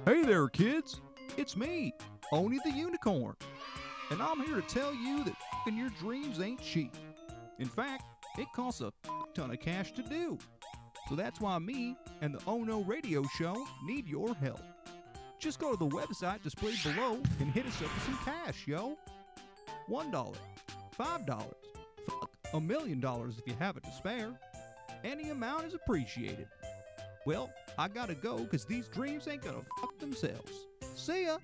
Hey there, kids. It's me, Oni the Unicorn. And I'm here to tell you that f***ing your dreams ain't cheap. In fact, it costs a ton of cash to do. So that's why me and the Oh No Radio Show need your help. Just go to the website displayed below and hit us up with some cash, yo. $1, $5, $1 million if you have it to spare. Any amount is appreciated. Well, I gotta go because these dreams ain't gonna fuck themselves. See ya!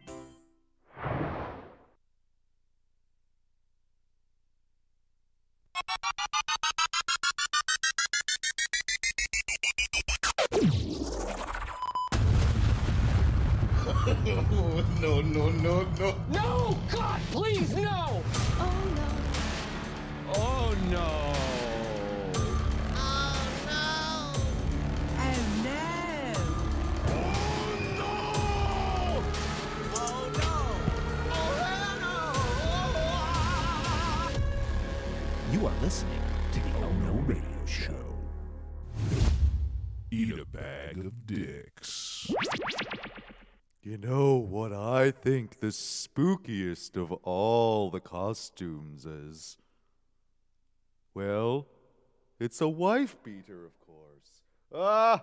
No, no, no, no. No! God, please, no! Oh no. Oh no! Oh no. Oh no. Oh no. You are listening to the Oh No Radio Show. Eat a bag of dicks. You know what I think the spookiest of all the costumes is? Well, it's a wife beater, of course. I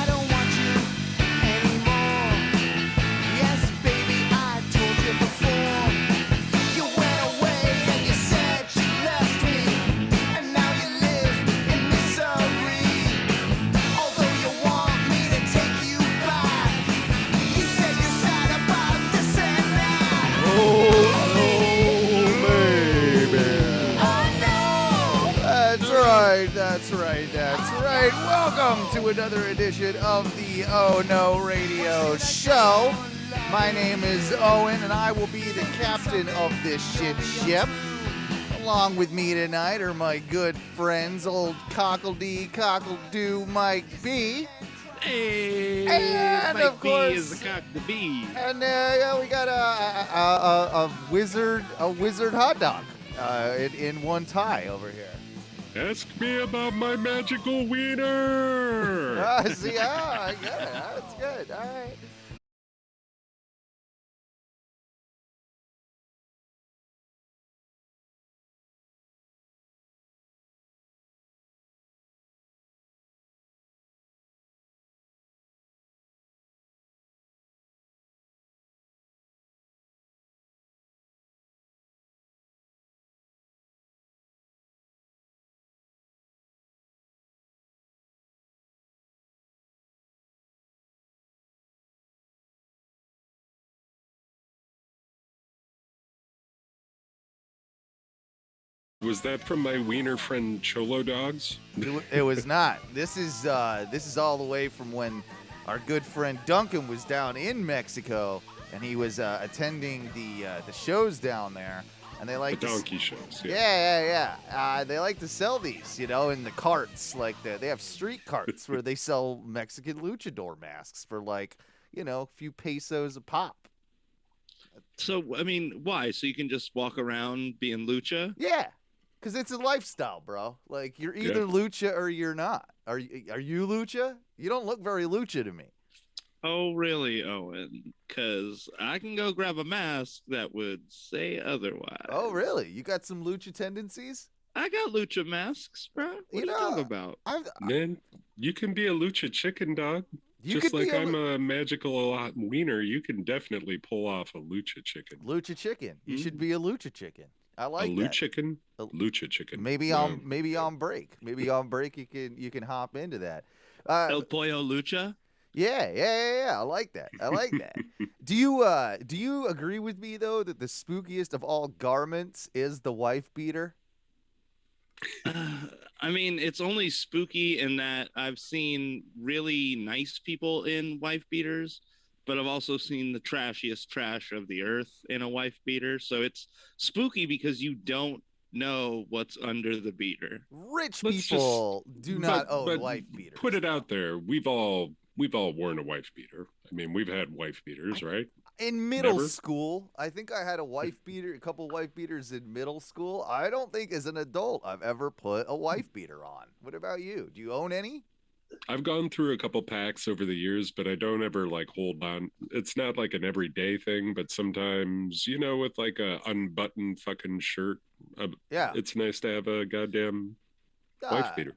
don't want you anymore. Yes, baby, I told you before. You went away and you said you left me, and now you live in misery. Although you want me to take you back, you said you're sad about this and that. Oh, baby. Oh no! That's right. Welcome to another edition of the Oh No Radio Show. My name is Owen, and I will be the captain of this shit ship. Along with me tonight are my good friends, old cockle-dee, Mike B. Hey, And Mike of B course- is the cock the bee. And we got a wizard hot dog in one tie over here. Ask me about my magical wiener. I get it. That's good. All right. Was that from my wiener friend Cholo Dogs? It was not. This is all the way from when our good friend Duncan was down in Mexico, and he was attending the shows down there, and they The like donkey shows. Yeah. They like to sell these, in the carts, they have street carts where they sell Mexican luchador masks for a few pesos a pop. So, I mean, why? So you can just walk around being lucha? Yeah, because it's a lifestyle, bro. Like, you're either lucha or you're not. Are you lucha? You don't look very lucha to me. Oh, really, Owen? Because I can go grab a mask that would say otherwise. Oh, really? You got some lucha tendencies? I got lucha masks, bro. What are you talking about? Man, you can be a lucha chicken dog. You Just could be like a I'm a magical wiener, you can definitely pull off a lucha chicken. lucha chicken. You should be a lucha chicken. I like a that. luchicken? Lucha chicken. Maybe No. on break. Maybe on break you can hop into that. El Pollo Lucha? Yeah. I like that. Do you agree with me though that the spookiest of all garments is the wife beater? I mean, it's only spooky in that I've seen really nice people in wife beaters, but I've also seen the trashiest trash of the earth in a wife beater. So it's spooky because you don't know what's under the beater. Rich Let's people do not but own wife beaters. Put it out there. We've all we've all worn a wife beater. I mean, we've had wife beaters, right? In middle Never? school, I think I had a couple wife beaters in middle school. I don't think as an adult I've ever put a wife beater on. What about you? Do you own any? I've gone through a couple packs over the years, but I don't ever like hold on. It's not like an everyday thing, but sometimes, with like a unbuttoned fucking shirt, Yeah. it's nice to have a goddamn wife beater.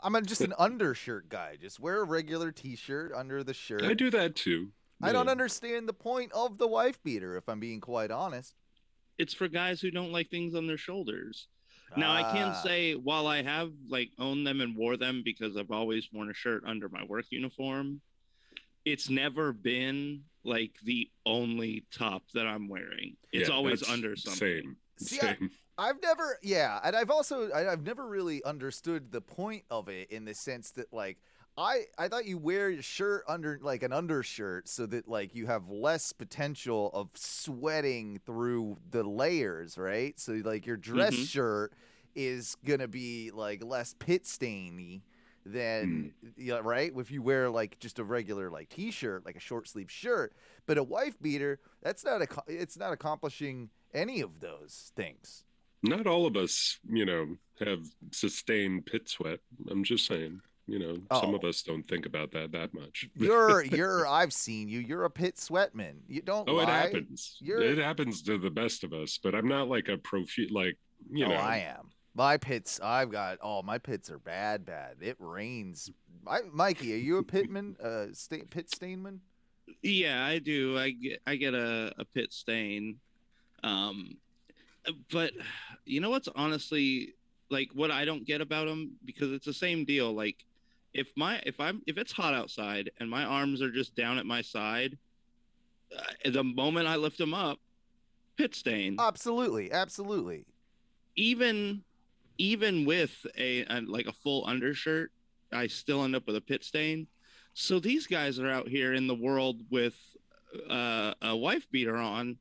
I'm just an undershirt guy. Just wear a regular t-shirt under the shirt. I do that too. I don't understand the point of the wife beater, if I'm being quite honest. It's for guys who don't like things on their shoulders. Now, I can say, while I have like owned them and wore them because I've always worn a shirt under my work uniform, it's never been like the only top that I'm wearing. It's always under something. Same. I've never, and I've never really understood the point of it in the sense that like I thought you wear your shirt under like an undershirt so that like you have less potential of sweating through the layers, right? So like your dress shirt is gonna be like less pit stainy than right if you wear like just a regular like t-shirt, like a short sleeve shirt. But a wife beater, it's not accomplishing any of those things. Not all of us, have sustained pit sweat. I'm just saying. Some of us don't think about that much. I've seen you. You're a pit sweatman. You don't lie. It happens. It happens to the best of us, but I'm not like a I am. My pits, my pits are bad. It rains. Mikey, are you a pitman? Pit stainman? Yeah, I do. I get a pit stain. But you know what's honestly like what I don't get about them, because it's the same deal. Like if it's hot outside and my arms are just down at my side, the moment I lift them up, pit stain. Absolutely. Even with a full undershirt, I still end up with a pit stain. So these guys are out here in the world with a wife beater on,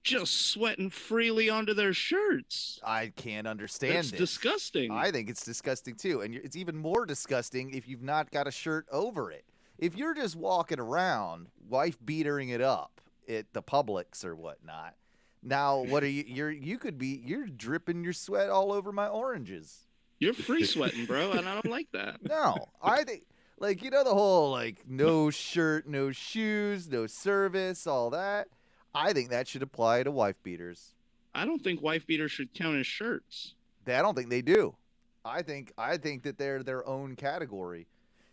just sweating freely onto their shirts. I can't understand it. It's disgusting. I think it's disgusting too. And it's even more disgusting if you've not got a shirt over it. If you're just walking around, wife beatering it up at the Publix or whatnot, now what are you? You're dripping your sweat all over my oranges. You're free sweating, bro, and I don't like that. No, I think the whole like no shirt, no shoes, no service, all that. I think that should apply to wife beaters. I don't think wife beaters should count as shirts. I don't think they do. I think that they're their own category.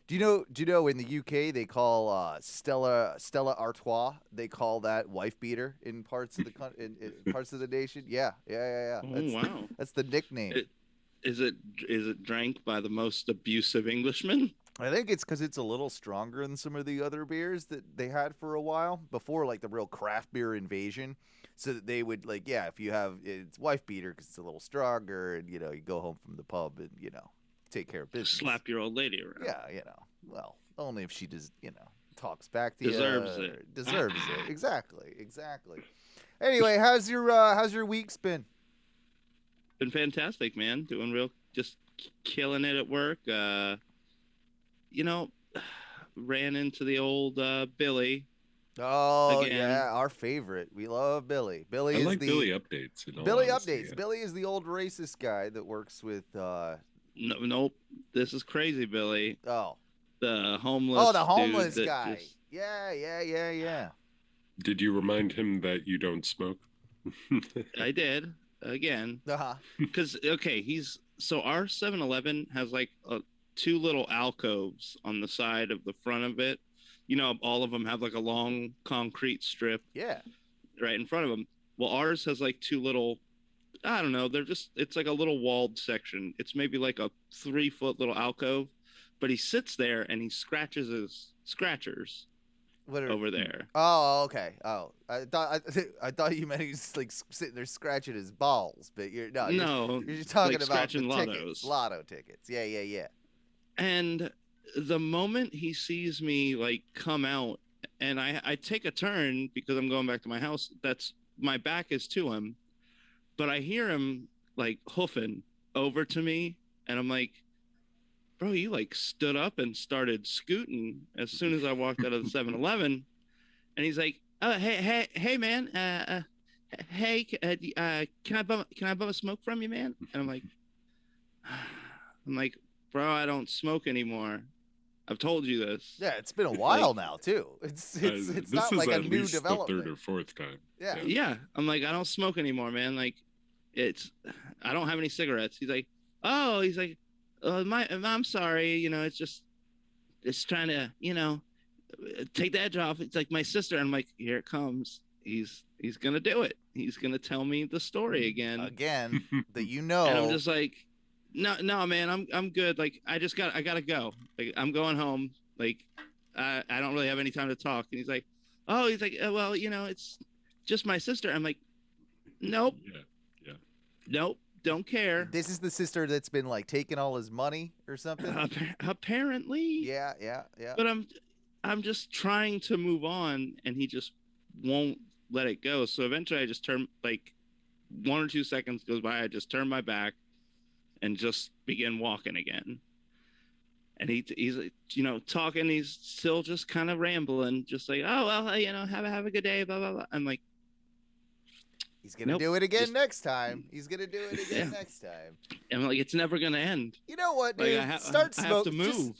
Do you know in the UK they call Stella Artois, they call that wife beater in parts of the in parts of the nation? Yeah. Oh, wow. That's the nickname. Is it drank by the most abusive Englishmen? I think it's because it's a little stronger than some of the other beers that they had for a while before, like the real craft beer invasion. So that they would if you have it's wife beater because it's a little stronger, and you go home from the pub and take care of business. Slap your old lady around. Yeah, well, only if she does, talks back to Deserves you. it. Deserves it. Exactly. Anyway, how's your week's been? Been fantastic, man. Doing just killing it at work. Ran into the old Billy. Oh, again. Yeah, our favorite. We love Billy. Billy I is like the Billy updates. Billy updates. Billy is the old racist guy that works with. Nope. This is crazy, Billy. Oh. The homeless. Oh, the homeless dude guy. Yeah. Did you remind him that you don't smoke? I did again. Because so our 7-Eleven has like two little alcoves on the side of the front of it. All of them have like a long concrete strip. Yeah. Right in front of them. Well, ours has like two little, I don't know. It's like a little walled section. It's maybe like a 3-foot little alcove, but he sits there and he scratches his scratchers over there. Oh, okay. Oh, I thought you meant he's like sitting there scratching his balls, but you're talking like about the tickets, lotto tickets. Yeah. And the moment he sees me like come out, and I take a turn because I'm going back to my house. That's my back is to him, but I hear him like hoofing over to me, and I'm like, bro, you like stood up and started scooting as soon as I walked out of the 7-Eleven. And he's like, oh, hey, man. Hey, can I bum a smoke from you, man? And I'm like, bro, I don't smoke anymore. I've told you this. Yeah, it's been a while now too. It's this not is like a at new least development. the third or fourth time. Yeah. Yeah. I'm like, I don't smoke anymore, man. Like, I don't have any cigarettes. He's like, I'm sorry. You know, it's trying to, take the edge off. It's like my sister. I'm like, here it comes. He's gonna do it. He's gonna tell me the story again. That you know. And I'm just like, no, man, I'm good. Like, I gotta go. Like, I'm going home. Like, I don't really have any time to talk. And he's like, well, it's just my sister. I'm like, nope. Yeah. Nope. Don't care. This is the sister that's been like taking all his money or something. Apparently. Yeah. But I'm just trying to move on, and he just won't let it go. So eventually, I just turn, like 1 or 2 seconds goes by. I just turn my back and just begin walking again. And he's talking. He's still just kind of rambling, just like, oh well, have a good day, blah blah blah. I'm like, he's gonna do it again next time. He's gonna do it again next time. I'm like, it's never gonna end. You know what, dude? Like, start smoking. I have to move.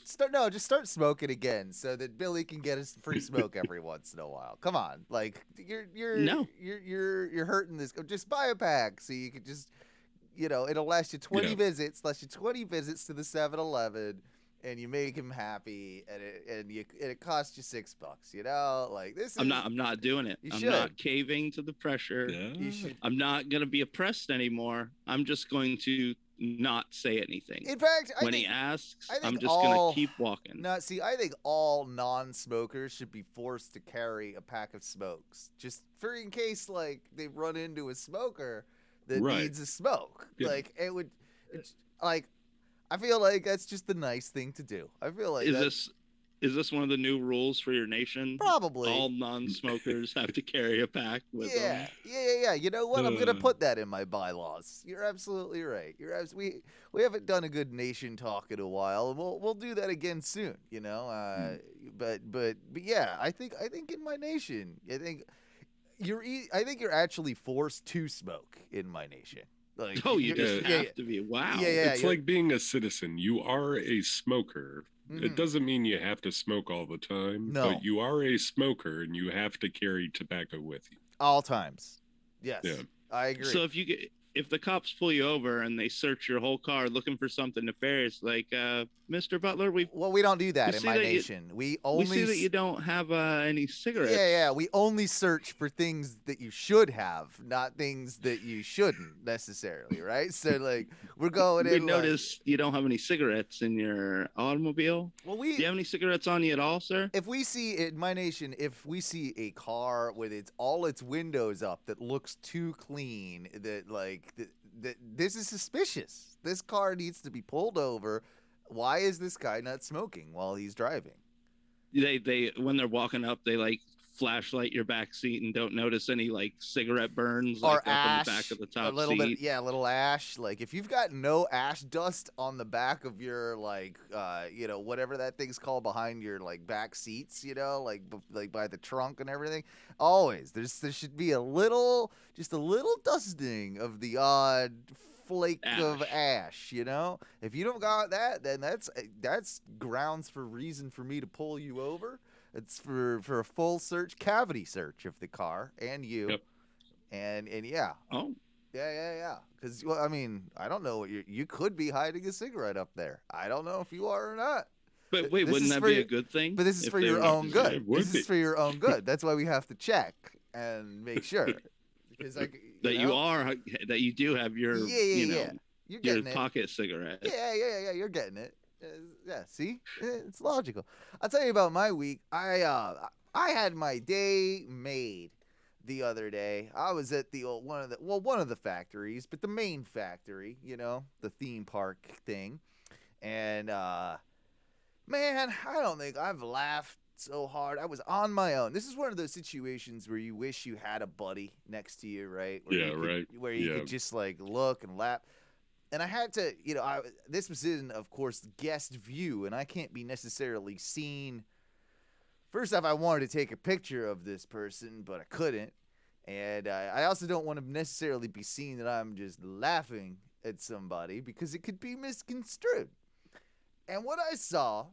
Just start smoking again, so that Billy can get us free smoke every once in a while. Come on, like you're hurting this. Just buy a pack so you can just, it'll last you 20 visits. Last you 20 visits to the 7-Eleven. And you make him happy, and it costs you $6. Like this. I'm not doing it. I'm not caving to the pressure. Yeah. You should. I'm not gonna be oppressed anymore. I'm just going to not say anything. In fact, when he asks, I'm just gonna keep walking. No, see, I think all non-smokers should be forced to carry a pack of smokes, just for in case like they run into a smoker that needs a smoke. Yeah. Like I feel like that's just the nice thing to do. I feel like is this one of the new rules for your nation? Probably. All non-smokers have to carry a pack with them. Yeah. You know what? I'm gonna put that in my bylaws. You're absolutely right. We haven't done a good nation talk in a while, and we'll do that again soon. But yeah, I think in my nation, I think you're actually forced to smoke in my nation. Like, you just have to be. Wow. Yeah, it's like being a citizen. You are a smoker. Mm-hmm. It doesn't mean you have to smoke all the time. No. But you are a smoker, and you have to carry tobacco with you. All times. Yes. Yeah. I agree. So if the cops pull you over and they search your whole car looking for something nefarious, like Mr. Butler, we don't do that in my nation. We see that you don't have any cigarettes. Yeah. We only search for things that you should have, not things that you shouldn't necessarily, right? So like we're going in. We notice you don't have any cigarettes in your automobile. Well, do you have any cigarettes on you at all, sir? If we see in my nation, if we see a car with all its windows up that looks too clean, that like this is suspicious. This car needs to be pulled over. Why is this guy not smoking while he's driving? They when they're walking up, they like flashlight your back seat and don't notice any like cigarette burns or like ash, up in the back of the top a little seat. Bit, a little ash. Like if you've got no ash dust on the back of your like whatever that thing's called behind your like back seats, like by the trunk and everything. Always there should be just a little dusting of the odd flake of ash. If you don't got that, then that's grounds for reason for me to pull you over. It's for a full cavity search of the car and you. Yep. And yeah. Oh. Yeah. Because I don't know what you could be hiding a cigarette up there. I don't know if you are or not. But wait, wouldn't that be a good thing? But this is for your own good. This is for your own good. That's why we have to check and make sure. Because that you do have your You're getting your pocket cigarette. Yeah. You're getting it. Yeah, see, it's logical. I'll tell you about my week. I had my day made the other day. I was at one of the factories, but the main factory, the theme park thing, and man, I don't think I've laughed so hard. I was on my own. This is one of those situations where you wish you had a buddy next to you, right? Where you could just like look and laugh. and I had to, this was in, of course, guest view, and I can't be necessarily seen. First off, I wanted to take a picture of this person, but I couldn't. And I also don't want to necessarily be seen that I'm just laughing at somebody because it could be misconstrued. And what I saw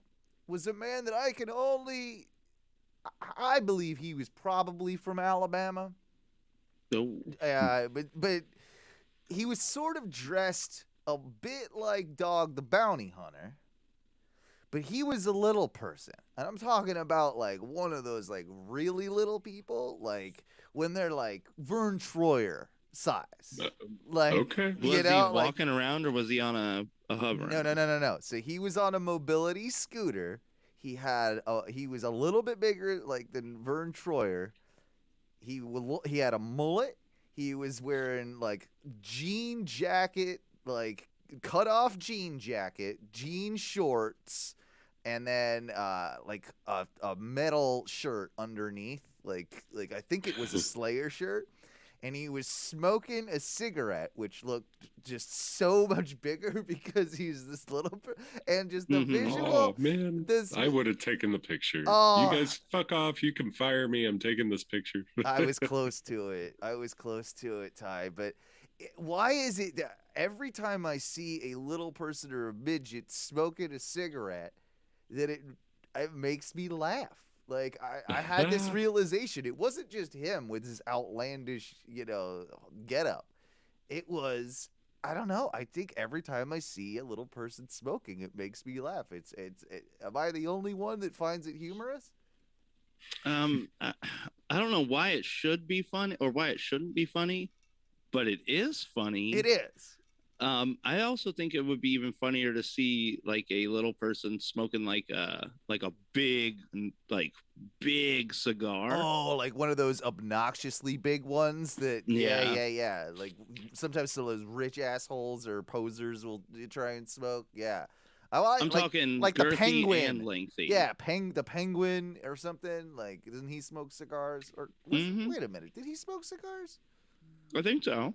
was a man that I believe he was probably from Alabama. Oh. But he was sort of dressed a bit like Dog the Bounty Hunter. But he was a little person. And I'm talking about like one of those like really little people, like when they're like Vern Troyer size. Like, Okay. Was he walking around or was he on a hover? No. So he was on a mobility scooter. He was a little bit bigger like than Vern Troyer. He had a mullet. He was wearing like jean jacket, like cut off jean jacket, jean shorts, and then like a metal shirt underneath, like I think it was a Slayer shirt, and he was smoking a cigarette, which looked just so much bigger because he's this little, and just the visual. Oh man, I would have taken the picture. Oh. You guys fuck off. You can fire me. I'm taking this picture. I was close to it, Ty. But why is it that every time I see a little person or a midget smoking a cigarette, that it makes me laugh? Like I had this realization. It wasn't just him with his outlandish, get up. It was, I don't know. I think every time I see a little person smoking, it makes me laugh. Am I the only one that finds it humorous? I don't know why it should be funny or why it shouldn't be funny, but it is funny. It is. I also think it would be even funnier to see like a little person smoking like a big cigar. Oh, like one of those obnoxiously big ones that yeah. Like sometimes some of those rich assholes or posers will try and smoke. Yeah. I'm talking like the girthy penguin and lengthy. Yeah, the penguin or something. Like, doesn't he smoke cigars? Or wait a minute, did he smoke cigars? I think so.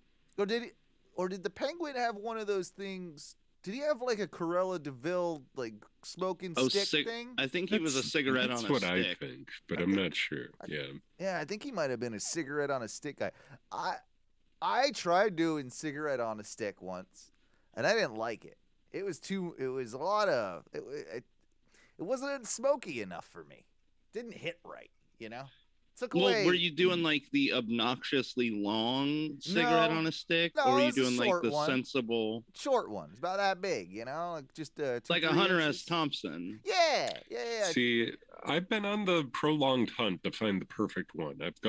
Or did the penguin have one of those things? Did he have like a Corella DeVille like smoking stick thing? I think he was a cigarette on a stick. That's what I think, but I'm not sure. Yeah, I think he might have been a cigarette on a stick guy. I tried doing cigarette on a stick once, and I didn't like it. It was a lot of it wasn't smoky enough for me. Didn't hit right, Took away. Well, were you doing like the obnoxiously long cigarette on a stick, or were you doing like the sensible short one? It's about that big, like just like a Hunter S. Thompson. Yeah. See, I've been on the prolonged hunt to find the perfect one. I've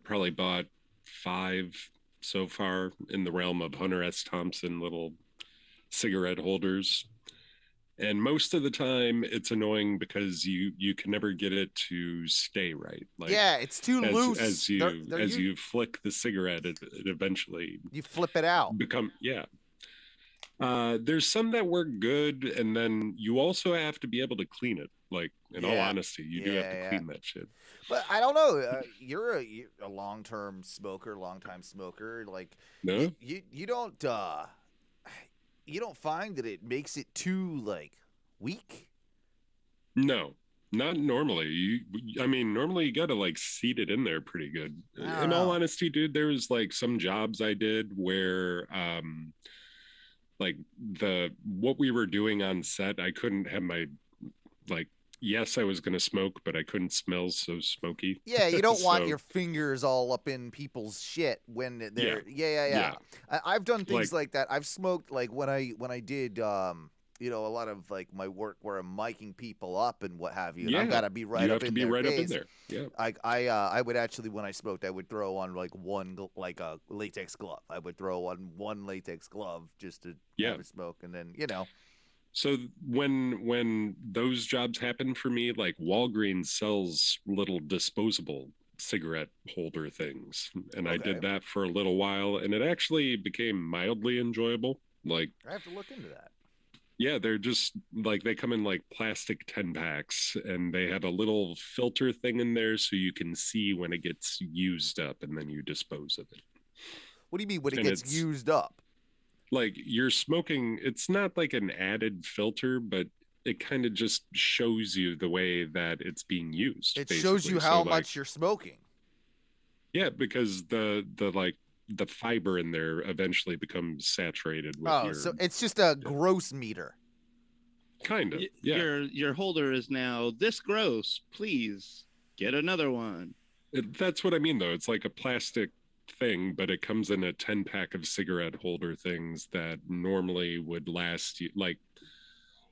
probably bought 5 so far in the realm of Hunter S. Thompson little cigarette holders. And most of the time, it's annoying because you can never get it to stay right. Like, yeah, it's too loose. As you flick the cigarette, it eventually you flip it out. There's some that work good, and then you also have to be able to clean it. Like, in all honesty, you do have to clean that shit. But I don't know. You're a long-time smoker. Like, no, you don't find that it makes it too like weak? No, not normally. Normally you got to like seat it in there pretty good. In all honesty, dude, there was like some jobs I did where like what we were doing on set, I couldn't have my yes, I was going to smoke, but I couldn't smell so smoky. Yeah, you don't want your fingers all up in people's shit when they're... Yeah. I've done things like that. I've smoked, like, when I did, a lot of, like, my work where I'm miking people up and what have you. And I've got to be right up in there. Yeah. I would actually, when I smoked, I would throw on, like, a latex glove. I would throw on one latex glove just to have a smoke. And then, So when those jobs happen for me, like Walgreens sells little disposable cigarette holder things, and I did that for a little while, and it actually became mildly enjoyable. Like, I have to look into that. Yeah, they're just like, they come in like plastic 10 packs, and they have a little filter thing in there so you can see when it gets used up, and then you dispose of it. What do you mean when it gets used up? like you're smoking. It's not like an added filter, but it kind of just shows you the way that it's being used. It shows basically. you So, how like, much you're smoking. yeah, because the fiber in there eventually becomes saturated with Oh, your so it's just a gross meter. kind of. Yeah. Your holder is now this gross. Please get another one. That's what I mean, though. It's like a plastic thing, but it comes in a 10-pack of cigarette holder things that normally would last you, like,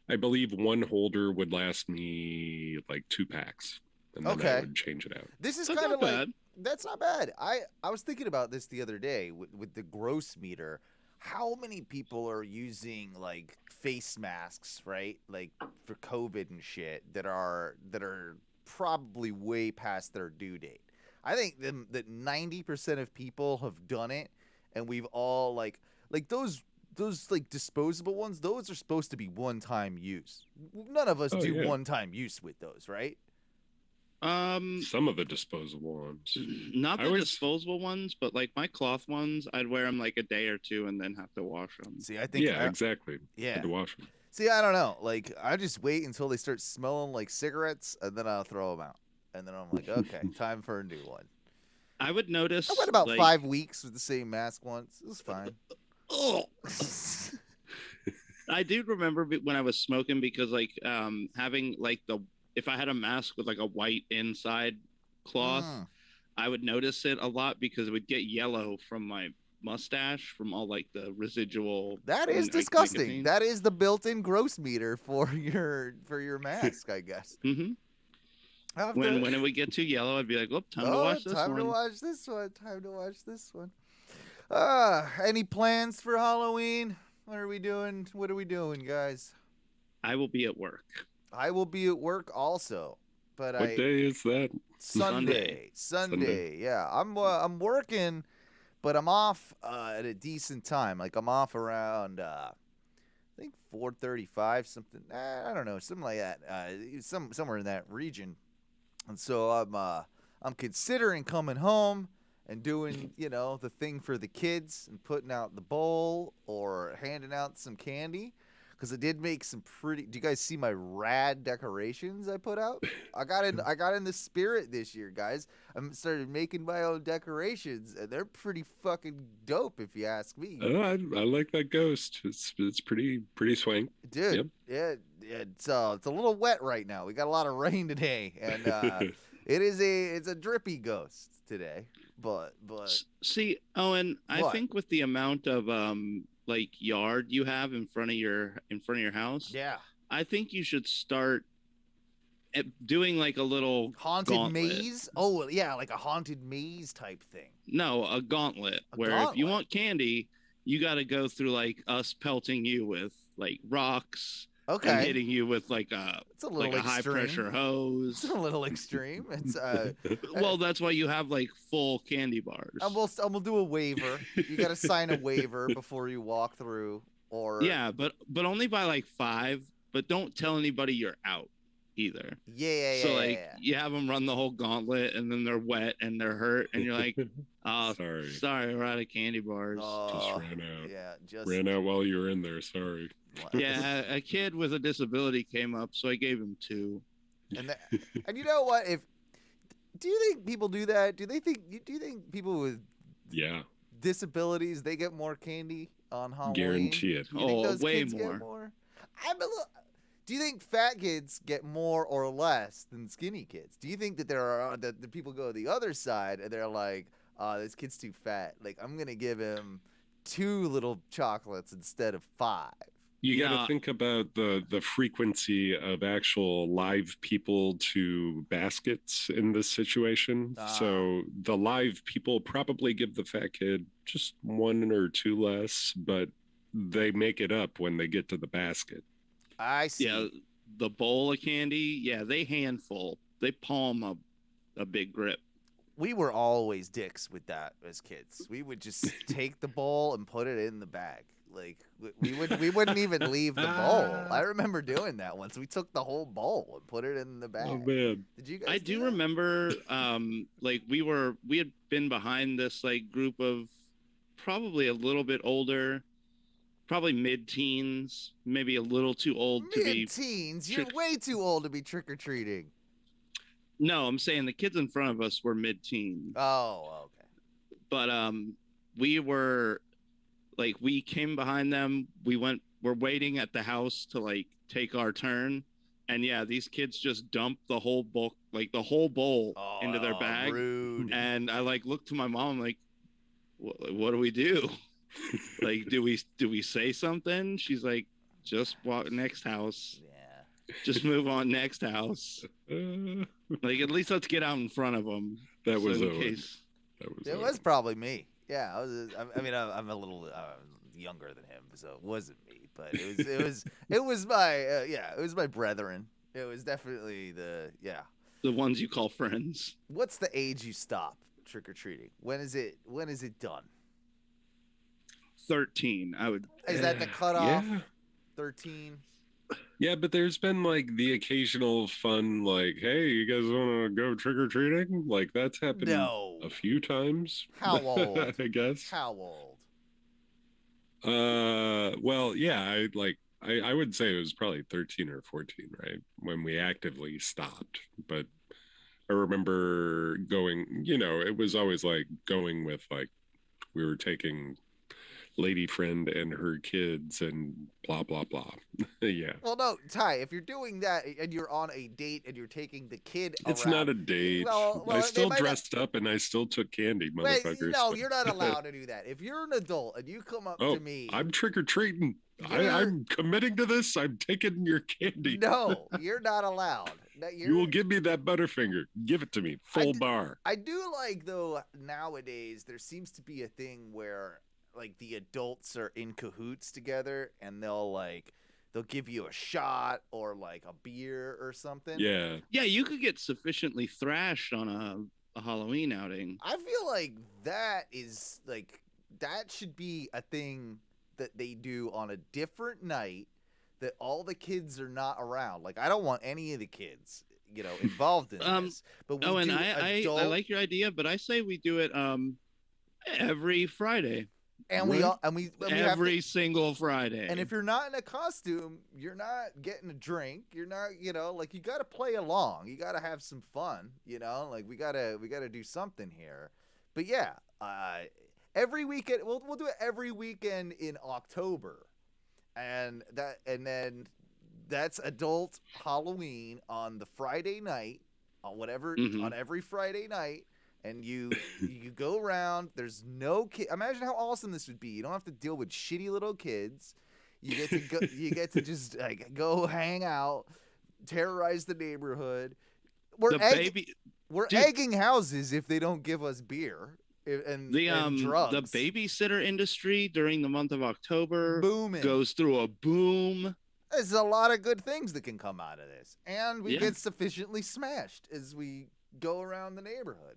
I believe one holder would last me like 2 packs, and then I Okay. would change it out. This is That's kind of not like bad. that's not bad. I was thinking about this the other day with the gross meter. How many people are using like face masks, right? Like for COVID and shit that are probably way past their due date. I think that 90% of people have done it, and we've all like those like disposable ones. Those are supposed to be one-time use. None of us Oh, do yeah. one-time use with those, right? Some of the disposable ones. Not I the always- disposable ones, but like my cloth ones, I'd wear them like a day or two and then have to wash them. See, I think Yeah, exactly. yeah. Had to wash them. See, I don't know. Like, I just wait until they start smelling like cigarettes, and then I'll throw them out. And then I'm like, okay, time for a new one. I would notice. I went about like, 5 weeks with the same mask once. It was fine. Oh, I do remember when I was smoking because like having like if I had a mask with like a white inside cloth, Mm. I would notice it a lot because it would get yellow from my mustache from all like the residual. That is like, disgusting. nicotine. That is the built-in gross meter for your mask, I guess. Mhm. I'll have When to- it would get too yellow, I'd be like, "Oh, time to watch this time one." to watch this one. Time to watch this one. Any plans for Halloween? What are we doing? What are we doing, guys? I will be at work. I will be at work also, but What day is that? Sunday. Sunday. Yeah, I'm working, but I'm off at a decent time. Like I'm off around I think 4:35 something. I don't know, something like that. Somewhere in that region. And so I'm considering coming home and doing, the thing for the kids and putting out the bowl or handing out some candy. Because I did make some pretty. Do you guys see my rad decorations I put out? I got in the spirit this year, guys. I started making my own decorations, and they're pretty fucking dope, if you ask me. Oh, I like that ghost. It's pretty swank. Dude, Yep. yeah, it's a little wet right now. We got a lot of rain today, and it's a drippy ghost today. But See, Owen, I What? think with the amount of like yard you have in front of your house, yeah, I think you should start doing like a little haunted gauntlet. maze. Oh yeah, like a haunted maze type thing. No, a gauntlet A where if you gauntlet? want candy, you got to go through like us pelting you with like rocks and Okay, hitting you with like a it's a little high extreme. pressure hose. It's a little extreme. It's Well, that's why you have like full candy bars. and we'll do a waiver. You got to sign a waiver before you walk through. Or Yeah, but only by like 5. But don't tell anybody you're out either. yeah. So like you have them run the whole gauntlet, and then they're wet and they're hurt, and you're like, "Oh, sorry, we're out of candy bars." Oh, ran out. yeah, just Ran out while you were in there. Sorry. Yeah, a kid with a disability came up, so I gave him 2. And you know what? Do you think people do that? Do you think people with Yeah. disabilities they get more candy on Halloween? Guarantee it. You think Oh, those way kids more. get more? Do you think fat kids get more or less than skinny kids? Do you think that that the people go the other side and they're like, "Oh, this kid's too fat. Like I'm gonna give him 2 little chocolates instead of 5." You got to Yeah. think about the frequency of actual live people to baskets in this situation. Ah. So the live people probably give the fat kid just 1 or 2 less, but they make it up when they get to the basket. I see. Yeah, the bowl of candy. Yeah, they handful. They palm a big grip. We were always dicks with that as kids. We would just take the bowl and put it in the bag. Like we wouldn't even leave the bowl. I remember doing that once. We took the whole bowl and put it in the bag. Oh man. Did you guys? I do do that? remember, like we had been behind this like group of probably a little bit older probably mid-teens, maybe a little too old to be. Mid-teens? You're trick- way too old to be trick-or-treating. No, I'm saying the kids in front of us were mid-teens. Oh, okay. But we were like, we came behind them. We're waiting at the house to like take our turn. And yeah, these kids just dumped the whole bowl, like the whole bowl into their bag. Rude. And I like looked to my mom like, what do we do? Like, do we say something? She's like, just walk next house. Yeah. Just move on next house. Like, at least let's get out in front of them. That was in Owen. case. It was probably me. Yeah, I mean, I'm a little younger than him, so it wasn't me. But it was my it was my brethren. It was definitely the ones you call friends. What's the age you stop trick or treating? When is it done? 13. I would. Is that the cutoff? Yeah. 13. Yeah, but there's been like the occasional fun, like, hey, you guys want to go trick or treating? Like that's happened a few times. How old? I guess. How old? Well, yeah, I would say it was probably 13 or 14, right? When we actively stopped. But I remember going, it was always like going with like we were taking lady friend and her kids and blah blah blah. Yeah. Well, no, Ty, if you're doing that and you're on a date and you're taking the kid it's around, not a date. Well, I still they might dressed up and I still took candy, motherfuckers. Wait, no, you're not allowed to do that. If you're an adult and you come up to me, I'm trick-or-treating. I'm committing to this. I'm taking your candy. No, you're not allowed. You will give me that Butterfinger. Give it to me. Full bar. I do like, though, nowadays there seems to be a thing where like the adults are in cahoots together and they'll give you a shot or like a beer or something. Yeah. Yeah, you could get sufficiently thrashed on a Halloween outing. I feel like that should be a thing that they do on a different night that all the kids are not around. Like, I don't want any of the kids, involved in this. But I like your idea, but I say we do it every Friday. And we every single Friday. And if you're not in a costume, you're not getting a drink. You're not, you got to play along. You got to have some fun. Like we gotta do something here. But yeah, every weekend we'll do it every weekend in October, and then that's adult Halloween on the Friday night on every Friday night. And you go around. There's no kid. Imagine how awesome this would be. You don't have to deal with shitty little kids. You get to go. You get to just go hang out, terrorize the neighborhood. We're egging houses if they don't give us beer and drugs. The babysitter industry during the month of October booming goes through a boom. There's a lot of good things that can come out of this, and we get sufficiently smashed as we go around the neighborhood.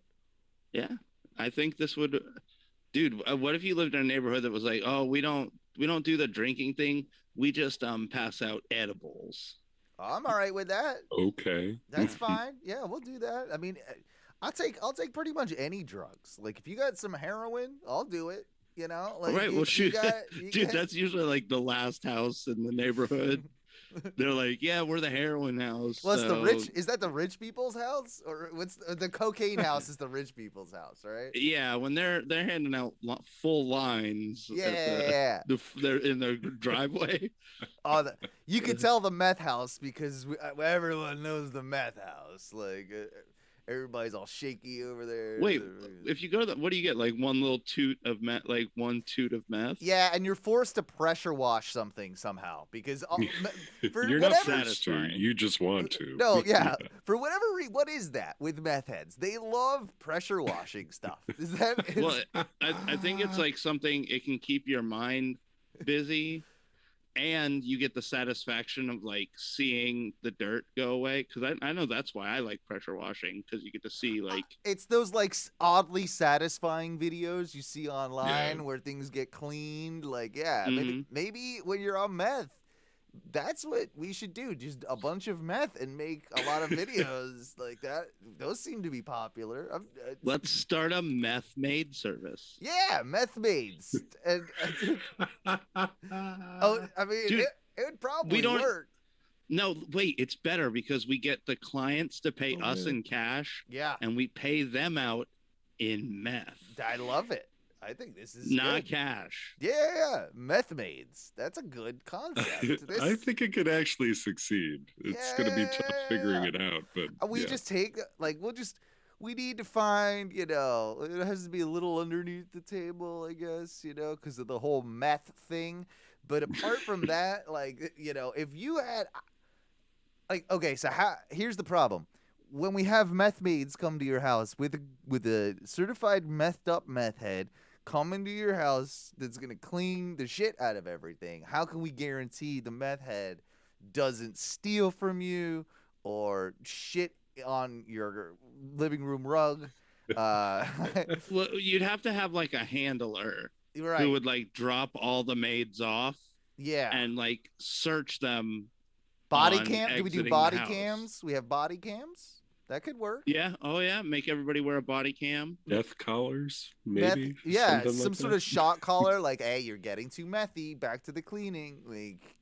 Yeah, I think this would, dude. What if you lived in a neighborhood that was like, oh, we don't do the drinking thing. We just pass out edibles. I'm all right with that. Okay, that's fine. Yeah, we'll do that. I mean, I'll take pretty much any drugs. Like if you got some heroin, I'll do it. Like right. Well, shoot, dude, that's usually like the last house in the neighborhood. They're like, yeah, we're the heroin house. Well, the rich. Is that the rich people's house, or what's the cocaine house? Is the rich people's house, right? Yeah, when they're handing out full lines. Yeah. They're in their driveway. You could tell the meth house because everyone knows the meth house. Like everybody's all shaky over there. Wait, if you go to what do you get? Like one little toot of meth, like one toot of meth? Yeah, and you're forced to pressure wash something somehow because you're not forced to. You just want to. No, yeah. For whatever reason, what is that with meth heads? They love pressure washing stuff. Is that? Well, I think it's like something. It can keep your mind busy. And you get the satisfaction of like seeing the dirt go away, because I know that's why I like pressure washing, because you get to see like it's those like oddly satisfying videos you see online where things get cleaned. Like maybe when you're on meth, That's what we should do. Just a bunch of meth and make a lot of videos like that. Those seem to be popular. Let's start a meth maid service. Yeah, meth maids. And oh, I mean, Dude, it would probably work. No, wait, it's better because we get the clients to pay us man. in cash. Yeah. And we pay them out in meth. I love it. I think this is not good. cash. Yeah, meth maids. That's a good concept. I think it could actually succeed. It's going to be tough figuring it out, but we just take we need to find, it has to be a little underneath the table, I guess, because of the whole meth thing. But apart from that, if you had, okay, so here's the problem. When we have meth maids come to your house with a certified methed up meth head come into your house that's going to clean the shit out of everything, how can we guarantee the meth head doesn't steal from you or shit on your living room rug? Well, you'd have to have like a handler who would like drop all the maids off. Yeah. And like search them. Body cam? Do we do body cams? We have body cams? That could work. Yeah. Oh, yeah. Make everybody wear a body cam. Death collars, maybe. Yeah, some sort of shock collar, like, hey, you're getting too methy. Back to the cleaning. Like,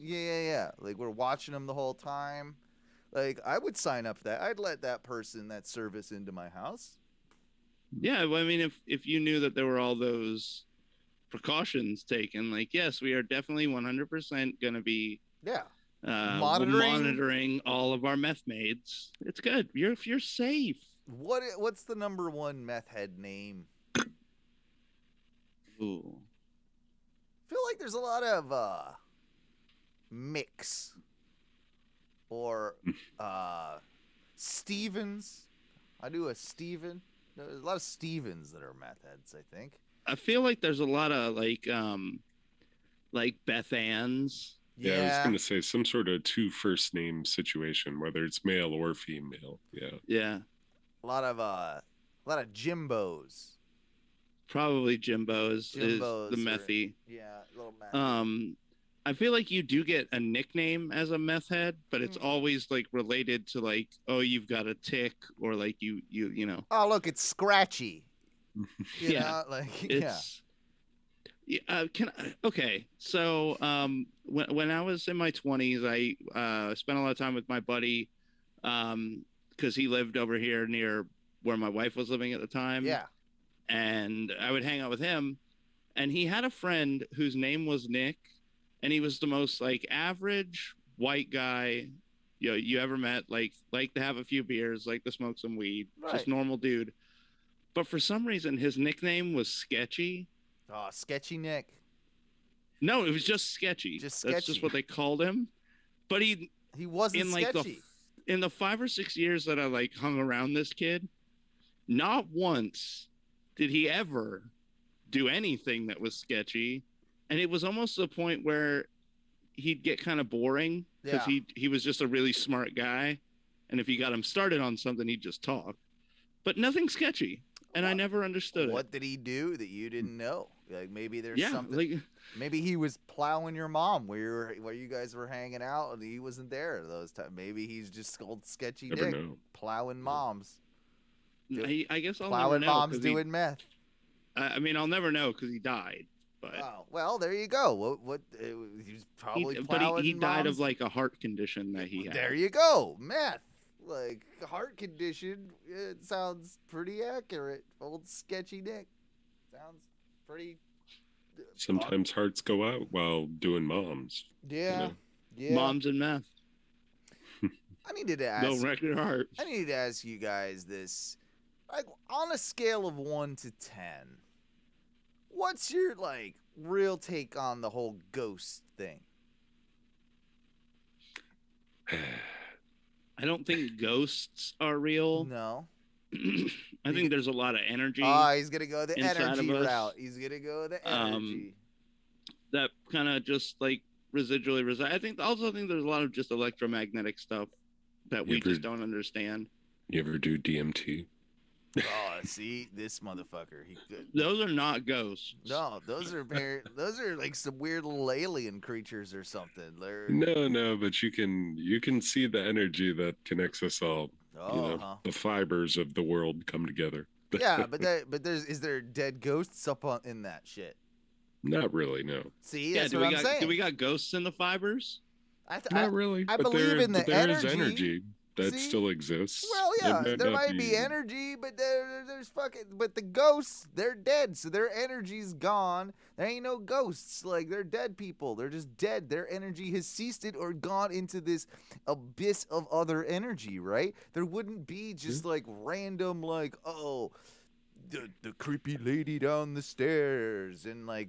yeah. Like, we're watching them the whole time. Like, I would sign up for that. I'd let that service into my house. Yeah, well, I mean, if you knew that there were all those precautions taken, like, yes, we are definitely 100% going to be monitoring all of our meth maids. It's good. You're safe. What's the number one meth head name? Ooh. I feel like there's a lot of Mix or Stevens. I do a Steven. There's a lot of Stevens that are meth heads, I think. I feel like there's a lot of like Beth Ann's. Yeah, I was going to say some sort of two first name situation, whether it's male or female. Yeah. A lot of Jimbos. Probably Jimbos is the methy. Little methy. I feel like you do get a nickname as a meth head, but it's always like related to like, oh, you've got a tick, or like you know. Oh, look, it's Scratchy. Okay, so when I was in my 20s, I spent a lot of time with my buddy because he lived over here near where my wife was living at the time. Yeah. And I would hang out with him, and he had a friend whose name was Nick, and he was the most like average white guy you ever met, like to have a few beers, like to smoke some weed, just normal dude. But for some reason, his nickname was Sketchy. Oh, Sketchy Nick. No, it was just Sketchy. That's just what they called him. But he wasn't sketchy. In the 5 or 6 years that I like hung around this kid, not once did he ever do anything that was sketchy. And it was almost to the point where he'd get kind of boring because he was just a really smart guy. And if you got him started on something, he'd just talk. But nothing sketchy. And I never understood it. What did he do that you didn't know? Like maybe there's something. Like, maybe he was plowing your mom where you guys were hanging out and he wasn't there those times. Maybe he's just old Sketchy Dick plowing moms. I guess I'll plowing never know. Moms doing meth. I mean, I'll never know because he died. But well, there you go. He was probably plowing but he died moms. of like a heart condition that he had. There you go, meth. Like heart condition, it sounds pretty accurate. Old Sketchy Dick sounds pretty. Sometimes hearts go out while doing moms. Yeah, Moms and meth. I needed to ask. No record heart. I needed to ask you guys this, like on a scale of 1 to 10, what's your like real take on the whole ghost thing? I don't think ghosts are real. No. I think there's a lot of energy. He's going to go the energy route. He's going to go the energy. That kind of just like residually reside. I think there's a lot of just electromagnetic stuff that we just don't understand. You ever do DMT? Oh, see this motherfucker. He good. Those are not ghosts. No, those are like some weird little alien creatures or something. They're No, but you can see the energy that connects us all. The fibers of the world come together. Yeah, but is there dead ghosts up in that shit? Not really, no. See, that's what I'm saying. Do we got ghosts in the fibers? Not really. I but believe in the there is energy. energy that still exists. Well, yeah, there might not be energy, but but the ghosts, they're dead, so their energy's gone. There ain't no ghosts. Like, they're dead people. They're just dead. Their energy has ceased it or gone into this abyss of other energy, right? There wouldn't be just like random, like, oh, the creepy lady down the stairs and why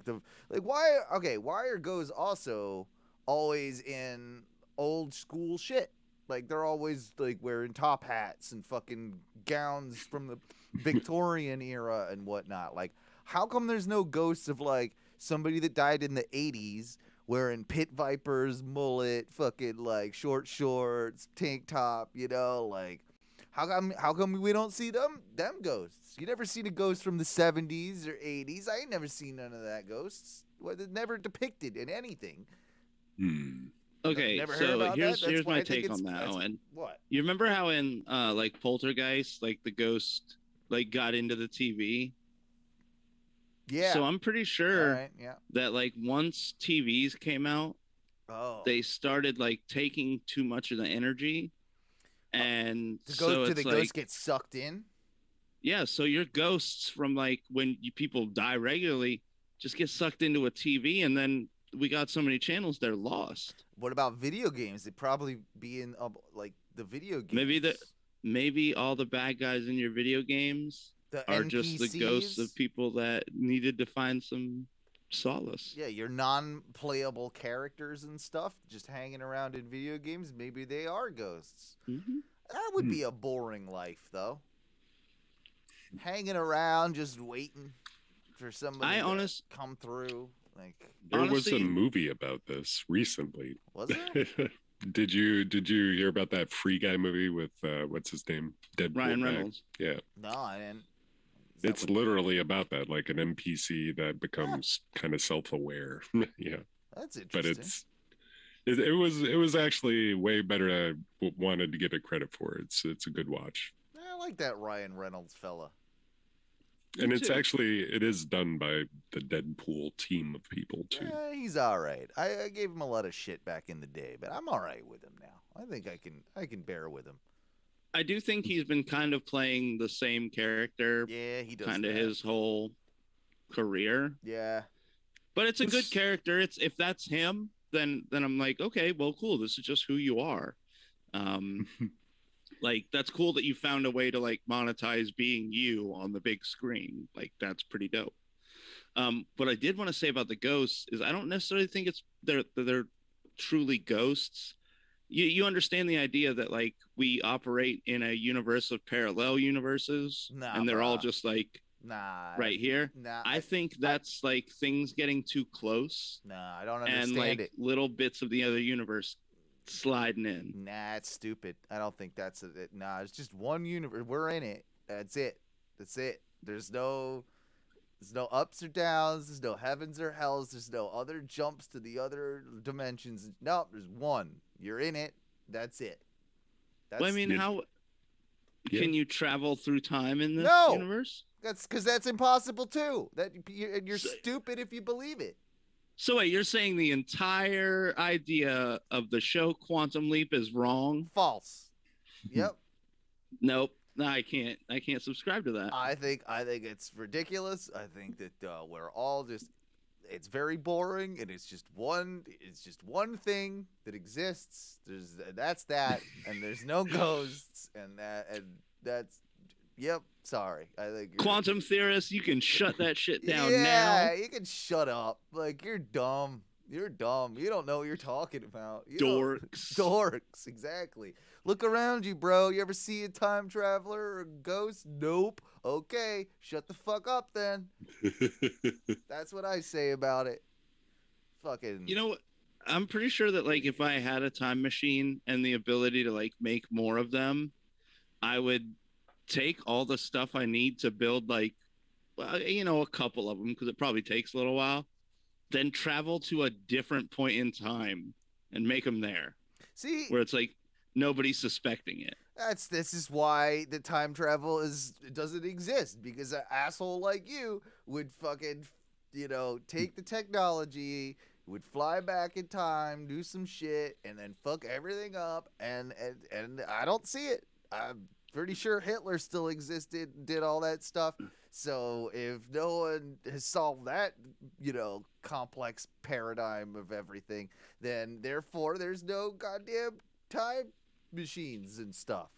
are ghosts also always in old school shit? Like, they're always like wearing top hats and fucking gowns from the Victorian era and whatnot. Like, how come there's no ghosts of like somebody that died in the 80s wearing pit vipers, mullet, fucking like short shorts, tank top, like how come we don't see them ghosts? You never seen a ghost from the 70s or 80s? I ain't never seen none of that ghosts. They're never depicted in anything. Okay, so here's my take on that, Owen. What? You remember how in like Poltergeist, like the ghost like got into the TV? Yeah. So I'm pretty sure right, yeah. that like once TVs came out, they started like taking too much of the energy, and the ghost get sucked in. Yeah, so your ghosts from like when people die regularly just get sucked into a TV, and then we got so many channels they're lost. What about video games? They'd probably be in like the video games. Maybe all the bad guys in your video games are just the ghosts of people that needed to find some solace. Yeah, your non-playable characters and stuff just hanging around in video games. Maybe they are ghosts. Mm-hmm. That would be a boring life, though. Hanging around, just waiting for somebody to come through. Like, there was a movie about this recently. Was there? Did you hear about that Free Guy movie with what's his name? Deadpool Ryan Reynolds. Yeah. No, I didn't. It's literally about that, like an NPC that becomes kind of self-aware. Yeah. That's interesting. But it was actually way better. I wanted to give it credit for. It's a good watch. I like that Ryan Reynolds fella. And it is done by the Deadpool team of people too. Yeah, he's all right. I gave him a lot of shit back in the day, but I'm all right with him now. I think I can bear with him. I do think he's been kind of playing the same character. Yeah, he does. Kind of his whole career. Yeah. But it's a good character. If that's him, then I'm like, okay, well, cool. This is just who you are. Like, that's cool that you found a way to like monetize being you on the big screen. Like, that's pretty dope. What I did want to say about the ghosts is I don't necessarily think they're truly ghosts. You understand the idea that like we operate in a universe of parallel universes, and they're all just like right here. I think that's like things getting too close. I don't understand and like it. Little bits of the other universe sliding in. Nah, it's stupid. I don't think that's it. Nah, it's just one universe. We're in it. That's it. There's no ups or downs. There's no heavens or hells. There's no other jumps to the other dimensions. No, there's one. You're in it. That's it. Well, I mean, how can you travel through time in this universe? That's because that's impossible too. You're stupid if you believe it. So wait, you're saying the entire idea of the show Quantum Leap is wrong? False. Yep. Nope. No, I can't subscribe to that. I think it's ridiculous. I think that we're all just, it's very boring, and it's just one thing that exists. That's that, and there's no ghosts, and that's yep. Sorry, I think quantum theorists. You can shut that shit down now. Yeah, you can shut up. Like, you're dumb. You're dumb. You don't know what you're talking about. Dorks. Exactly. Look around you, bro. You ever see a time traveler or a ghost? Nope. Okay, shut the fuck up then. That's what I say about it. Fucking. You know, I'm pretty sure that like if I had a time machine and the ability to like make more of them, I would take all the stuff I need to build like, well, a couple of them because it probably takes a little while, then travel to a different point in time and make them there See, where it's like nobody's suspecting it. this is why the time travel doesn't exist, because an asshole like you would fucking, take the technology, would fly back in time, do some shit, and then fuck everything up, and I don't see it. I'm pretty sure Hitler still existed, did all that stuff. So if no one has solved that, complex paradigm of everything, then therefore there's no goddamn time machines and stuff.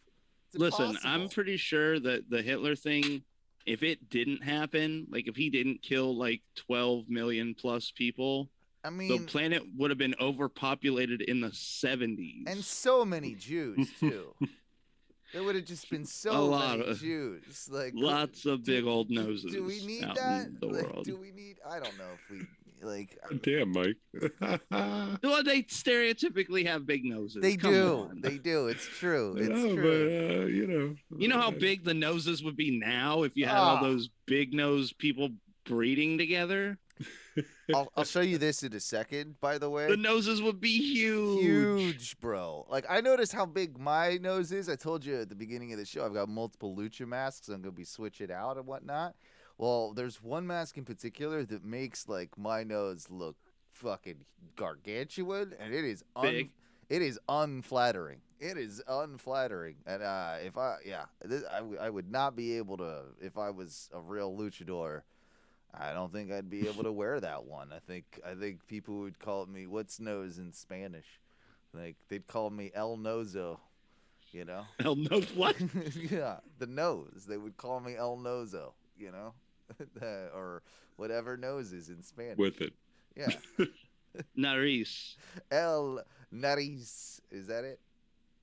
It's Listen, impossible. I'm pretty sure that the Hitler thing, if it didn't happen, like if he didn't kill like 12 million plus people, I the mean, planet would have been overpopulated in the 70s. and so many Jews too. There would have just been so many Jews. Like Lots of big old noses. Do we need out that? in the world. Do we need? I don't know if we like. Damn, Mike. Well, they stereotypically have big noses. They Come do. on. They do. It's true. It's No, true. but, You know how big the noses would be now if you had all those big nose people breeding together? I'll show you this in a second. By the way, The noses would be huge, bro. Like, I noticed how big my nose is. I told you at the beginning of the show, I've got multiple lucha masks. I'm gonna be switching out and whatnot. Well, there's one mask in particular that makes like my nose look fucking gargantuan, and it is Big. It is unflattering. It is unflattering, and I would not be able to if I was a real luchador. I don't think I'd be able to wear that one. I think people would call me, what's nose in Spanish? Like, they'd call me El Nozo, El Nose what? Yeah, the nose. They would call me El Nozo, or whatever nose is in Spanish. with it. Yeah. Nariz. El Nariz. Is that it?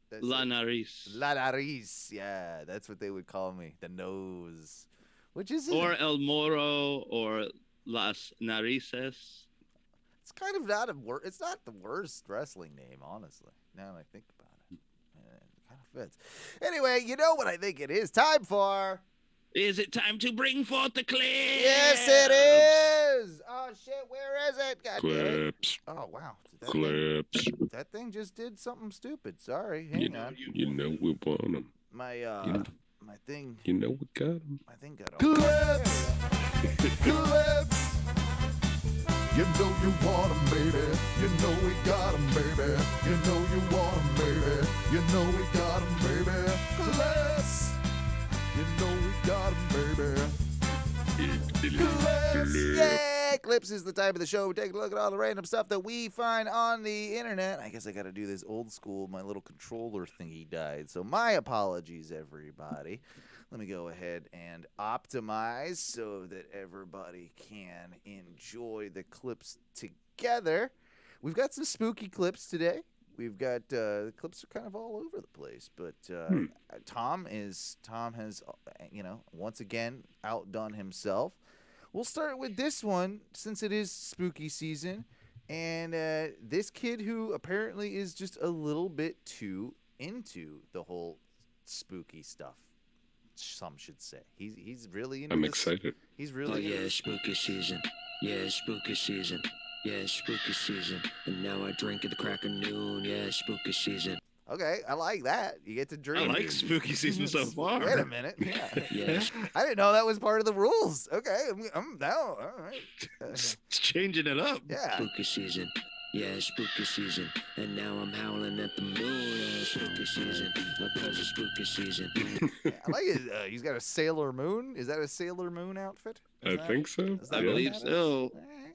That's La it. Nariz. La Nariz. Yeah, that's what they would call me. The nose. Which is Or El Moro or Las Narices. It's kind of not it's not the worst wrestling name, honestly. Now that I think about it. It kind of fits. Anyway, you know what I think it is time for? Is it time to bring forth the clips? Yes, it is! Oh, shit, where is it? God damn it. Clips. Oh, wow. Clips. That thing just did something stupid. Sorry, hang on. You know we want them. My thing... You know we got them. My thing got Clips! Clips! You know you want 'em, baby. You know we got 'em, baby. You know you want 'em, baby. You know we got 'em, baby. Clips! You know we got 'em, baby. Clips! Yay! Clips is the type of the show. We take a look at all the random stuff that we find on the internet. I guess I got to do this old school. My little controller thingy died. So my apologies, everybody. Let me go ahead and optimize so that everybody can enjoy the clips together. We've got some spooky clips today. We've got the clips are kind of all over the place, but Tom has once again outdone himself. We'll start with this one since it is spooky season, and this kid who apparently is just a little bit too into the whole spooky stuff. Some should say he's really into. I'm this. excited. He's really. Oh yeah, spooky season. Yeah, spooky season. Yeah, spooky season. And now I drink at the crack of noon. Yeah, spooky season. Okay, I like that. You get to drink. I like spooky season so far. Wait a minute. Yeah. Yes. I didn't know that was part of the rules. Okay, I'm now. All right. It's changing it up. Yeah. Spooky season. Yeah, spooky season. And now I'm howling at the moon. Yeah, spooky season. Because it's spooky season. Yeah, I like it. He's got a Sailor Moon. Is that a Sailor Moon outfit? I think so. Is that I what believe that is? so. All right,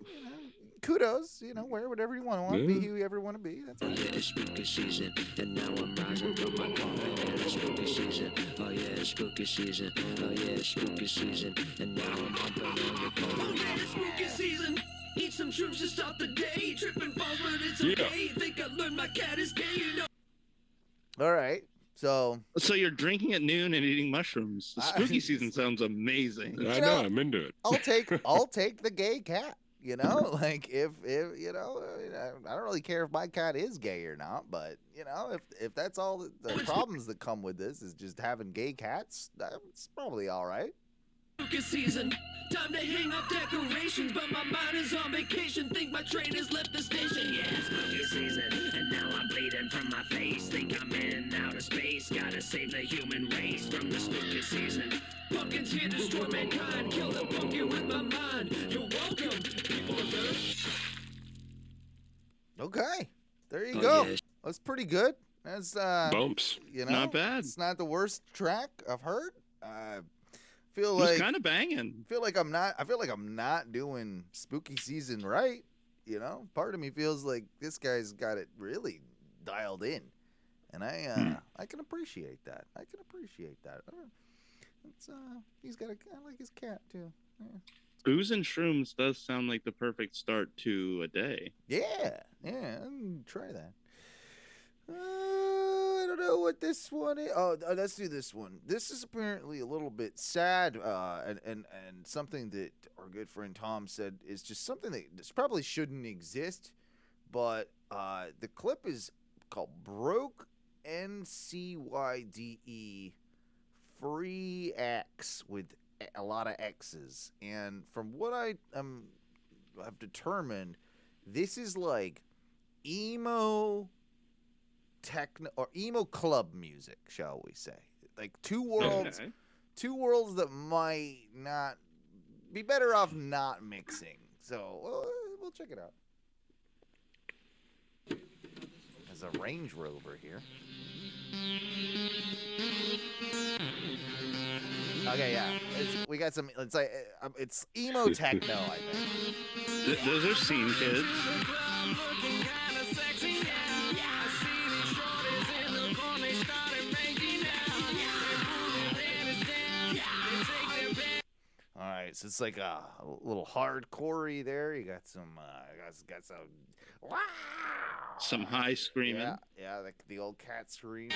kudos. Wear whatever you want. Be who you ever want to be. That's Oh all. yeah, it's spooky season. And now I'm rising from my coffin. Yeah, it's spooky season. Oh yeah, it's spooky season. Oh yeah, it's spooky season. And now I'm humping on the coffin. Oh yeah, it's spooky season. Eat some shrooms to start the day. Tripping balls, but it's Yeah. okay. Think I learned my cat is gay. You know. All right. So So you're drinking at noon and eating mushrooms. The spooky season sounds amazing. I know, know. I'm into it. I'll take the gay cat. You know, like if you know, I don't really care if my cat is gay or not, but you know, if that's all the problems that come with this is just having gay cats, that's probably all right. Spooky season, time to hang up decorations, but my mind is on vacation. Think my train has left the station. Yeah, spooky season, and now I'm bleeding from my face. Think I'm in outer space. Gotta save the human race from the spooky season. Pumpkins here to destroy mankind. Kill the pumpkin with my mind. You're welcome, people of Earth. Okay, there you go. Yeah. That's pretty good. That's Bumps. you know, Not bad. It's not the worst track I've heard. Feel It was like kind of banging. I feel like I'm not doing spooky season right. You know, part of me feels like this guy's got it really dialed in, and I can appreciate that. It's he's got I like his cat too. Yeah. Booze and shrooms does sound like the perfect start to a day. Yeah, I can try that. I don't know what this one is. Oh, let's do this one. This is apparently a little bit sad, and something that our good friend Tom said is just something that this probably shouldn't exist. But the clip is called "Broke NCYDE Free X" with a lot of X's, and from what I've determined, this is like emo techno or emo club music, shall we say? Like two worlds that might not be better off not mixing. So we'll check it out. There's a Range Rover here. Okay, yeah, we got some. It's like it's emo techno, I think. Those are scene kids. All right, so it's like a little hardcore-y there. You got some, got some, wow, Some high screaming. Yeah, the old cat scream.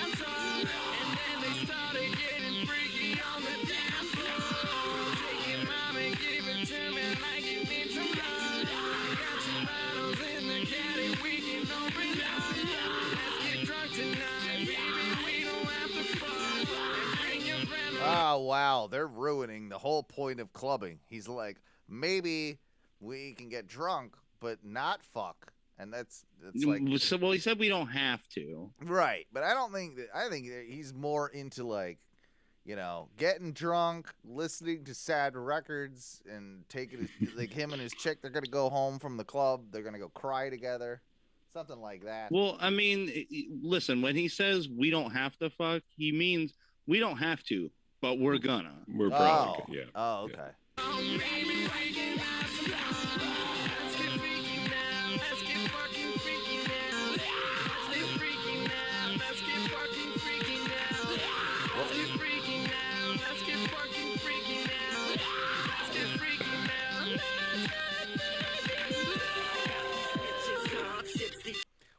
Oh, wow, they're ruining the whole point of clubbing. He's like, maybe we can get drunk, but not fuck. And that's like... So, well, he said we don't have to. Right, but I think that he's more into, like, you know, getting drunk, listening to sad records, and taking like him and his chick, they're going to go home from the club, they're going to go cry together. Something like that. Well, I mean, listen, when he says we don't have to fuck, he means we don't have to, but we're gonna. We're probably yeah. Oh, okay. Yeah.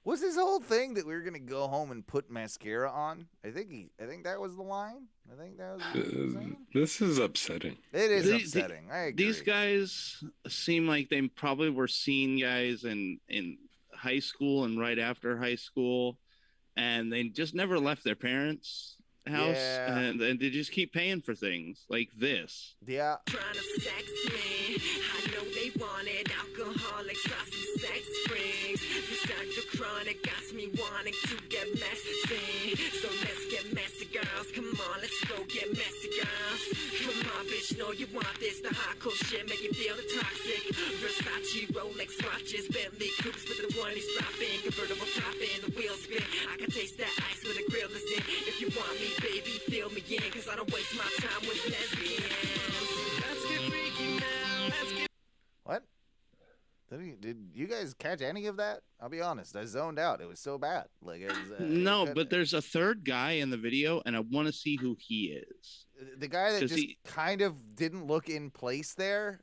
Was his whole thing that we were gonna go home and put mascara on? I think that was the line. I think that was what he was saying. This is upsetting. It is upsetting. I agree. These guys seem like they probably were seeing guys in high school and right after high school, and they just never left their parents' house, and they just keep paying for things like this. Yeah. Trying to sex me. I know they wanted alcoholics, try some sex springs. This actor chronic got me wanting to get messy. So let's get messy, girls. Come on, let's go get messy, girls. Come on, bitch, know you want this. The hardcore shit make you feel the toxic. Versace, Rolex watches, Bentley coupes with the one he's dropping. Convertible top in the wheels spin. I can taste that ice with a grill is in. If you want me, baby, fill me in. Cause I don't waste my time with lesbians. Let's get freaky now. Let's get... What? Did you guys catch any of that? I'll be honest, I zoned out. It was so bad. Like, it was, no, but there's a third guy in the video, and I want to see who he is. The guy that just kind of didn't look in place there.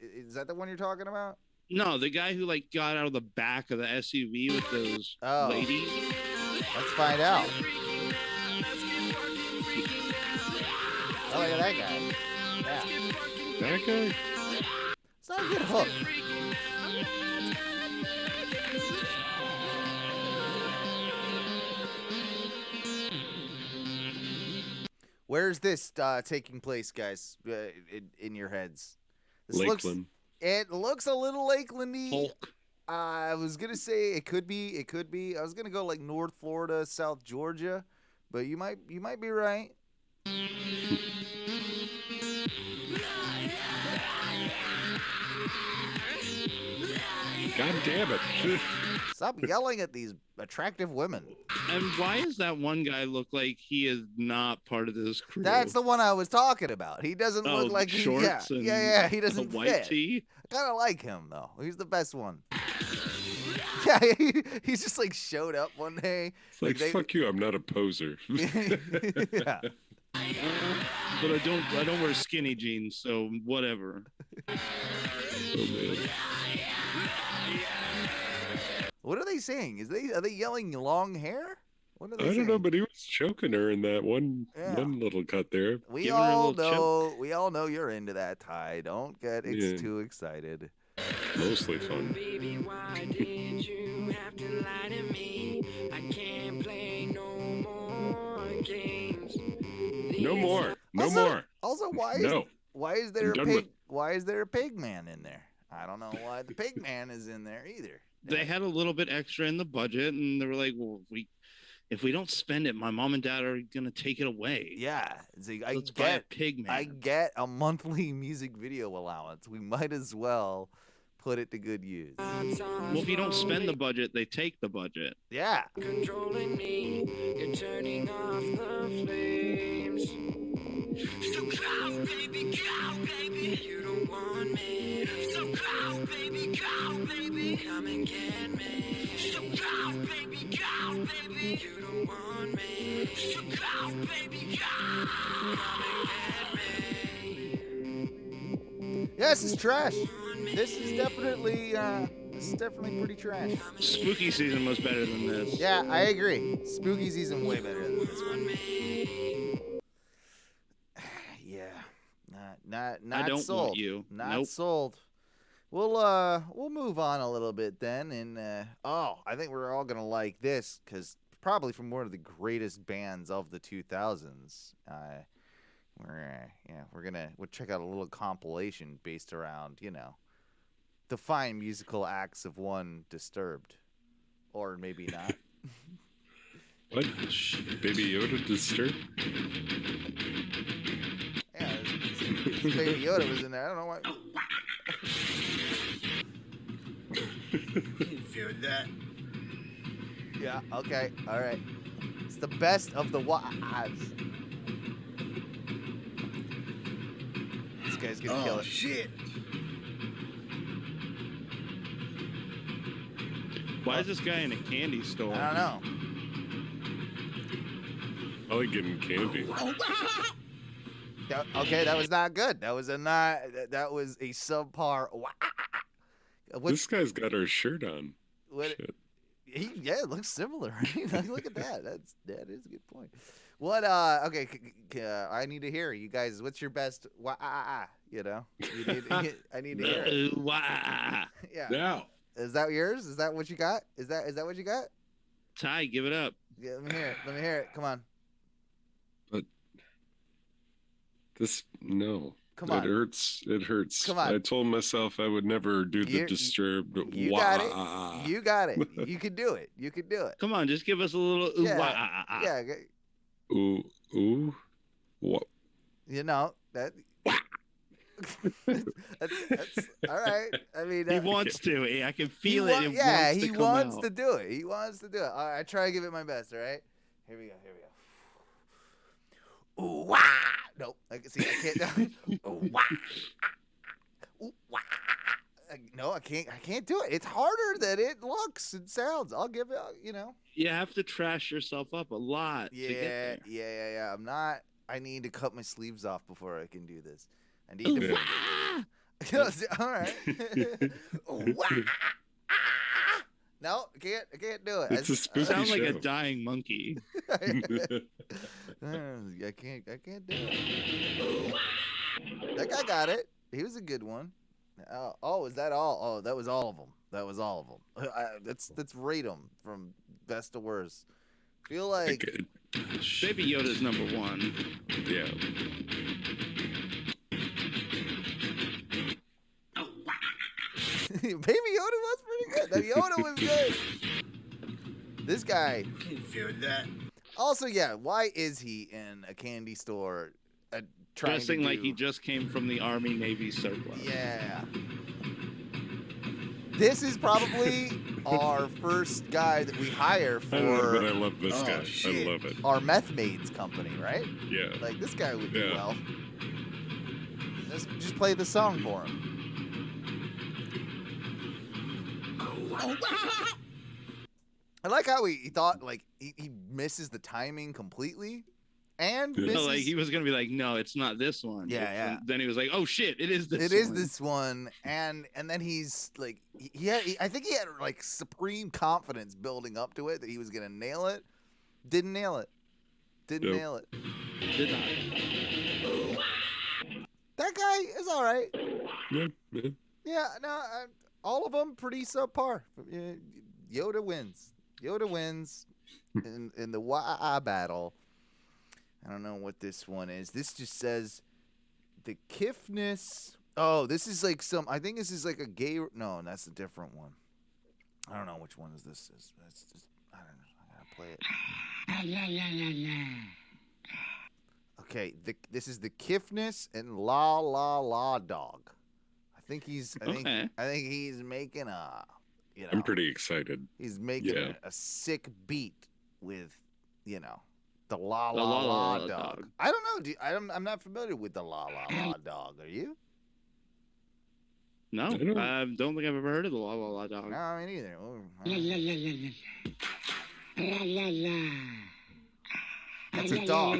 Is that the one you're talking about? No, the guy who like got out of the back of the SUV with those ladies. Let's find out. Oh, look at that guy. Yeah. That guy? It's not a good hook. Where's this taking place, guys? In your heads, this Lakeland. It looks a little Lakelandy. Hulk. I was gonna say it could be. It could be. I was gonna go like North Florida, South Georgia, but you might be right. God damn it. Stop yelling at these attractive women. And why does that one guy look like he is not part of this crew? That's the one I was talking about. He doesn't look like shorts yeah. He doesn't a white fit. tee. I kind of like him though. He's the best one. Yeah, he's just like showed up one day. It's like fuck you, I'm not a poser. Yeah. But I don't wear skinny jeans, so whatever. Oh, man. What are they saying? Are they yelling long hair? What are they I saying? don't know, but he was choking her in that one Yeah. little cut there. We Giving her a all little know. We all know you're into that, Ty. Don't get Yeah. too excited. Mostly fun. Baby, why did you have to lie to me? I can't play no more games. No more. No Also- more. Also, why is there a done pig? with- Why is there a pig man in there? I don't know why the pig man is in there either. They had a little bit extra in the budget, and they were like, "Well, if we don't spend it, my mom and dad are gonna take it away. Yeah, it's like, Let's buy a pig man." I get a monthly music video allowance. We might as well put it to good use. Well, if you don't spend the budget, they take the budget. Yeah. Controlling me, you're turning off the flames. So go, baby, you don't want me. So go, baby, come and get me. So go, baby, you don't want me. So go, baby, come and get me. Yeah, this is trash. This is definitely pretty trash. Spooky season was better than this. Yeah, I agree. Spooky season way better than this one. Yeah, not I don't sold. want you. Not Nope. sold. We'll move on a little bit then, and I think we're all gonna like this because probably from one of the greatest bands of the 2000s. We'll check out a little compilation based around the fine musical acts of one Disturbed, or maybe not. What? Baby Yoda disturbed? Yeah, Baby Yoda was in there. I don't know why. Feel that? Yeah. Okay. All right. It's the best of the wives. This guy's gonna kill it. Shit. Why is this guy in a candy store? I don't know. I like getting candy. Okay, that was not good. That was a subpar. This guy's got our shirt on. What? Shit. It looks similar, right? Like, look at that. That is a good point. What? Okay, I need to hear it. You guys. What's your best? I need to hear it. Yeah. Now. Is that yours? Is that what you got? Is that what you got? Ty, give it up. Yeah, let me hear it. Let me hear it. Come on. But this, no. Come on. It hurts. It hurts. Come on. I told myself I would never do the Disturbed. You got it. You got it. You can do it. You can do it. Come on, just give us a little. Yeah. Yeah. Ooh. What? That. that's all right. I mean, He wants to. I can feel it. He wants to do it. He wants to do it. All right, I try to give it my best. All right. Here we go. Ooh, wah! Nope. I can't. Ooh, wah! Ooh, wah! No, I can't do it. It's harder than it looks and sounds. I'll give it. You have to trash yourself up a lot. To get there. Yeah. I'm not. I need to cut my sleeves off before I can do this. I need to. All right. No, I can't do it. It's a spooky Sound like a show. dying monkey. I can't do it. That guy got it. He was a good one. Is that all? Oh, that was all of them. That was all of them. Let's rate them from best to worst. Feel like Baby Yoda's number one. Yeah. Baby Yoda was pretty good. That Yoda was good. This guy. Can feel that. Also, yeah, why is he in a candy store trying Dressing to like he just came from the Army Navy surplus. Yeah. This is probably our first guy that we hire But I for love this guy. shit. I love it. our meth maids company, right? Yeah. Like, this guy would do Yeah. well. Let's just play the song for him. I like how he thought, like, he misses the timing completely. And Yeah. misses... No, like he was gonna be like, no, it's not this one. Yeah, And yeah. then he was like, oh shit, it is this. It is one. this one, and then he's like, I think he had like supreme confidence building up to it that he was gonna nail it. Didn't nail it. Didn't Nope. nail it. Did not. That guy is all right. Yeah. Yeah. Yeah, no, all of them pretty subpar. Yoda wins. Yoda wins in the Y battle. I don't know what this one is. This just says the Kiffness. Oh, this is like some. I think this is like a gay. No, that's a different one. I don't know which one is this. That's just. I don't know. I gotta play it. Okay, this is the Kiffness and La La La Dog. I think he's. I think he's making a. You know, I'm pretty excited. He's making Yeah. a sick beat with, you know, the La La La Dog. I don't know. I'm not familiar with the La La La Dog. Are you? No, I don't- I don't think I've ever heard of the La La La Dog. No, I mean neither. Oh, that's a dog.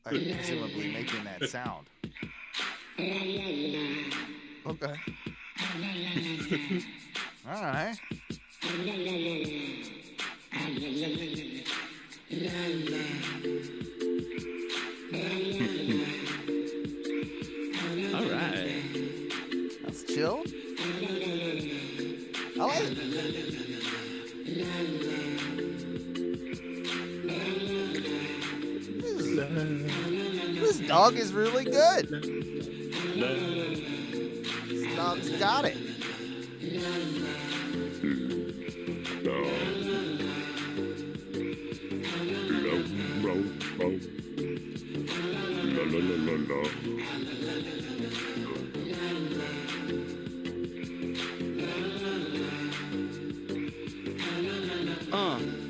Presumably making that sound. Okay. All right. All right. That's chill. I like it. This dog is really good. This dog's got it. No. La, la, la, la, la.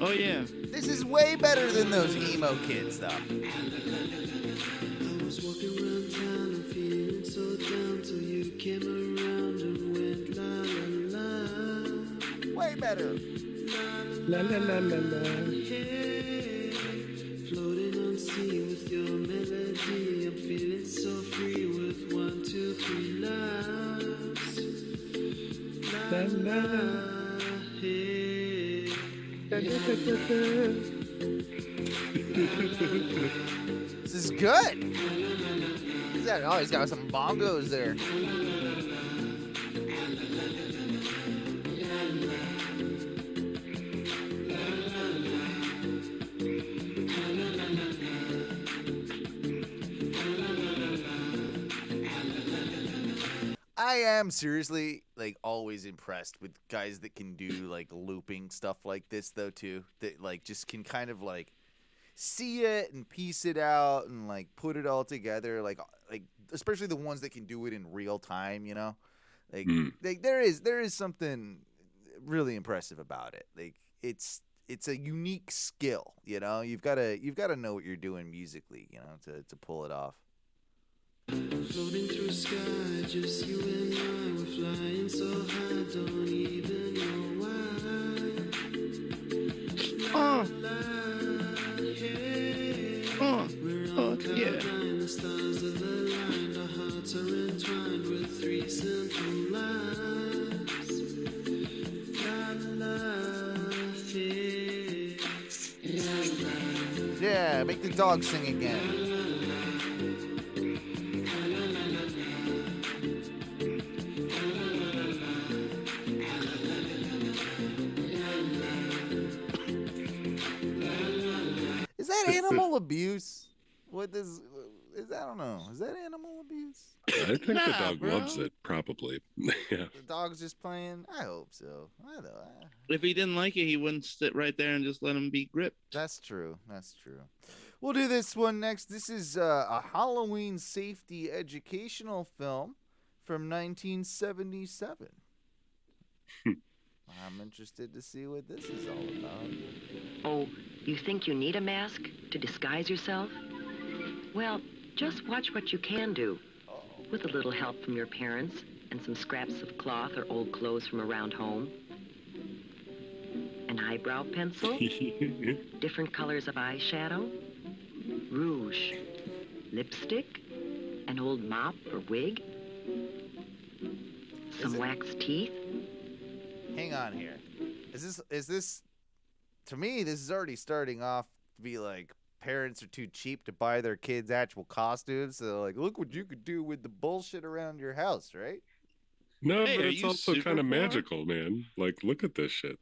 Oh yeah. This is way better than those emo kids, though. I was walking around town and feeling so down till you came around and went la la la. Way better. La la la la la. Hey, floating on sea with your melody. I'm feeling so free with 1, 2, 3 loves. La la. Hey. This is good. He's got some bongos there. I am seriously like always impressed with guys that can do like looping stuff like this though too. That like just can kind of like see it and piece it out and like put it all together. Like especially the ones that can do it in real time. You know, like there is something really impressive about it. Like it's a unique skill. You know, you've got to know what you're doing musically. You know, to pull it off. Floating through sky, just you and I. We're flying so high, don't even know why. We're yeah. the stars are aligned, our hearts are entwined with 3 simple lives. La la, hey. Yeah, make the dog sing again. animal abuse? What is I don't know. Is that animal abuse? I think the Nah, dog bro. loves it, probably. Yeah. The dog's just playing? I hope so. I don't know. If he didn't like it, he wouldn't sit right there and just let him be gripped. That's true. That's true. We'll do this one next. This is a Halloween safety educational film from 1977. I'm interested to see what this is all about. Oh, you think you need a mask to disguise yourself? Well, just watch what you can do. With a little help from your parents and some scraps of cloth or old clothes from around home. An eyebrow pencil, different colors of eyeshadow, rouge, lipstick, an old mop or wig, some wax teeth. Hang on here. Is this to me, this is already starting off to be like parents are too cheap to buy their kids actual costumes. So they're like, look what you could do with the bullshit around your house, right? No, Hey, but are it's you also super kind of poor? magical, man. Like, look at this shit.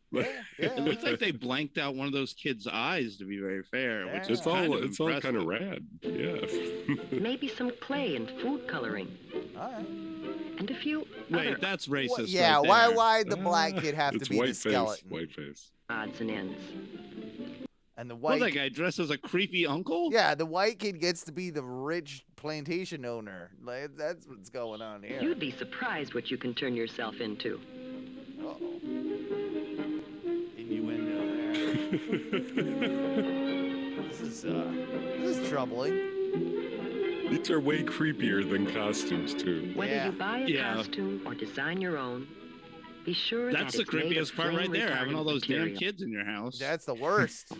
It looks like they blanked out one of those kids' eyes, to be very fair, which is It's all kind of it's all kind of impressive. rad. Yeah. Maybe some clay and food coloring. All right. And a few Wait, other that's racist. Yeah, right why there. why'd the black kid have to It's be the white face. skeleton? White face. odds and ends. And the What, white that guy dressed as a creepy uncle? Yeah, the white kid gets to be the rich plantation owner. Like that's what's going on here. You'd be surprised what you can turn yourself into. Uh-oh. Innuendo there. This is troubling. These are way creepier than costumes, too. Whether Yeah. you buy a Yeah. costume or design your own, be sure That's that the it's made of creepiest part right there, having all flame-retardant those damn material. kids in your house. That's the worst.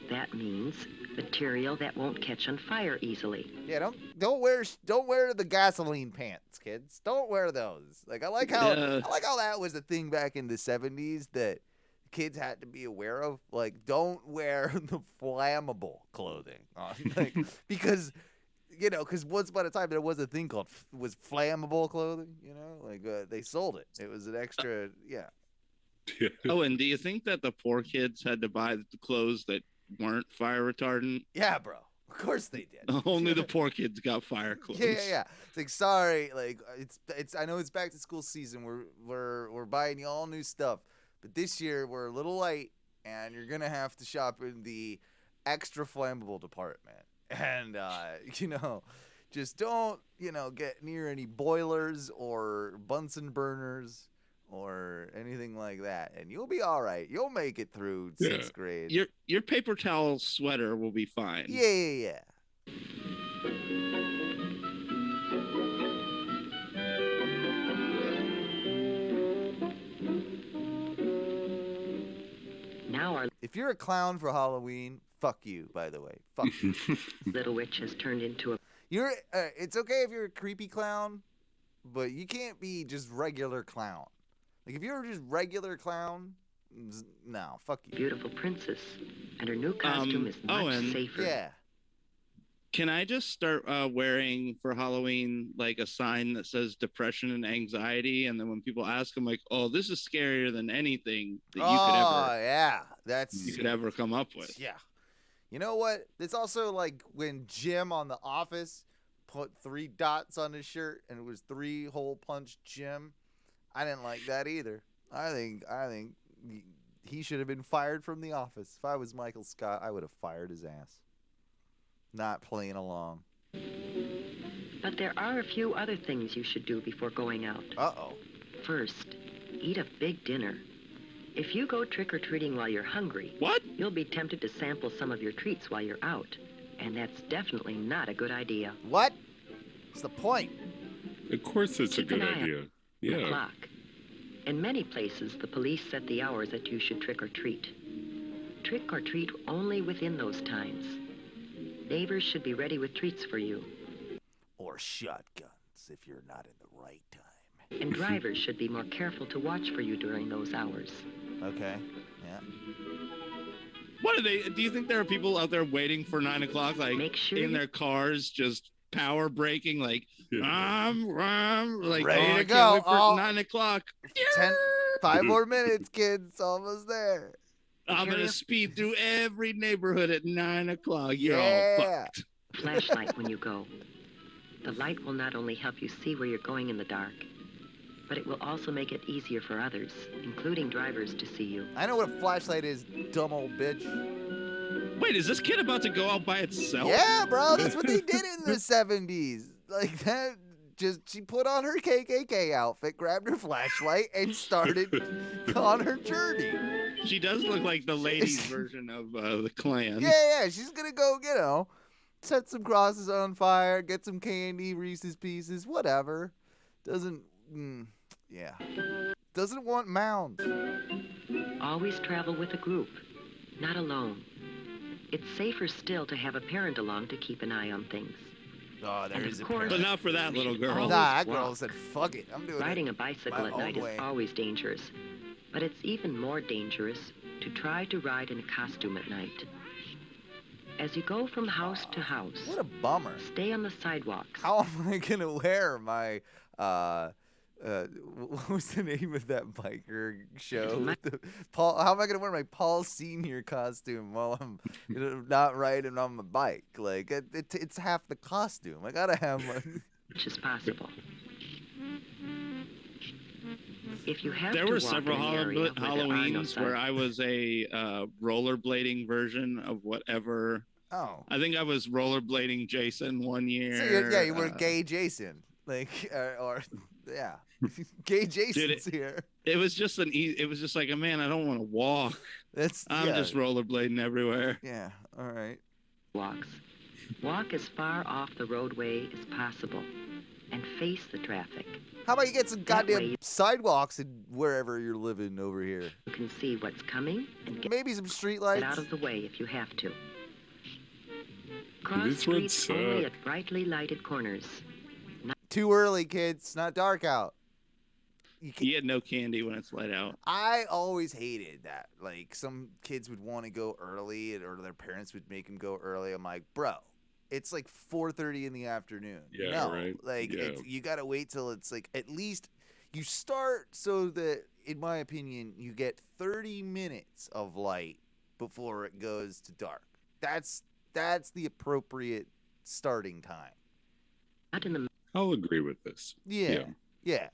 That means material that won't catch on fire easily. Yeah, don't wear the gasoline pants, kids. Don't wear those. Like I like how that was the thing back in the 70s that kids had to be aware of. Like don't wear the flammable clothing on, like because once upon a time there was a thing called was flammable clothing. Like they sold it. It was an extra. Yeah. Oh, and do you think that the poor kids had to buy the clothes that weren't fire retardant? Yeah, bro. Of course they did. Only the poor kids got fire clothes. Yeah. It's like sorry, like it's. I know it's back to school season. We're buying you all new stuff, but this year we're a little light, and you're gonna have to shop in the extra flammable department. And just don't get near any boilers or Bunsen burners or anything like that, and you'll be all right. You'll make it through sixth grade. Your paper towel sweater will be fine. Yeah. Now our If you're a clown for Halloween, fuck you. By the way, fuck you. little witch has turned into a You're. It's okay if you're a creepy clown, but you can't be just regular clown. Like if you're just regular clown, no, fuck you. beautiful princess, and her new costume is much Owen. safer. Yeah. Can I just start wearing for Halloween like a sign that says depression and anxiety, and then when people ask, I'm like, "Oh, this is scarier than anything that Yeah. you could ever come up with." Yeah. You know what? It's also like when Jim on The Office put 3 dots on his shirt and it was 3-hole punch Jim. I didn't like that either. I think he should have been fired from The Office. If I was Michael Scott, I would have fired his ass. Not playing along. But there are a few other things you should do before going out. Uh-oh. First, eat a big dinner. If you go trick-or-treating while you're hungry, What? you'll be tempted to sample some of your treats while you're out. And that's definitely not a good idea. What? What's the point? Of course, it's a Keep an good eye on idea. the Yeah. clock. In many places, the police set the hours that you should trick-or-treat. Trick-or-treat only within those times. Neighbors should be ready with treats for you. Or shotguns if you're not in the right time. And drivers should be more careful to watch for you during those hours. Okay. Yeah. What are they? Do you think there are people out there waiting for 9 o'clock, like Make sure in you- their cars, just power braking, like Yeah. like Ready oh, to I go. can't wait for Oh. 9 o'clock. 5 more minutes, kids. Almost there. I'm Carry gonna a speed through every neighborhood at 9 o'clock. You're all Yeah. fucked. flashlight when you go. The light will not only help you see where you're going in the dark, but it will also make it easier for others, including drivers, to see you. I know what a flashlight is, dumb old bitch. Wait, is this kid about to go out by itself? Yeah, bro, that's what they did in the 70s. Like that, she put on her KKK outfit, grabbed her flashlight, and started on her journey. She does look like the ladies' version of the Klan. Yeah, she's gonna go, set some crosses on fire, get some candy, Reese's Pieces, whatever. Doesn't want mounds. Always travel with a group, not alone. It's safer still to have a parent along to keep an eye on things. Oh, there And is of a course- parent. But not for that little girl. Always Nah, that walk. girl said, fuck it, I'm doing Riding it a bicycle my at own night way. is always dangerous, but it's even more dangerous to try to ride in a costume at night. As you go from house to house, What a bummer. stay on the sidewalks. How am I gonna wear my what was the name of that biker show? Paul. How am I gonna wear my Paul Senior costume while I'm not riding on my bike? Like it's half the costume. I gotta have my. Much as possible. If you have There to were walk several in an area where there are no Halloweens where sidewalks, I was a rollerblading version of whatever. Oh. I think I was rollerblading Jason one year. So you were gay Jason, like or yeah, gay Jason's here. It was just it was just like, man, I don't want to walk. I'm just rollerblading everywhere. Yeah. All right. walks. Walk as far off the roadway as possible and face the traffic. How about you get some That goddamn way- sidewalks in wherever you're living over here? You can see what's coming and Maybe some street get lights. out of the way if you have to. Cross This would streets only suck. at brightly lighted corners. Too early, kids. It's not dark out. You can, You get no candy when it's light out. I always hated that. Like, some kids would want to go early, or their parents would make them go early. I'm like, bro, it's like 4:30 in the afternoon. Yeah, no, right. Like, Yeah. you gotta wait till it's like at least you start so that, in my opinion, you get 30 minutes of light before it goes to dark. That's the appropriate starting time. Not in the I'll agree with this. Yeah.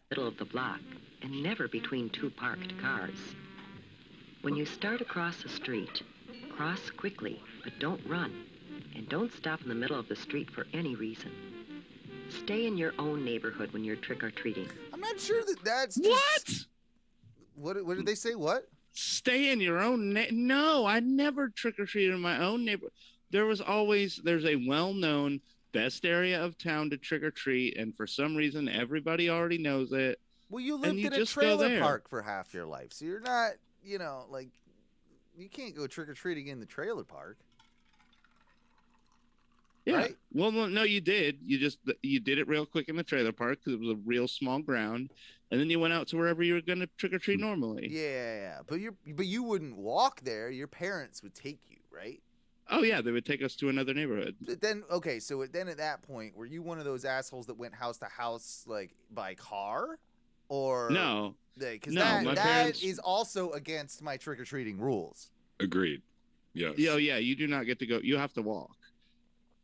middle of the block and never between two parked cars. When you start across the street, cross quickly, but don't run. And don't stop in the middle of the street for any reason. Stay in your own neighborhood when you're trick-or-treating. I'm not sure that's just... What did they say? What? Stay in your own No, I never trick-or-treated in my own neighborhood. There's a well-known best area of town to trick-or-treat, and for some reason everybody already knows it. Well, you and lived you in a just go trailer there. park for half your life, so you're not, like, you can't go trick-or-treating in the trailer park. Yeah. Right? Well, no, you did. You did it real quick in the trailer park because it was a real small ground, and then you went out to wherever you were going to trick or treat normally. Yeah, but you wouldn't walk there. Your parents would take you, right? Oh yeah, they would take us to another neighborhood. But then, okay, so then at that point, were you one of those assholes that went house to house, like, by car? Or No. Because No, my that parents- is also against my trick-or-treating rules. Agreed. Yes. Oh yeah, you do not get to go. You have to walk.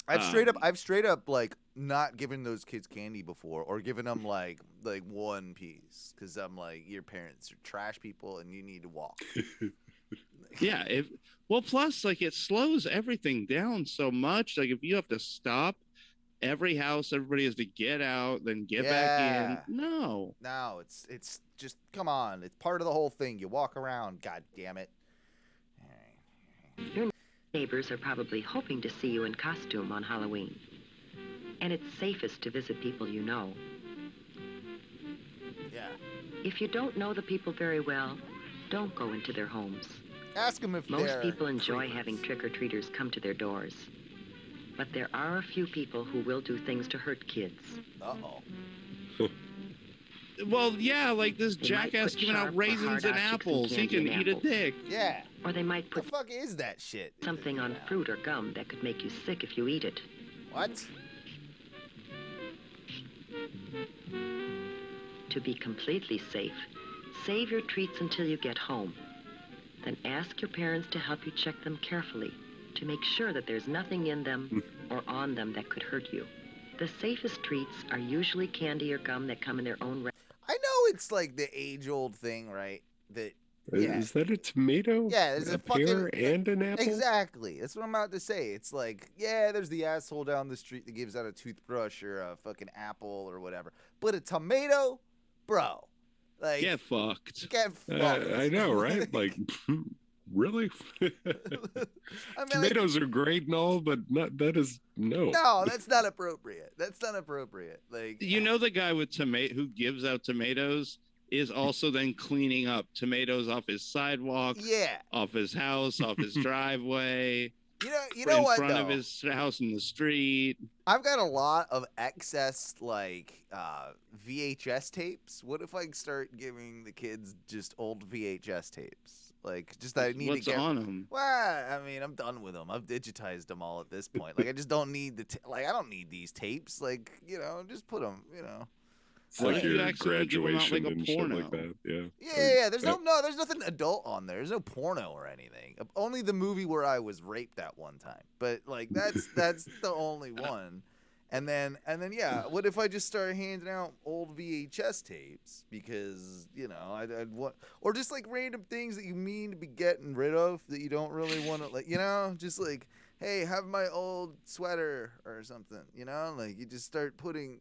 I've straight up like not given those kids candy before, or given them like one piece, because I'm like, your parents are trash people and you need to walk. Yeah. Plus, like, it slows everything down so much. Like, if you have to stop every house, everybody has to get out, then get back in. No, it's just, come on, it's part of the whole thing. You walk around, god damn it. Your neighbors are probably hoping to see you in costume on Halloween. And it's safest to visit people you know. Yeah. If you don't know the people very well, don't go into their homes. Ask them if Most they're people enjoy creepers. having trick-or-treaters come to their doors. But there are a few people who will do things to hurt kids. Uh-oh. well, yeah, like this They might jackass put giving out sharp or raisins hard and objects in apples. He candy can and eat a apples. dick. Yeah. Or they might The put fuck is that shit? something on fruit or gum that could make you sick if you eat it. What? To be completely safe, save your treats until you get home. then ask your parents to help you check them carefully to make sure that there's nothing in them or on them that could hurt you. The safest treats are usually candy or gum that come in their own... I know it's like the age-old thing, right? That Is that a tomato? Yeah, there's a pear and an apple? Exactly. That's what I'm about to say. It's like, yeah, there's the asshole down the street that gives out a toothbrush or a fucking apple or whatever. But a tomato, bro. Like, Get fucked. Get fucked. I know, right? Like, really? I mean, Tomatoes are great and all, but that is no. No, that's not appropriate. That's not appropriate. Like, you know, the guy with who gives out tomatoes is also then cleaning up tomatoes off his sidewalk, off his house, off his driveway. You know what? In front though? of his house in the street. I've got a lot of excess like VHS tapes. What if I start giving the kids just old VHS tapes? Like, just I need What's to get on them? Well, I mean, I'm done with them. I've digitized them all at this point. Like, I just don't need I don't need these tapes. Like, just put them. It's like your graduation and shit like that. Yeah. Yeah. There's there's nothing adult on there. There's no porno or anything. Only the movie where I was raped that one time. But like that's the only one. And then yeah, what if I just start handing out old VHS tapes because I'd want, or just like random things that you mean to be getting rid of that you don't really want to just like, hey, have my old sweater or something, like you just start putting.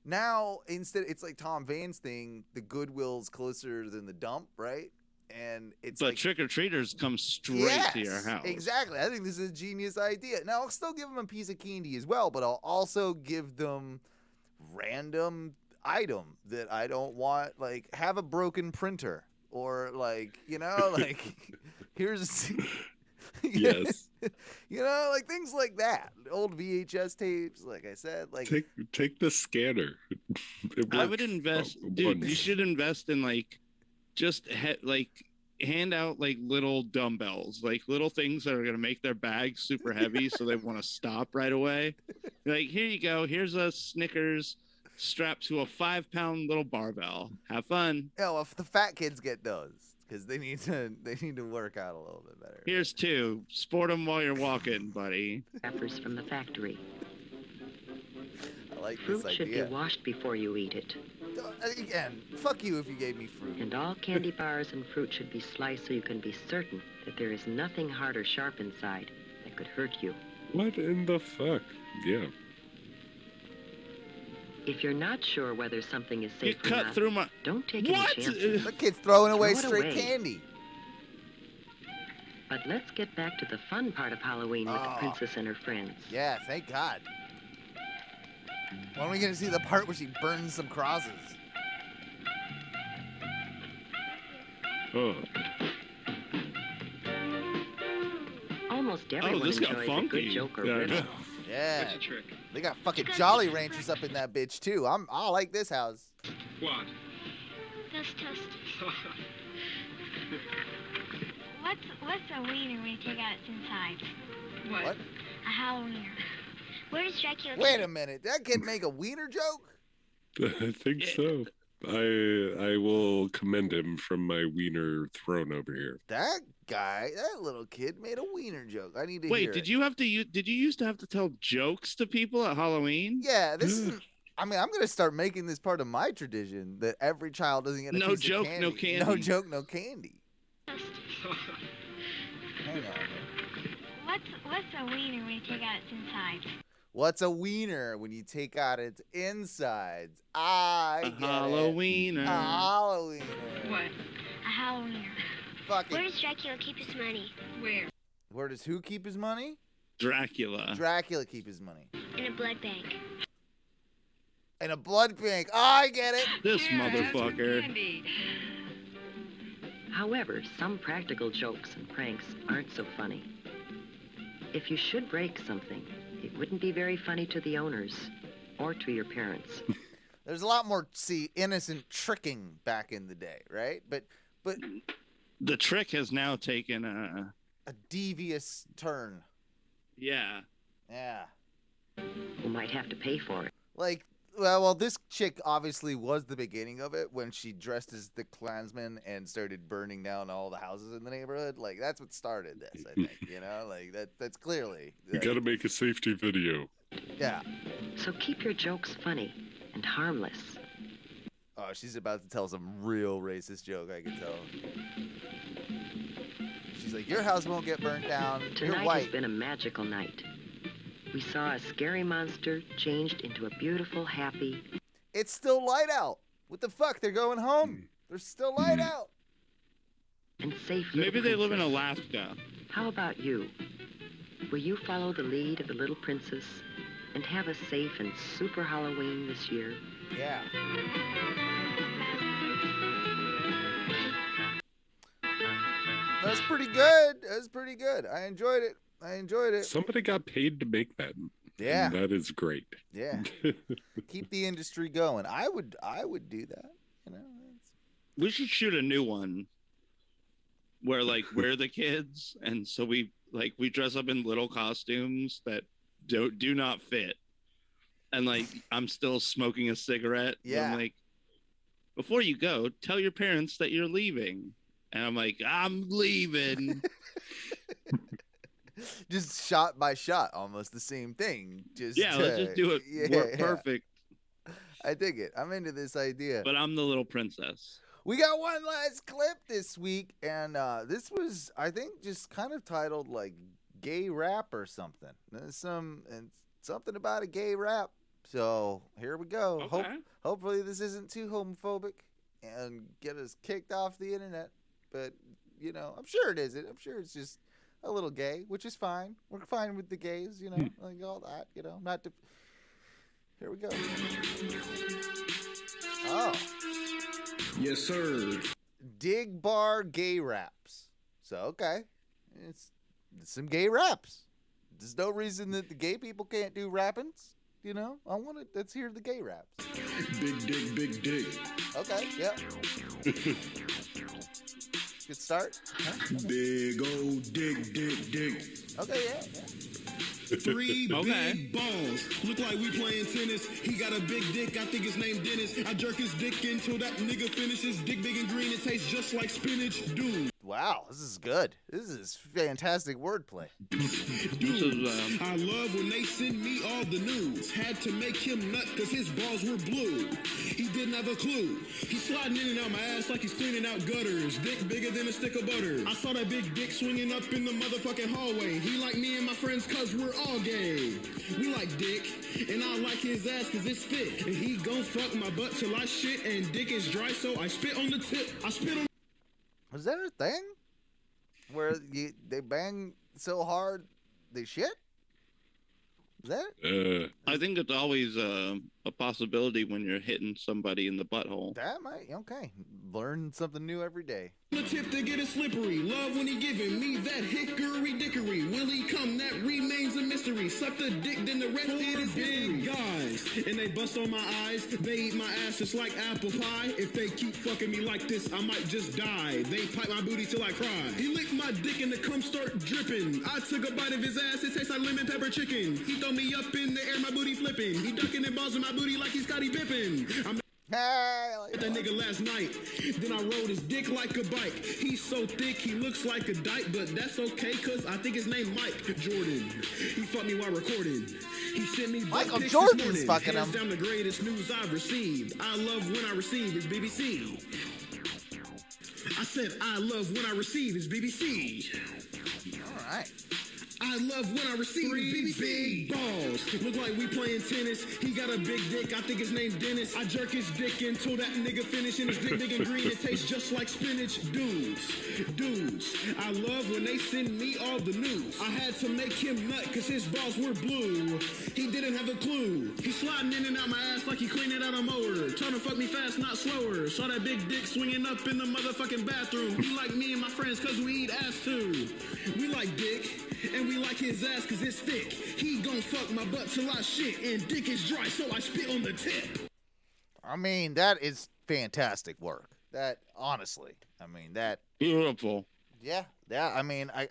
Now, instead, it's like Tom Van's thing, the Goodwill's closer than the dump, right? And it's but trick-or-treaters come straight to your house. Exactly. I think this is a genius idea. Now, I'll still give them a piece of candy as well, but I'll also give them random item that I don't want, like have a broken printer or like, like here's... Yes. Like things like that. Old VHS tapes, like I said. Like take the scanner. I would invest, dude. You should invest in like just hand out like little dumbbells, like little things that are gonna make their bags super heavy, so they want to stop right away. Like, here you go. Here's a Snickers strapped to a 5-pound little barbell. Have fun. Yeah, well, if the fat kids get those. Because they need to work out a little bit better. Here's 2. Sport them while you're walking, buddy. Wrappers from the factory. I like fruit this idea. Fruit should be washed before you eat it. Again, fuck you if you gave me fruit. And all candy bars and fruit should be sliced so you can be certain that there is nothing hard or sharp inside that could hurt you. What in the fuck? Yeah. If you're not sure whether something is safe or not, don't take any chances. The kid's throwing away straight candy. But let's get back to the fun part of Halloween with the princess and her friends. Yeah, thank God. When are we going to see the part where she burns some crosses? Oh. Almost everyone enjoys a good joke or riddle. Yeah. They got fucking Jolly Ranchers up in that bitch too. I like this house. What? Test. What's a wiener when you take out its inside? What? A Halloweener. Where does Dracula? Wait a minute. That kid make a wiener joke? I think so. I will commend him from my wiener throne over here. That guy, that little kid made a wiener joke. I need to hear Wait, did you used to have to tell jokes to people at Halloween? Yeah, this is... I'm going to start making this part of my tradition that every child doesn't get a piece of candy. No candy. No joke, no candy. Hang on. What's a wiener when you take out its insides? What's a wiener when you take out its insides? I get Halloweener. A Halloweener. What? A Halloweener. Fucking. Where does Dracula keep his money? Where? Where does who keep his money? Dracula. Dracula keep his money. In a blood bank. In a blood bank. Oh, I get it. This motherfucker. However, some practical jokes and pranks aren't so funny. If you should break something, it wouldn't be very funny to the owners or to your parents. There's a lot more, innocent tricking back in the day, right? But the trick has now taken a devious turn. Yeah. Yeah. You might have to pay for it. Like Well, this chick obviously was the beginning of it when she dressed as the Klansman and started burning down all the houses in the neighborhood. Like, that's what started this, I think. You know, like that's clearly. You gotta make a safety video. Yeah. So keep your jokes funny and harmless. Oh, she's about to tell some real racist joke, I can tell. She's like, your house won't get burnt down. You're Tonight white. has been a magical night. We saw a scary monster changed into a beautiful, happy... It's still light out. What the fuck? They're going home. There's still light out. and safe little Maybe they live in princess. Alaska. How about you? Will you follow the lead of the little princess and have a safe and super Halloween this year? Yeah. That's pretty good. That's pretty good. I enjoyed it. Somebody got paid to make that. Yeah. And that is great. Yeah. Keep the industry going. I would do that. You know. We should shoot a new one where like we're the kids, and so we dress up in little costumes that do not fit, and like I'm still smoking a cigarette. Yeah. I'm like, before you go, tell your parents that you're leaving, and I'm like, I'm leaving. Just shot by shot, almost the same thing. Just Let's just do it. Yeah. Perfect. I dig it. I'm into this idea. But I'm the little princess. We got one last clip this week, and this was, I think, just kind of titled like "gay rap" or something. There's something about a gay rap. So here we go. Okay. Hopefully this isn't too homophobic and get us kicked off the internet. But you know, I'm sure it isn't. I'm sure it's just a little gay, which is fine. We're fine with the gays, you know, like all that. You know, not to. Here we go. Oh. Yes, sir. Dig bar gay raps. So okay, it's some gay raps. There's no reason that the gay people can't do rappings. You know, let's hear the gay raps. Big dick. Okay, yeah. Good start. Huh? Big old dick. Okay, yeah. Three big balls. Look like we playing tennis. He got a big dick. I think his name Dennis. I jerk his dick until that nigga finishes. Dick big and green. It tastes just like spinach. Dude. Wow, this is good. This is fantastic wordplay. Dude, I love when they send me all the news. Had to make him nut because his balls were blue. He didn't have a clue. He's sliding in and out my ass like he's cleaning out gutters. Dick bigger than a stick of butter. I saw that big dick swinging up in the motherfucking hallway. He like me and my friends because we're all gay. We like dick, and I like his ass because it's thick. And he gon' fuck my butt till I shit, and dick is dry, so I spit on the tip. I spit on. Was that a thing? Where they bang so hard they shit? Is that? I think it's always a possibility when you're hitting somebody in the butthole. That might. Okay. Learn something new every day. The tip to get it slippery. Love when he giving me that hickory dickory. Will he come? That remains a mystery. Suck the dick, then the rest it is big guys. And they bust on my eyes. They eat my ass just like apple pie. If they keep fucking me like this, I might just die. They pipe my booty till I cry. He licked my dick and the cum start dripping. I took a bite of his ass. It tastes like lemon pepper chicken. He throw me up in the air, my booty flipping. He ducking and balls in my booty like he's Scotty Pippen. I'm that nigga last night. Then I rode his dick like a bike. He's so thick, he looks like a dyke, but that's okay, cause I think his name Mike Jordan. He fucked me while recording. He sent me Michael pics Jordan's this morning. fucking Hands him. down the greatest news I've received. I love when I receive his BBC. I said I love when I receive his BBC. All right. I love when I receive BBC. Big balls. Look like we playing tennis. He got a big dick. I think his name Dennis. I jerk his dick until that nigga finish. And his dick big and green. It tastes just like spinach. Dudes. I love when they send me all the news. I had to make him nut because his balls were blue. He didn't have a clue. He sliding in and out my ass like he cleaning out a mower. Trying to fuck me fast, not slower. Saw that big dick swinging up in the motherfucking bathroom. He like me and my friends because we eat ass too. We like dick. And we like his ass cause it's thick. He gon' fuck my butt till I shit. And dick is dry so I spit on the tip. I mean, that is fantastic work. That, honestly. I mean, that... Beautiful. Yeah. I mean, I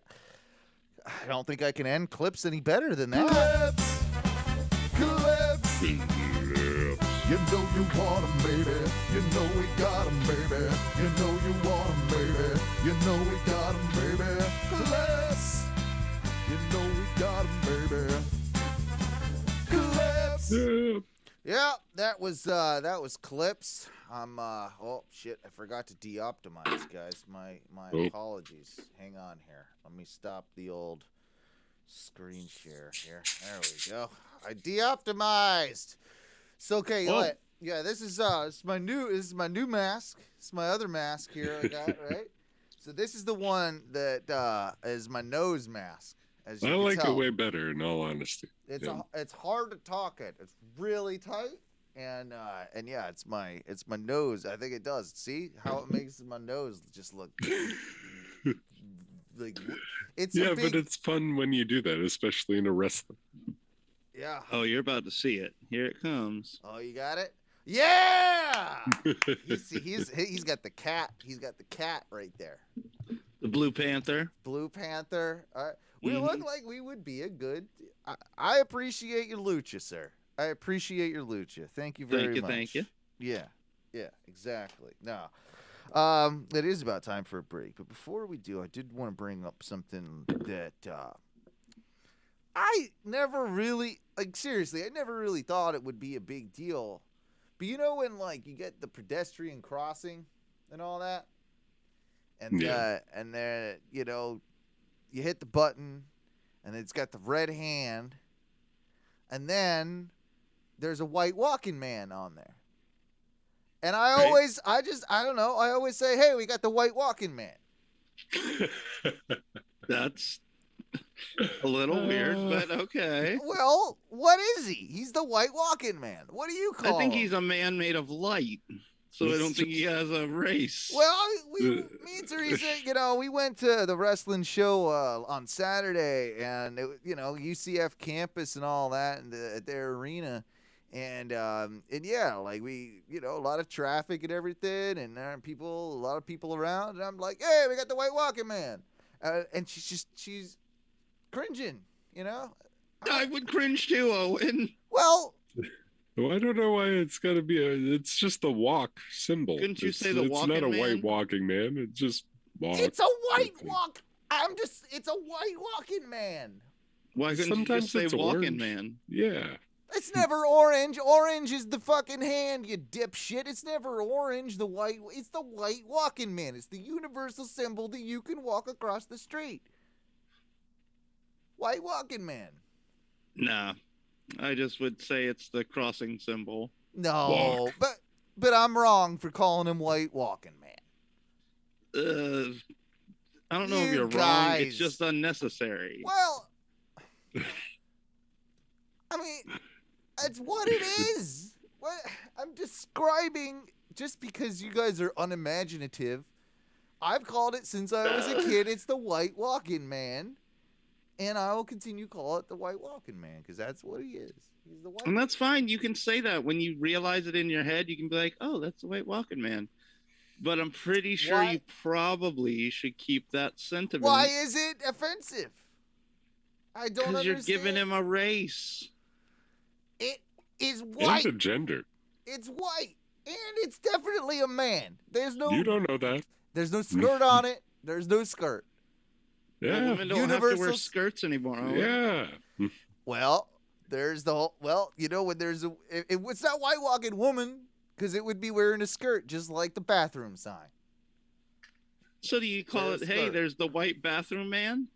don't think I can end clips any better than that. Clips. You know you want 'em, baby. You know we got 'em, baby. You know you want 'em, baby. You know we got 'em, baby. Clips. You know we got 'em, baby. Clips. Yeah, that was Clips. Oh shit, I forgot to de-optimize, guys. My apologies. Hang on here. Let me stop the old screen share here. There we go. I de-optimized. So okay, what? Yeah, this is my new mask. It's my other mask here I got, right? So this is the one that is my nose mask. As you I can like tell. it way better, in all honesty. It's hard to talk it. It's really tight, and yeah, it's my nose. I think it does. See how it makes my nose just look like it's yeah, but it's fun when you do that, especially in a wrestling. Yeah. Oh, you're about to see it. Here it comes. Oh, you got it? Yeah. He's got the cat. He's got the cat right there. The Blue Panther. Blue Panther. We look like we would be a good. I appreciate your lucha, sir. I appreciate your lucha. Thank you very much. Thank you. Yeah, exactly. Now, it is about time for a break. But before we do, I did want to bring up something that I never really, seriously, I never really thought it would be a big deal. But you know when, you get the pedestrian crossing and all that? And then, you hit the button, and it's got the red hand, and then there's a white walking man on there. And I always say, hey, we got the white walking man. That's a little weird, but okay. Well, what is he? He's the white walking man. What do you call him? I think he's a man made of light, so I don't think he has a race. Well, me and Teresa, we went to the wrestling show on Saturday, and UCF campus and all that, and at their arena. And yeah, we, a lot of traffic and everything, and there are a lot of people around, and I'm like, hey, we got the white walking man. And she's cringing, I would cringe too, Owen. Well, I don't know why it's got to be it's just a walk symbol. Couldn't you say the walking man? It's not a white walking man. It's just walk. It's a white walk. It's a white walking man. Why couldn't you just say walking man? Yeah. It's never orange. Orange is the fucking hand, you dipshit. It's never orange. It's the white walking man. It's the universal symbol that you can walk across the street. White walking man. Nah, I just would say it's the crossing symbol. No, but I'm wrong for calling him white walking man. I don't know if you're wrong. It's just unnecessary. Well, I mean, that's what it is. What I'm describing, just because you guys are unimaginative, I've called it since I was a kid. It's the white walking man, and I will continue to call it the white walking man because that's what he is. He's the white. And that's fine. You can say that when you realize it in your head. You can be like, "Oh, that's the white walking man." But I'm pretty sure you probably should keep that sentiment. Why is it offensive? I don't understand. Because you're giving him a race. It is white. And a gender. It's white. And it's definitely a man. There's no. You don't know that. There's no skirt on it. There's no skirt. Yeah. Well, women don't have to wear skirts anymore. Yeah. Well, there's the whole. Well, when there's it's not white walking woman because it would be wearing a skirt just like the bathroom sign. So do you call it? Hey, there's the white bathroom man.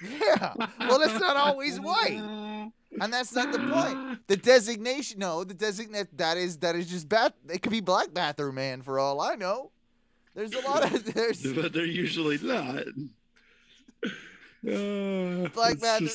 Yeah. Well, it's not always white. And that's not the point. The designation, that is just it could be black bathroom man for all I know. There's a lot of but they're usually not. Black bathroom.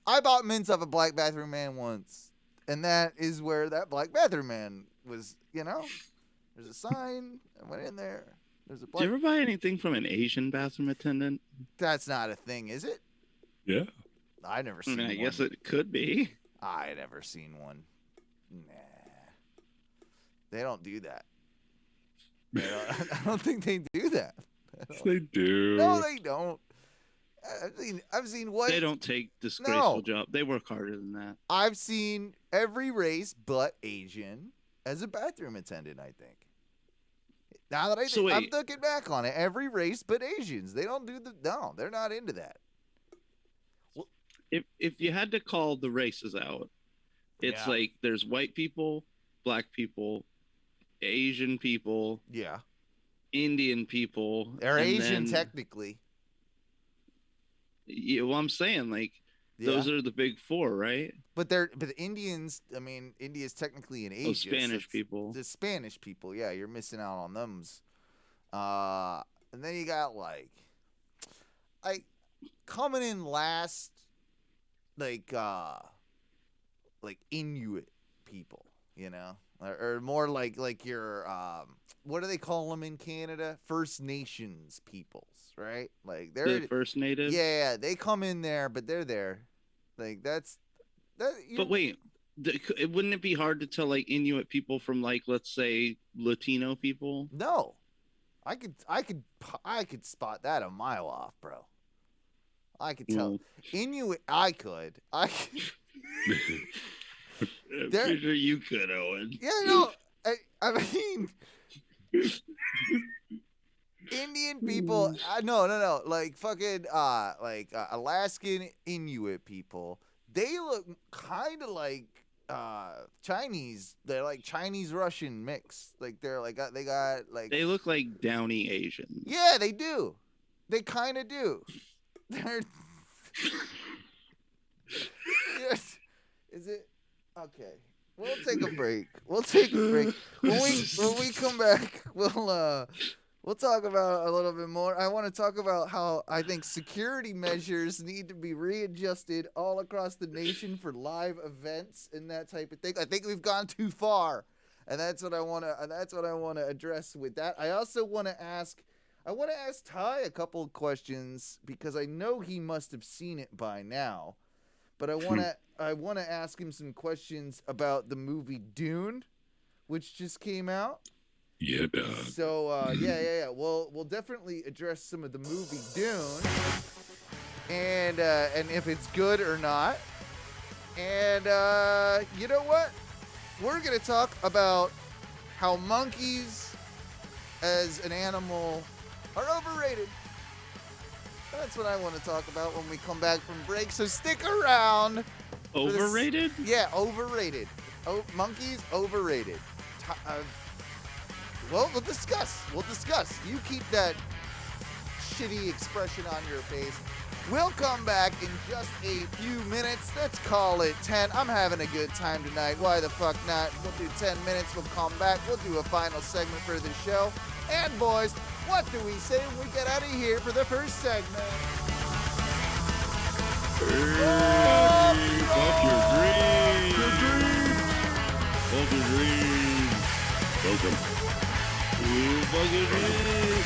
I bought mints off a black bathroom man once, and that is where that black bathroom man was. There's a sign. I went in there. There's a. Do you ever buy anything from an Asian bathroom attendant? That's not a thing, is it? Yeah. I never seen one. I one. guess it could be. I never seen one. Nah. They don't do that. I don't think they do that. They do. No, they don't. I've seen white. They don't take disgraceful job. They work harder than that. I've seen every race but Asian as a bathroom attendant, I think. Now that I'm looking back on it, every race but Asians. They don't do no, they're not into that. If you had to call the races out, it's like there's white people, black people, Asian people, Indian people. They're Asian technically. Yeah, well, I'm saying like those are the big four, right? But the Indians. I mean, India's technically in Asia. Oh, Spanish people. The Spanish people. Yeah, you're missing out on them's. And then you got like coming in last, like Inuit people, you know, or more like your what do they call them in Canada? First Nations peoples, right? Like they're the First Natives. Yeah, they come in there, but they're there. Like that's that. But wait, wouldn't it be hard to tell like Inuit people from like let's say Latino people? No, I could spot that a mile off, bro. I could tell Inuit. I could. I'm pretty sure you could, Owen. Yeah, no. I mean, Indian people. No. Like fucking Alaskan Inuit people. They look kind of like Chinese. They're like Chinese Russian mix. Like they're like they got like. They look like downy Asians. Yeah, they do. They kind of do. They're. Yes. Is it okay? We'll take a break. When we come back, we'll talk about a little bit more. I want to talk about how I think security measures need to be readjusted all across the nation for live events and that type of thing. I think we've gone too far, and that's what I want to address with that. I also want to ask Ty a couple of questions because I know he must have seen it by now, but I want to ask him some questions about the movie Dune, which just came out. Yeah, dog. So yeah. We'll definitely address some of the movie Dune, and if it's good or not. And you know what? We're gonna talk about how monkeys as an animal are overrated. That's what I want to talk about when we come back from break. So stick around. Overrated? Yeah, overrated. Monkeys overrated. Well, we'll discuss. You keep that shitty expression on your face. We'll come back in just a few minutes. Let's call it 10. I'm having a good time tonight. Why the fuck not? We'll do 10 minutes. We'll come back. We'll do a final segment for the show. And boys, what do we say when we get out of here for the first segment? Fuck your dreams. Fuck your dreams. Welcome. You fucking dreams.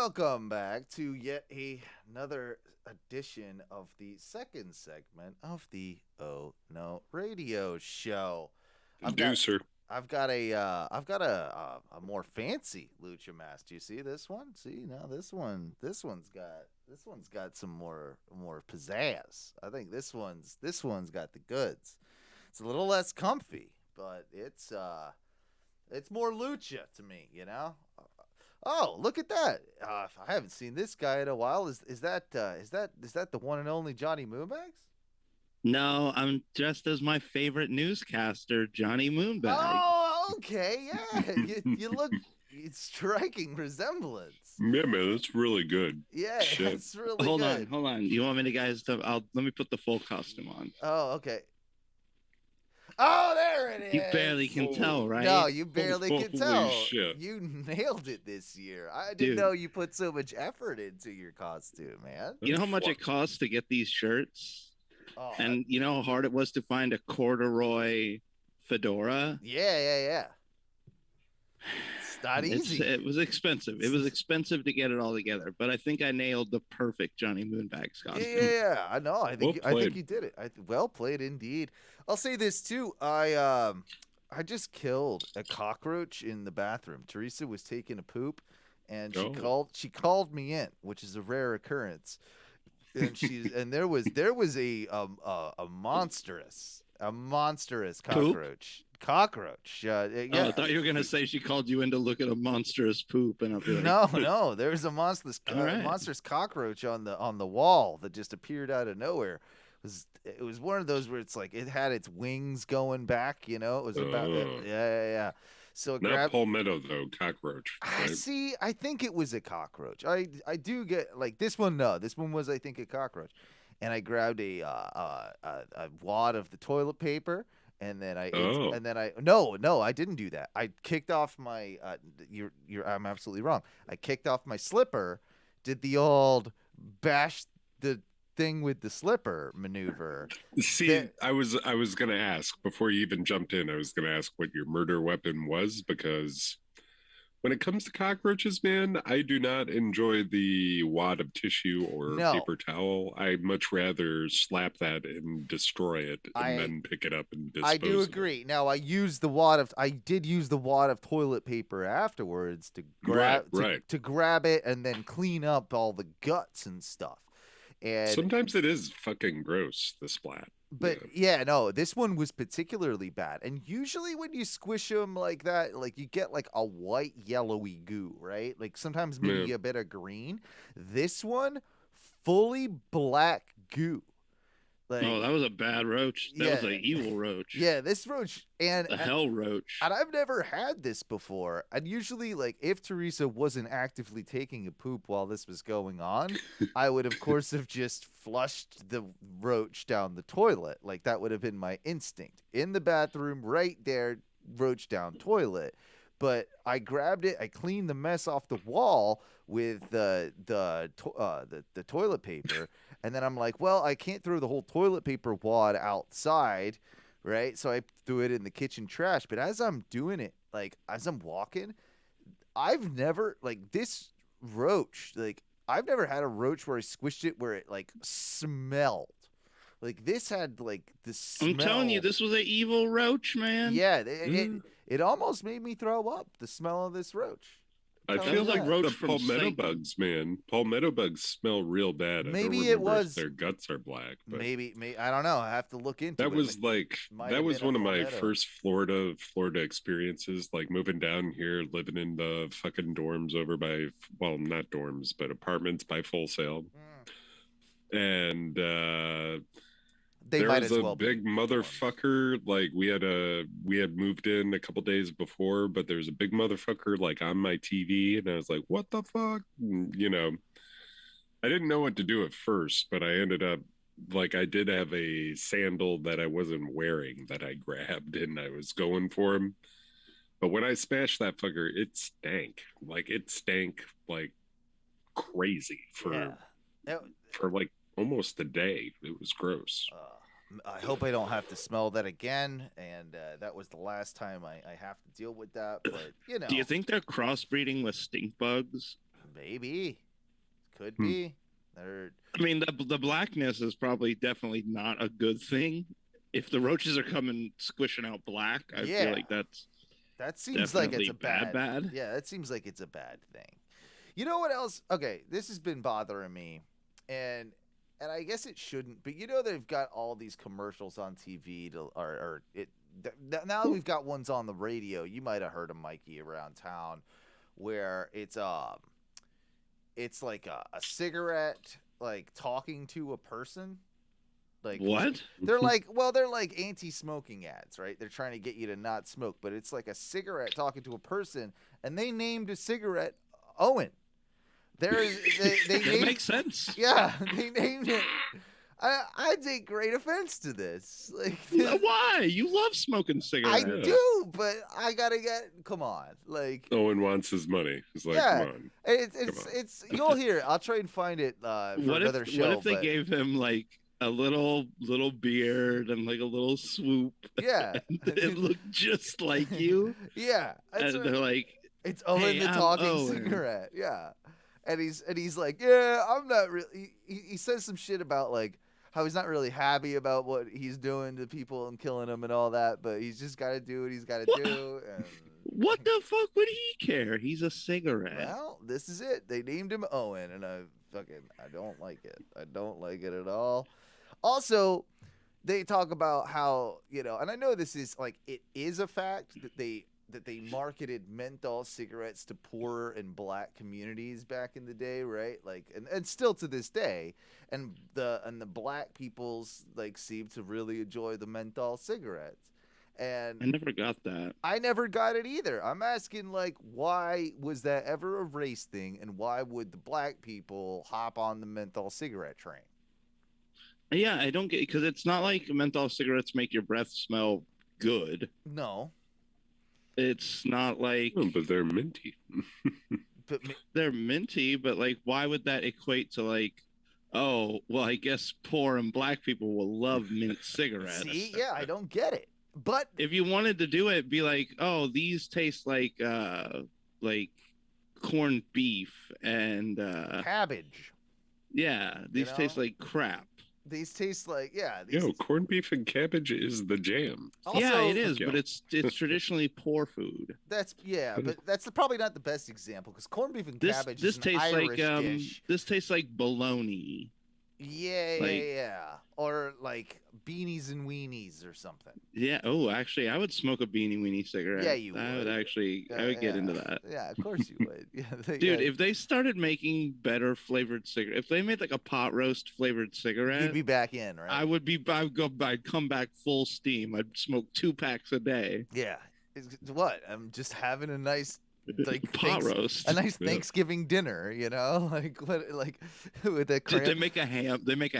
welcome back to yet another edition of the second segment of the Oh No Radio Show. I've got a more fancy lucha mask. Do you see this one? See, now this one's got some more pizzazz. I think this one's got the goods. It's a little less comfy, but it's more lucha to me, you know. Oh, look at that! I haven't seen this guy in a while. Is that the one and only Johnny Moonbags? No, I'm dressed as my favorite newscaster, Johnny Moonbag. Oh, okay, yeah. you look. It's striking resemblance. Yeah, man, that's really good. Yeah, Shit. it's really Hold good. on. You want me to guys? Let me put the full costume on. Oh, okay. Oh, there it is. You barely can tell, right? No, you barely can tell. Shit. You nailed it this year. I didn't know you put so much effort into your costume, man. You know how much it costs to get these shirts? Oh, And you know how hard it was to find a corduroy fedora? yeah. It's not easy. It was expensive. It was expensive to get it all together, but I think I nailed the perfect Johnny Moonbags costume. Yeah, I know. I think Well you did it. Well played indeed. I'll say this too. I just killed a cockroach in the bathroom. Teresa was taking a poop, and she called me in, which is a rare occurrence. And there was a monstrous cockroach. Yeah. Oh, I thought you were gonna say she called you in to look at a monstrous poop, and I'll be like, No. There was a monstrous cockroach on the wall that just appeared out of nowhere. It was one of those where it's like it had its wings going back. You know, it was about yeah. So it Not grabbed. palmetto though, cockroach. Right? See, I think it was a cockroach. I do get like this one. No, this one was I think a cockroach, and I grabbed a wad of the toilet paper. And then I didn't do that. I kicked off my I'm absolutely wrong. I kicked off my slipper, did the old bash the thing with the slipper maneuver. See, I was gonna ask before you even jumped in. I was gonna ask what your murder weapon was, because when it comes to cockroaches, man, I do not enjoy the wad of tissue or paper towel. I much rather slap that and destroy it and then pick it up and dispose I do of agree. Now I did use the wad of toilet paper afterwards to grab to grab it and then clean up all the guts and stuff. And sometimes it is fucking gross, the splat. But yeah, no, this one was particularly bad. And usually when you squish them like that, like you get like a white yellowy goo, right? Like sometimes maybe a bit of green. This one, fully black goo. Like, oh, that was a bad roach. That was an evil roach. Yeah, this roach and a hell roach. And I've never had this before. And usually, like, if Teresa wasn't actively taking a poop while this was going on, I would, of course, have just flushed the roach down the toilet. Like, that would have been my instinct. In the bathroom, right there, roach down toilet. But I grabbed it. I cleaned the mess off the wall with the toilet paper. And then I'm like, well, I can't throw the whole toilet paper wad outside, right? So I threw it in the kitchen trash. But as I'm doing it, like, as I'm walking, I've never, like, this roach, like, I've never had a roach where I squished it where it, like, smelled. Like, this had, like, the smell. I'm telling you, this was an evil roach, man. Yeah, it almost made me throw up, the smell of this roach. I feel like the palmetto bugs, man. Palmetto bugs smell real bad. Maybe it was their guts are black. But maybe I don't know. I have to look into it. That was one of my first Florida experiences. Like moving down here, living in the fucking dorms over by, well, not dorms, but apartments by Full Sail, and there was a big motherfucker. Like we had moved in a couple days before, but there's a big motherfucker like on my TV, and I was like, "What the fuck?" And, you know, I didn't know what to do at first, but I ended up like I did have a sandal that I wasn't wearing that I grabbed, and I was going for him. But when I smashed that fucker, it stank. Like it stank like crazy for like almost a day. It was gross. I hope I don't have to smell that again, and that was the last time I have to deal with that. But you know, do you think they're crossbreeding with stink bugs? Maybe. Could be. I mean, the blackness is probably definitely not a good thing. If the roaches are coming squishing out black, I feel like that seems like it's a bad. Yeah, that seems like it's a bad thing. You know what else? Okay, this has been bothering me, and I guess it shouldn't, but they've got all these commercials on TV now we've got ones on the radio. You might have heard them, Mikey, around town, where it's like a cigarette like talking to a person. Like what? They're like anti-smoking ads, right? They're trying to get you to not smoke, but it's like a cigarette talking to a person, and they named a cigarette Owen. They that makes sense. Yeah, they named it. I take great offense to this. Like, why? You love smoking cigarettes. I do, but I gotta come on. Like, Owen wants his money. He's like, come on. It's you'll hear it. I'll try and find it for another show. What if they gave him like a little beard and like a little swoop? Yeah, it looked just like you. Yeah, and they're like, it's Owen hey, the I'm talking Owen. cigarette. Yeah, and he's like, yeah, I'm not really. He says some shit about like how he's not really happy about what he's doing to people and killing them and all that, but he's just got to do what he's got to do. And what the fuck would he care? He's a cigarette. Well, this is it. They named him Owen, and I don't like it. I don't like it at all. Also, they talk about how, and I know this is like, it is a fact that they marketed menthol cigarettes to poor and black communities back in the day, right? Like, and still to this day, and the black peoples like seem to really enjoy the menthol cigarettes. And I never got that. I never got it either. I'm asking, like, why was that ever a race thing, and why would the black people hop on the menthol cigarette train? Yeah, I don't get it, because it's not like menthol cigarettes make your breath smell good. No. It's not like... Oh, but they're minty. They're minty, but, like, why would that equate to, like, oh, well, I guess poor and black people will love mint cigarettes. See? Yeah, I don't get it. But... if you wanted to do it, be like, oh, these taste like corned beef and... cabbage. Yeah, these taste like crap. These taste like, corned beef and cabbage is the jam. Also, yeah, it is, but it's traditionally poor food. But that's probably not the best example, because corned beef and cabbage is an Irish dish. This tastes like bologna. Yeah. Or like beanies and weenies or something. Yeah. Oh, actually, I would smoke a beanie weenie cigarette. Yeah, you would. I would get into that. Yeah, of course you would. Yeah, dude, if they started making better flavored cigarettes, if they made like a pot roast flavored cigarette, you'd be back in, right? I'd come back full steam. I'd smoke 2 packs a day. Yeah. What? I'm just having a nice pot roast, a nice Thanksgiving dinner, like what, like with a Dude, they make a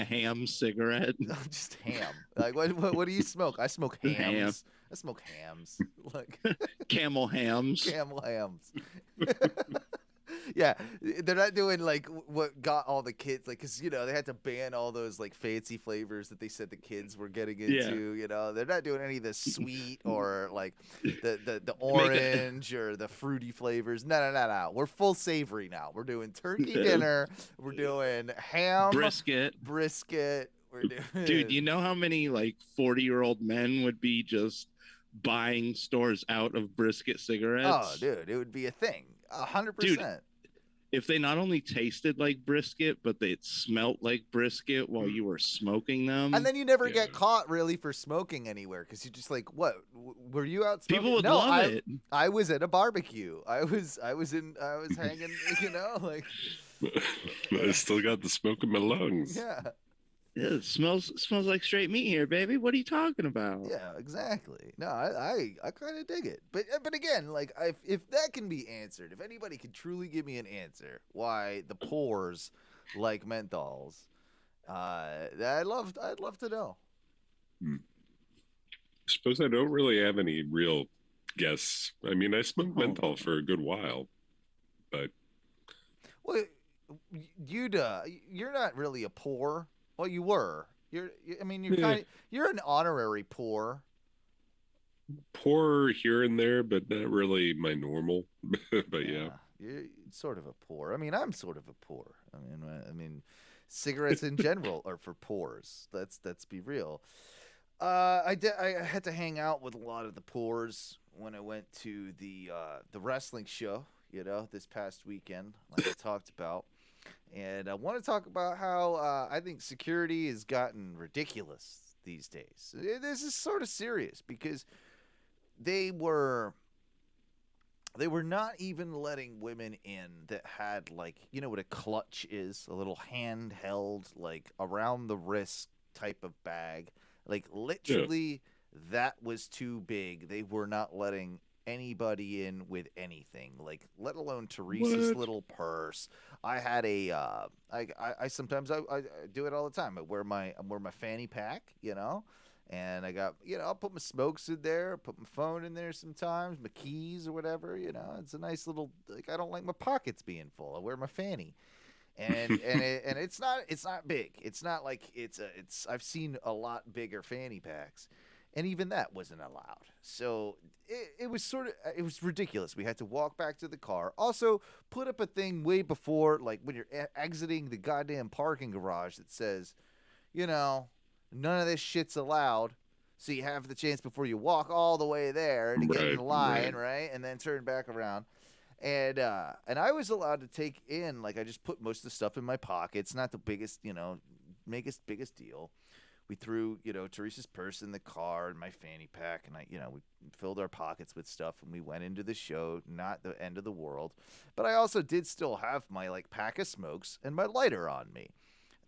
ham cigarette. No, just ham. Like what do you smoke? I smoke hams. I smoke hams. Like camel hams. Camel hams. Yeah, they're not doing like what got all the kids, like, because they had to ban all those like fancy flavors that they said the kids were getting into. They're not doing any of the sweet or like the orange or the fruity flavors. No. We're full savory now. We're doing turkey dinner. We're doing ham, brisket. We're doing... Dude, you know how many like 40-year-old men would be just buying stores out of brisket cigarettes? Oh, dude, it would be a thing. 100%. If they not only tasted like brisket, but they smelt like brisket while you were smoking them. And then you never get caught really for smoking anywhere, because you're just like, what? Were you out smoking? People would love it. I was at a barbecue. I was hanging, like. I still got the smoke in my lungs. Yeah. Yeah, it smells like straight meat here, baby. What are you talking about? Yeah, exactly. No, I kind of dig it. But again, like, if that can be answered, if anybody could truly give me an answer why the pores like menthols, I'd love to know. I suppose I don't really have any real guess. I mean, I smoked menthol for a good while, but well, you're not really a pore. Well, you were. You're an honorary poor. Poor here and there, but not really my normal. But yeah. sort of a poor. I mean, I'm sort of a poor. I mean, cigarettes in general are for poors. Let's be real. I had to hang out with a lot of the poors when I went to the wrestling show, this past weekend, like I talked about. And I want to talk about how I think security has gotten ridiculous these days. This is sort of serious because they were not even letting women in that had, like, what a clutch is, a little handheld, like, around the wrist type of bag. Like, literally, that was too big. They were not letting anybody in with anything, like, let alone Teresa's little purse. I had I sometimes I do it all the time. I wear my fanny pack, and I got, I'll put my smokes in there, put my phone in there sometimes, my keys or whatever, It's a nice little, like, I don't like my pockets being full. I wear my fanny. And it's not big. It's not like I've seen a lot bigger fanny packs, and even that wasn't allowed. So it was it was ridiculous. We had to walk back to the car. Also, put up a thing way before, like, when you're exiting the goddamn parking garage that says, none of this shit's allowed. So you have the chance before you walk all the way there to get in line, right? And then turn back around. And I was allowed to take in, like, I just put most of the stuff in my pockets, not the biggest, biggest deal. We threw, Teresa's purse in the car and my fanny pack, and we filled our pockets with stuff, and we went into the show. Not the end of the world, but I also did still have my, like, pack of smokes and my lighter on me.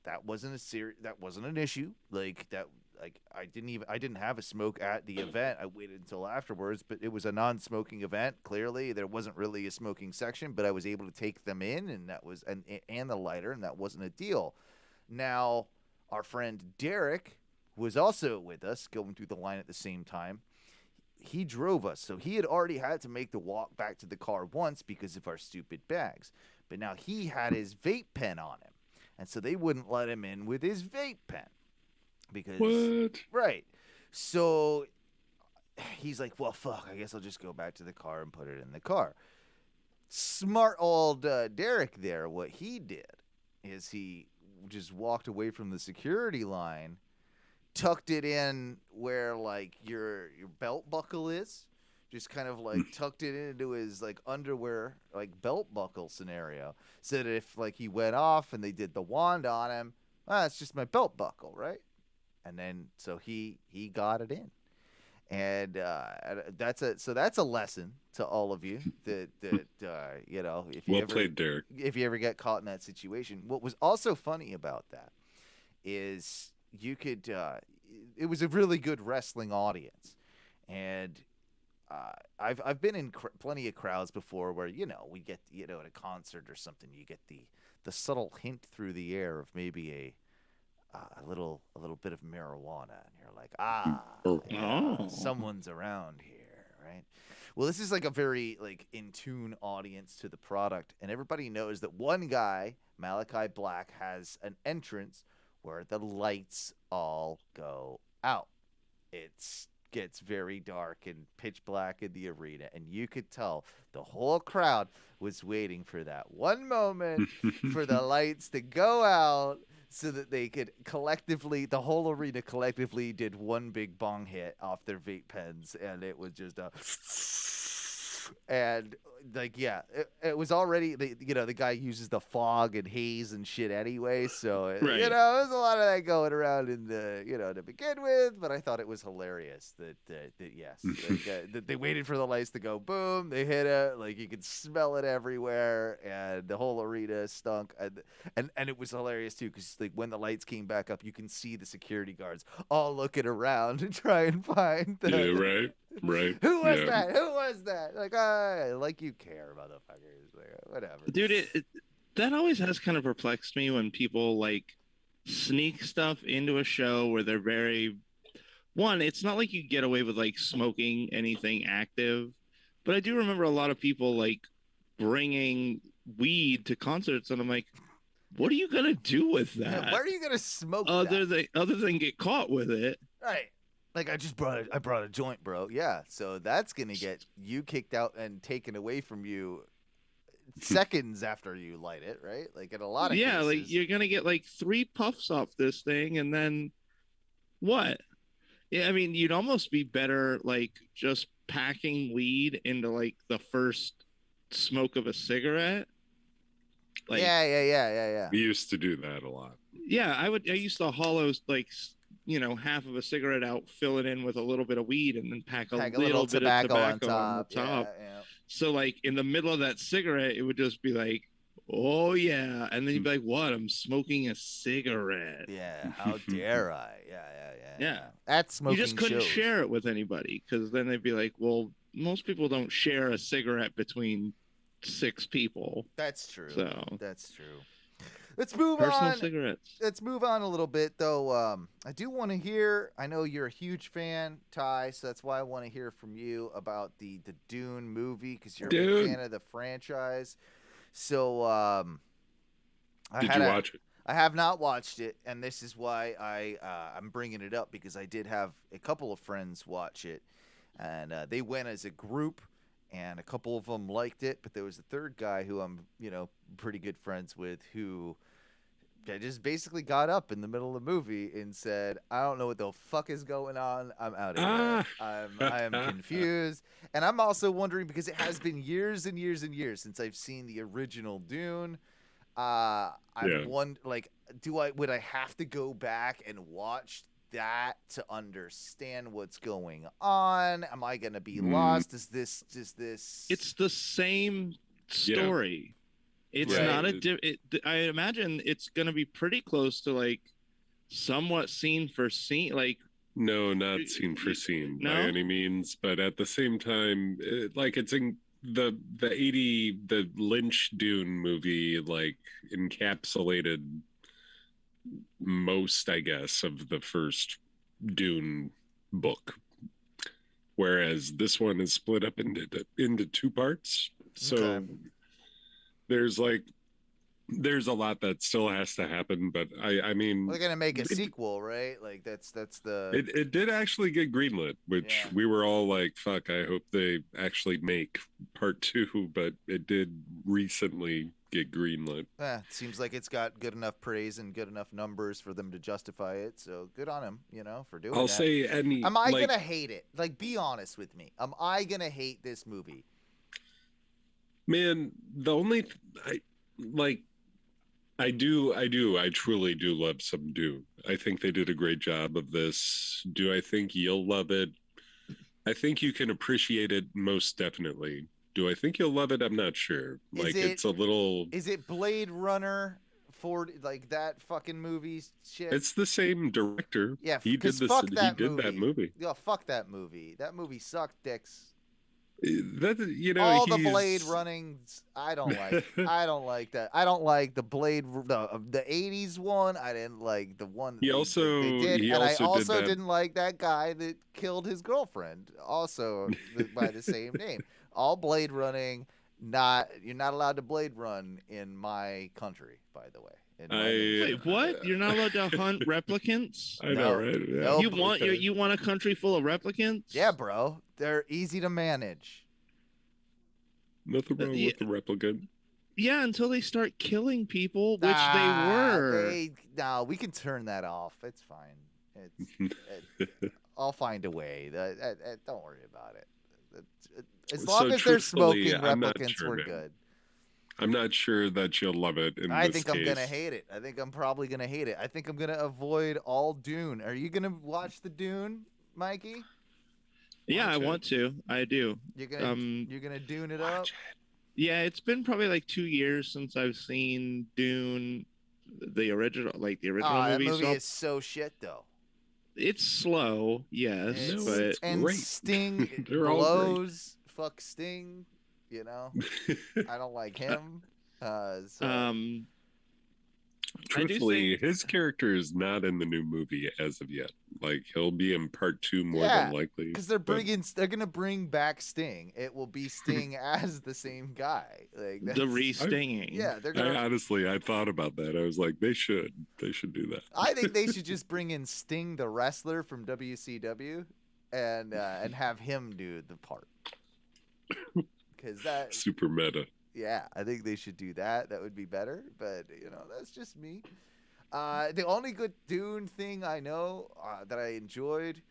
That wasn't that wasn't an issue. Like, that, like, I didn't have a smoke at the event. I waited until afterwards, but it was a non-smoking event. Clearly, there wasn't really a smoking section, but I was able to take them in, and that was and the lighter, and that wasn't a deal. Now, our friend Derek was also with us, going through the line at the same time. He drove us, so he had already had to make the walk back to the car once because of our stupid bags. But now he had his vape pen on him, and so they wouldn't let him in with his vape pen. Because right. So he's like, well, fuck, I guess I'll just go back to the car and put it in the car. Smart old Derek there, what he did is he just walked away from the security line, tucked it in where, like, your belt buckle is, just kind of, like, tucked it into his, like, underwear, like, belt buckle scenario, so that if, like, he went off and they did the wand on him, it's just my belt buckle, right? And then so he got it in, and that's a lesson to all of you that if you played, Derek. If you ever get caught in that situation. What was also funny about that is you could it was a really good wrestling audience, and I've been in plenty of crowds before where we get at a concert or something, you get the subtle hint through the air of maybe a little bit of marijuana, and you're like, someone's around here, right? Well, this is like a very, like, in tune audience to the product, and everybody knows that one guy, Malachi Black, has an entrance where the lights all go out. It gets very dark and pitch black in the arena, and you could tell the whole crowd was waiting for that one moment for the lights to go out, so that they could collectively, the whole arena collectively did one big bong hit off their vape pens, and it was just and, like, it was already, the guy uses the fog and haze and shit anyway, so there was a lot of that going around in the, to begin with, but I thought it was hilarious that they waited for the lights to go boom, they hit it, like, you could smell it everywhere, and the whole arena stunk, and it was hilarious too, because, like, when the lights came back up, you can see the security guards all looking around and try and find right. Who was that? Like you care, motherfuckers. Like, whatever. Dude, that always has kind of perplexed me when people, like, sneak stuff into a show where they're very... One, it's not like you get away with, like, smoking anything active, but I do remember a lot of people, like, bringing weed to concerts, and I'm like, what are you gonna do with that? Where are you gonna smoke other than get caught with it? Right. Like, I brought a joint, bro. Yeah, so that's gonna get you kicked out and taken away from you seconds after you light it, right? Like in a lot of yeah, cases. like you're gonna get like 3 puffs off this thing, and then what? Yeah, I mean, you'd almost be better like just packing weed into like the first smoke of a cigarette. Like, yeah. We used to do that a lot. yeah, I used to hollow like half of a cigarette out, fill it in with a little bit of weed, and then pack a little bit of tobacco on top. Yeah. So like in the middle of that cigarette, it would just be like, oh yeah, and then you'd be like, what? I'm smoking a cigarette. Yeah, how dare I? Yeah. That's smoking. You just couldn't shows. share it with anybody, because then they'd be like, well, most people don't share a cigarette between 6 people. That's true. So that's true. Let's move personal on. cigarettes. Let's move on a little bit, though. I do want to hear. I know you're a huge fan, Ty, so that's why I want to hear from you about the Dune movie, because you're a big fan of the franchise. So, did you watch it? I have not watched it, and this is why I'm bringing it up, because I did have a couple of friends watch it, and they went as a group, and a couple of them liked it, but there was a third guy who I'm pretty good friends with who just basically got up in the middle of the movie and said, "I don't know what the fuck is going on. I'm out of here. I am confused." And I'm also wondering, because it has been years and years and years since I've seen the original Dune. Would I have to go back and watch that to understand what's going on? Am I gonna be lost? Is this It's the same story. It's not I imagine it's gonna be pretty close to like somewhat scene for scene, like. No, not scene for scene by any means, but at the same time, it's in the Lynch Dune movie, like encapsulated most, I guess, of the first Dune book, whereas this one is split up into 2 parts. So there's a lot that still has to happen, but I mean, they're gonna make a sequel, right? Like that's the. It did actually get greenlit, which we were all like, "Fuck!" I hope they actually make part 2, but it did recently get greenlit. It seems like it's got good enough praise and good enough numbers for them to justify it. So good on him, for doing. I'll say Am I gonna hate it? Like, be honest with me. Am I gonna hate this movie? Man, I truly do love some Dune. I think they did a great job of this. Do I think you'll love it? I think you can appreciate it most definitely. Do I think you'll love it? I'm not sure. It's a little. Is it Blade Runner 40, like that fucking movie shit? It's the same director. Yeah, he did this. Fuck he that did movie. that movie. Yeah, fuck that movie. That movie sucked dicks. All the Blade runnings, I don't like. I don't like that. I don't like the Blade, the 80s one. I didn't like the one they did, and I also didn't like that guy that killed his girlfriend, also by the same name. All Blade running. You're not allowed to Blade run in my country, by the way. Wait, what? You're not allowed to hunt replicants? I know, right? Yeah. You want a country full of replicants? Yeah, bro. They're easy to manage. Nothing wrong with the replicant. Yeah, until they start killing people, which they were. No, we can turn that off. It's fine. I'll find a way. Don't worry about it. As long as they're smoking replicants, we're good. I'm not sure that you'll love it. I think I'm going to hate it. I think I'm probably going to hate it. I think I'm going to avoid all Dune. Are you going to watch the Dune, Mikey? Yeah, I want to. I do. You're gonna Dune it up? Yeah, it's been probably like 2 years since I've seen Dune, the original movie. That movie is so shit, though. It's slow, yes, but great. Sting blows. Fuck Sting. I don't like him. Truthfully, his character is not in the new movie as of yet. Like, he'll be in part 2 more than likely. Because they're gonna bring back Sting. It will be Sting as the same guy. Like the re-stinging. Yeah, I thought about that. I was like, they should do that. I think they should just bring in Sting, the wrestler from WCW, and have him do the part. Because that super meta. Yeah, I think they should do that. That would be better. But that's just me. The only good Dune thing I know that I enjoyed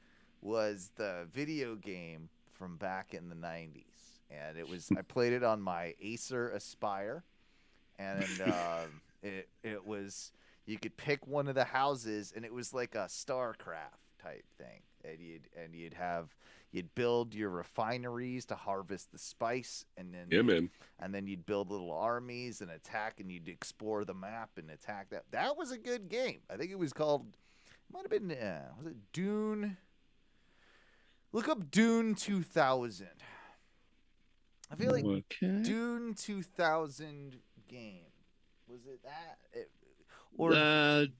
was the video game from back in the 90s. And I played it on my Acer Aspire. And it was, you could pick one of the houses, and it was like a StarCraft type thing. And you'd build your refineries to harvest the spice, and then you'd build little armies and attack, and you'd explore the map and attack. That was a good game. I think it was called, might have been, was it Dune? Look up Dune 2000. I feel like Dune 2000 game. Was it that?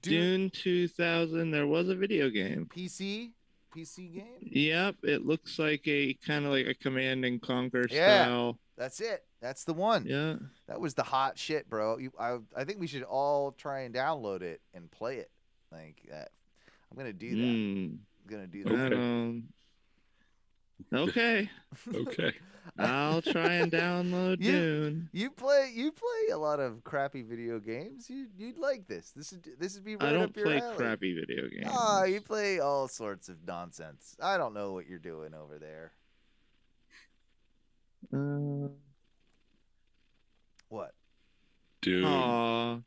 Dune 2000, there was a video game. PC game? Yep, it looks like a kind of like a Command and Conquer Yeah, style. that's it. That's the one. Yeah. That was the hot shit, bro. I think we should all try and download it and play it. Like that. I'm going to do that. I'm going to do that. Okay. Okay. I'll try and download Dune. You play a lot of crappy video games. You'd like this. This would be right up your alley. I don't play crappy video games. Oh, you play all sorts of nonsense. I don't know what you're doing over there. What? Dune.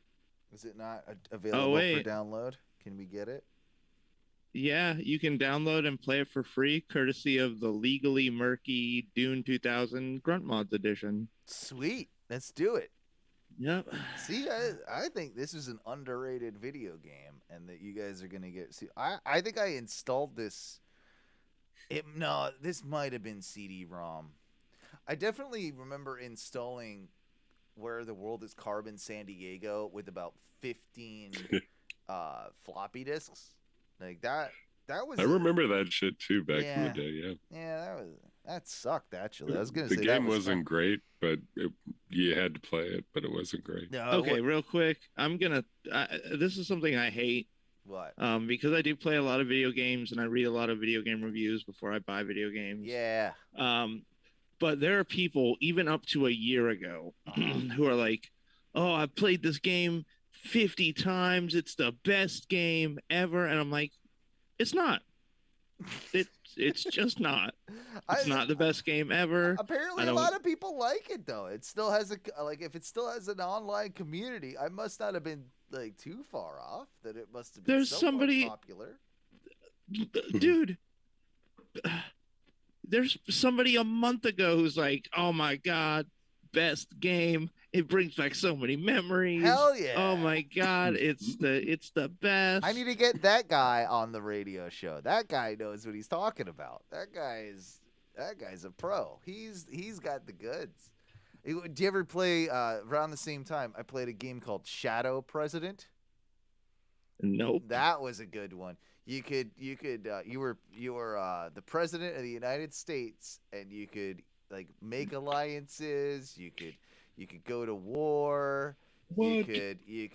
Is it not available for download? Can we get it? Yeah, you can download and play it for free, courtesy of the legally murky Dune 2000 Grunt Mods edition. Sweet. Let's do it. Yep. See, I think this is an underrated video game, and that you guys are gonna get. See, I think I installed this. This might have been CD-ROM. I definitely remember installing Where the World is Carbon San Diego with about 15 floppy disks. Like that was. I remember that shit too back in the day. Yeah. Yeah, that sucked actually. I was gonna say the game was wasn't fun. great, but you had to play it. But it wasn't great. No, Okay, real quick, I'm gonna. This is something I hate. What? Because I do play a lot of video games and I read a lot of video game reviews before I buy video games. Yeah. But there are people even up to a year ago who are like, "Oh, I've played this game 50 times. It's the best game ever." And I'm like, it's not. It's just not. It's not the best game ever. Apparently, a lot of people like it though. It still has if it still has an online community, I must not have been like too far off. That it must have been. There's somebody popular. Dude. There's somebody a month ago who's like, "Oh my god, best game! It brings back so many memories. Hell yeah! Oh my god, it's the best." I need to get that guy on the radio show. That guy knows what he's talking about. That guy's a pro. He's got the goods. Do you ever play around the same time? I played a game called Shadow President. Nope. That was a good one. You were the president of the United States, and you could like make alliances. You could go to war. What? You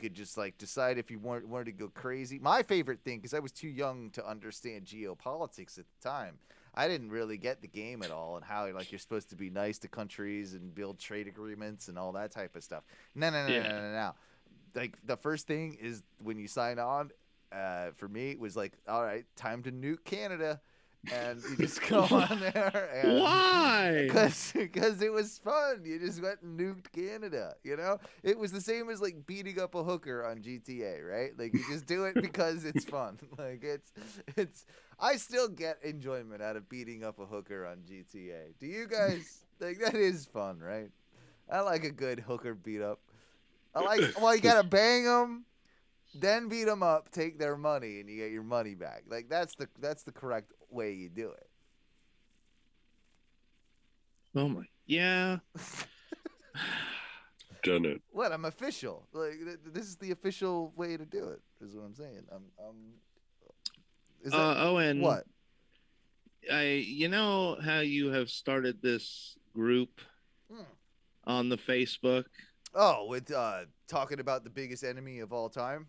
could just like decide if you wanted to go crazy. My favorite thing, because I was too young to understand geopolitics at the time, I didn't really get the game at all, and how like you're supposed to be nice to countries and build trade agreements and all that type of stuff. No. Like the first thing is when you sign on. For me, it was like, all right, time to nuke Canada, and you just go on there. And, why? Because it was fun. You just went and nuked Canada. You know, it was the same as like beating up a hooker on GTA, right? Like you just do it because it's fun. Like it's. I still get enjoyment out of beating up a hooker on GTA. Do you guys? Like that is fun, right? I like a good hooker beat up. You gotta bang them. Then beat them up, take their money, and you get your money back. Like that's the correct way you do it. Oh my, yeah. Done it. What? I'm official. Like this is the official way to do it. Is what I'm saying. Owen. What? You know how you have started this group on the Facebook? Oh, with talking about the biggest enemy of all time.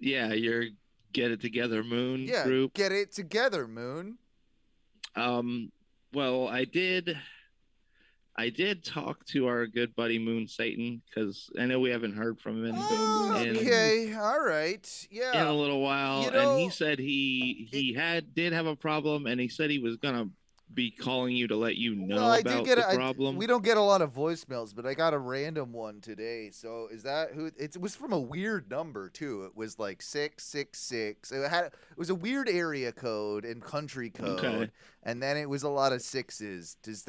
Yeah, your Get It Together Moon Yeah, group. Get It Together Moon. Well, I I did talk to our good buddy Moon Satan because I know we haven't heard from him Okay, all right, yeah. in a little while, You know, and he said he did have a problem, and he said he was gonna be calling you to let you know well, I about did get the problem. we don't get a lot of voicemails, but I got a random one today. So is that who? It was from a weird number too. It was like 666. It was a weird area code and country code, Okay. and then it was a lot of sixes. Is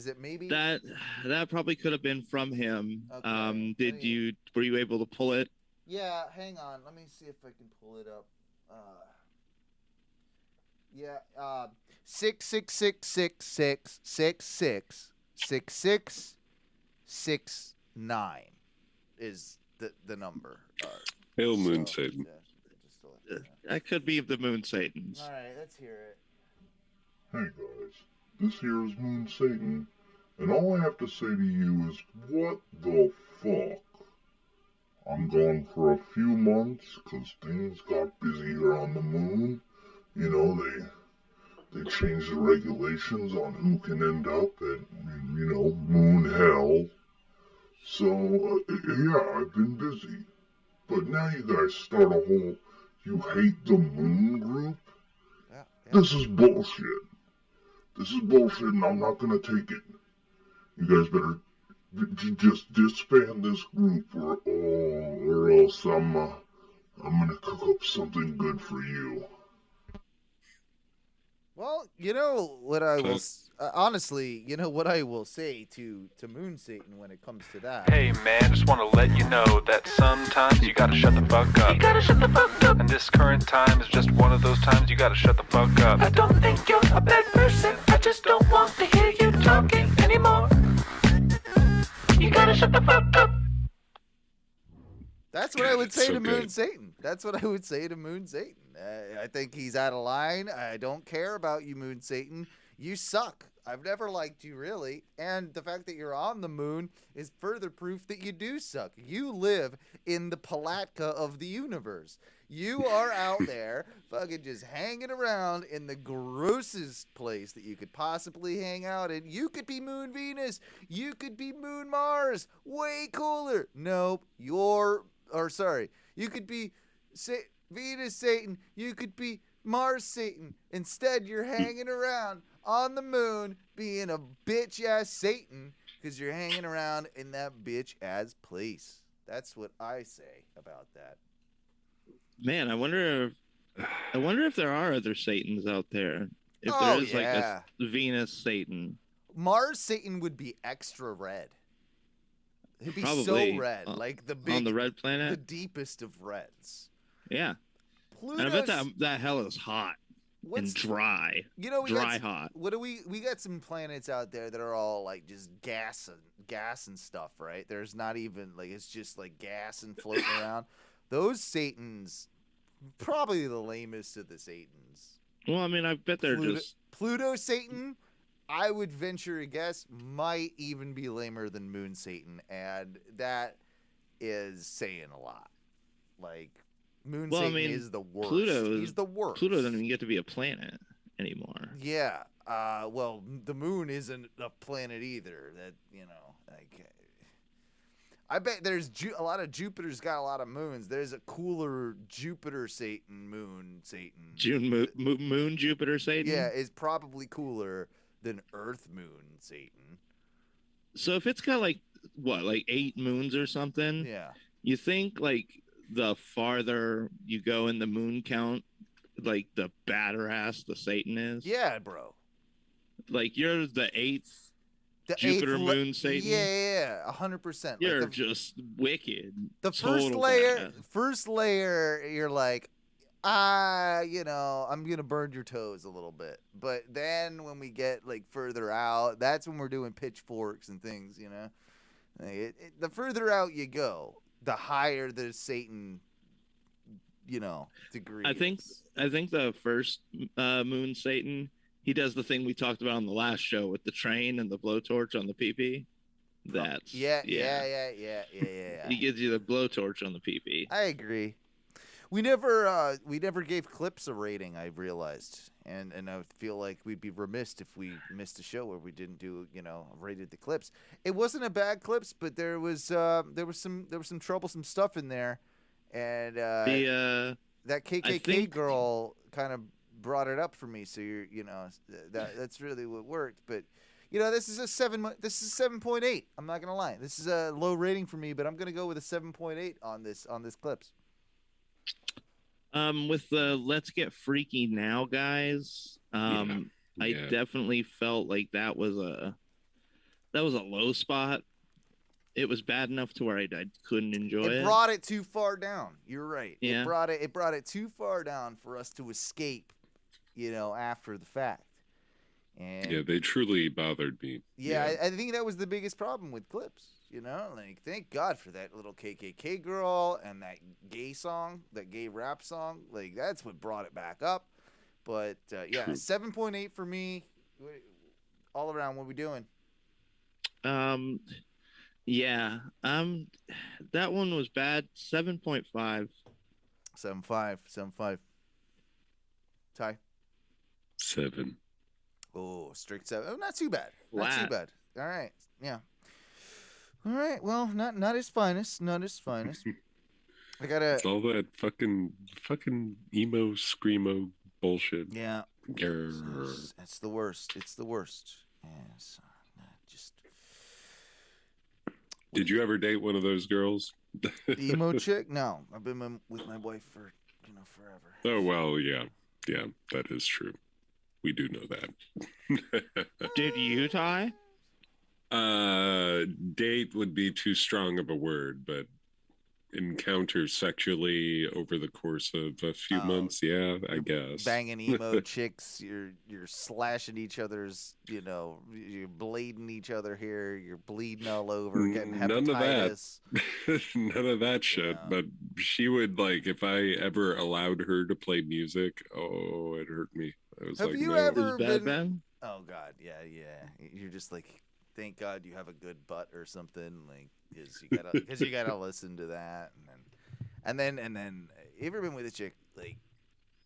it maybe That probably could have been from him. Okay. Were you able to pull it? Yeah, hang on. Let me see if I can pull it up. Yeah, 66666666669 is the number. Hail Moon Satan. That could be the Moon Satans. All right, let's hear it. Hey guys, this here is Moon Satan, and all I have to say to you is, what the fuck? I'm gone for a few months, cause things got busier on the moon. You know, they changed the regulations on who can end up at, moon hell. So, yeah, I've been busy. But now you guys start a whole "you hate the moon" group? Yeah. This is bullshit. This is bullshit, and I'm not gonna take it. You guys better just disband this group, or else I'm gonna cook up something good for you. Well, you know what I will honestly, you know what I will say to Moon Satan when it comes to that. Hey man, just want to let you know that sometimes you gotta shut the fuck up. You gotta shut the fuck up. And this current time is just one of those times you gotta shut the fuck up. I don't think you're a bad person. I just don't want to hear you talking anymore. You gotta shut the fuck up. That's what I would say So to Moon good. Satan. That's what I would say to Moon Satan. I think he's out of line. I don't care about you, Moon Satan. You suck. I've never liked you, really. And the fact that you're on the moon is further proof that you do suck. You live in the Palatka of the universe. You are out there fucking just hanging around in the grossest place that you could possibly hang out in. You could be Moon Venus. You could be Moon Mars. Way cooler. Nope. You could be Venus Satan. You could be Mars Satan. Instead, you're hanging around on the moon being a bitch-ass Satan because you're hanging around in that bitch-ass place. That's what I say about that. Man, I wonder if there are other Satans out there. If there is like a Venus Satan. Mars Satan would be extra red. He'd be Probably so red, like the big, on the red planet. the deepest of reds. Yeah. Pluto's, And I bet that hell is hot and dry. You know, dry hot. What do we got some planets out there that are all like just gas and stuff, right? There's not even like, it's just like gas and floating around. Those Satans, probably the lamest of the Satans. Well, I mean, I bet they're just Pluto Satan. I would venture a guess might even be lamer than Moon Satan, and that is saying a lot. Like, Moon Satan is the worst. He's the worst. Pluto doesn't even get to be a planet anymore. Yeah. Well, the moon isn't a planet either. That, you know, like, I bet there's a lot of Jupiter's got a lot of moons. There's a cooler Jupiter Satan, Moon Satan. Moon Jupiter Satan? Yeah, is probably cooler than Earth Moon Satan. So if it's got like 8 moons or something, yeah, you think like the farther you go in the moon count, like the badder ass the Satan is? Yeah, bro. Like you're the 8th Jupiter moon Satan. Yeah, 100%. You're just wicked. The first layer, you're like, you know, I'm gonna burn your toes a little bit. But then when we get like further out, that's when we're doing pitchforks and things, you know. Like, the further out you go, the higher the Satan, you know, degree. I think the first moon Satan, he does the thing we talked about on the last show with the train and the blowtorch on the PP. That's yeah. He gives you the blowtorch on the PP. I agree. We never gave clips a rating. I realized and I feel like we'd be remiss if we missed a show where we didn't do, rated the clips. It wasn't a bad clips, but there was some troublesome stuff in there, and that KKK girl kind of brought it up for me. So that's really what worked. But this is a 7.8. I'm not gonna lie. This is a low rating for me, but I'm gonna go with a 7.8 on this clips. With the Let's Get Freaky Now guys, I definitely felt like that was a low spot. It was bad enough to where I couldn't enjoy it. It brought it too far down. You're right. Yeah. It brought it too far down for us to escape, after the fact. And yeah, they truly bothered me. Yeah, I think that was the biggest problem with clips. Like, thank God for that little KKK girl and that gay song, that gay rap song. Like, that's what brought it back up. But, 7.8 for me. All around, what we doing? Yeah. That one was bad. 7.5. 7.5. Ty? 7. Oh, strict 7. Oh, not too bad. Flat. Not too bad. All right. Yeah. All right. Well, not his finest. Not his finest. I gotta. It's all that fucking emo screamo bullshit. Yeah. Grr. It's the worst. It's the worst. Yes. Just. Did you ever date one of those girls? Emo chick? No, I've been with my wife for forever. Oh well, yeah, that is true. We do know that. Did you, Ty? Date would be too strong of a word, but encounter sexually over the course of a few months, yeah, I guess. Banging emo chicks, you're slashing each other's, you're blading each other here, you're bleeding all over, getting hepatitis. None of that shit. Yeah. But she would, like, if I ever allowed her to play music, oh, it hurt me. I was Have like, you no. ever bad, been? Ben? Oh God, yeah. You're just like, thank God you have a good butt or something, like, because you gotta listen to that, and then you ever been with a chick like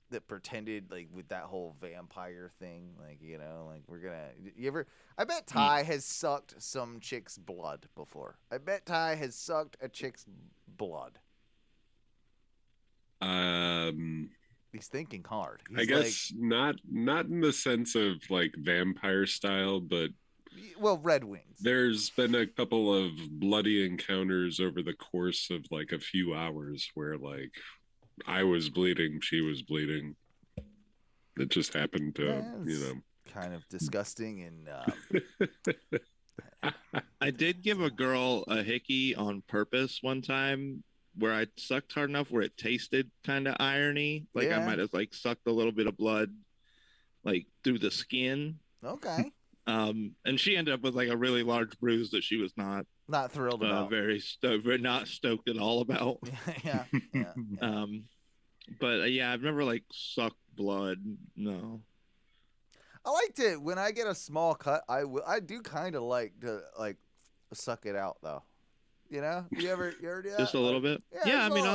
that pretended like with that whole vampire thing, like I bet Ty has sucked some chick's blood before. I bet Ty has sucked a chick's blood. He's thinking hard. I guess not in the sense of like vampire style, but Red Wings. There's been a couple of bloody encounters over the course of like a few hours where like I was bleeding, she was bleeding. It just happened to, kind of disgusting and. I did give a girl a hickey on purpose one time where I sucked hard enough where it tasted kind of irony. Like I might have like sucked a little bit of blood like through the skin. Okay. And she ended up with like a really large bruise that she was not thrilled about. Very not stoked at all about. yeah. But I've never like sucked blood. No. I like to when I get a small cut. I do kind of like to like suck it out though. You ever do that? Just a little bit. Yeah, I mean,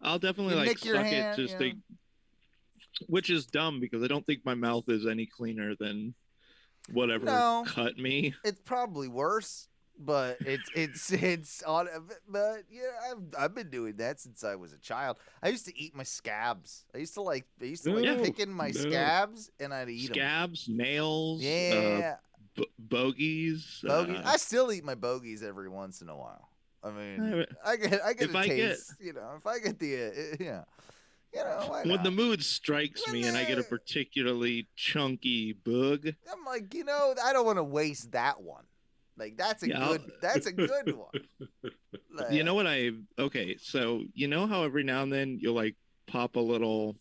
I'll definitely like nick your suck hand, it. Just think, which is dumb because I don't think my mouth is any cleaner than whatever cut me. It's probably worse, but it's on. But yeah, I've been doing that since I was a child. I used to eat my scabs. I used to like picking my scabs and I'd eat scabs, nails. Yeah. Bogies. I still eat my bogies every once in a while. I mean, I get a taste. If I get the why when not? the mood strikes me and I get a particularly chunky boog, I'm like, I don't want to waste that one. Like that's a good one. Like, you know what so you know how every now and then you'll like pop a little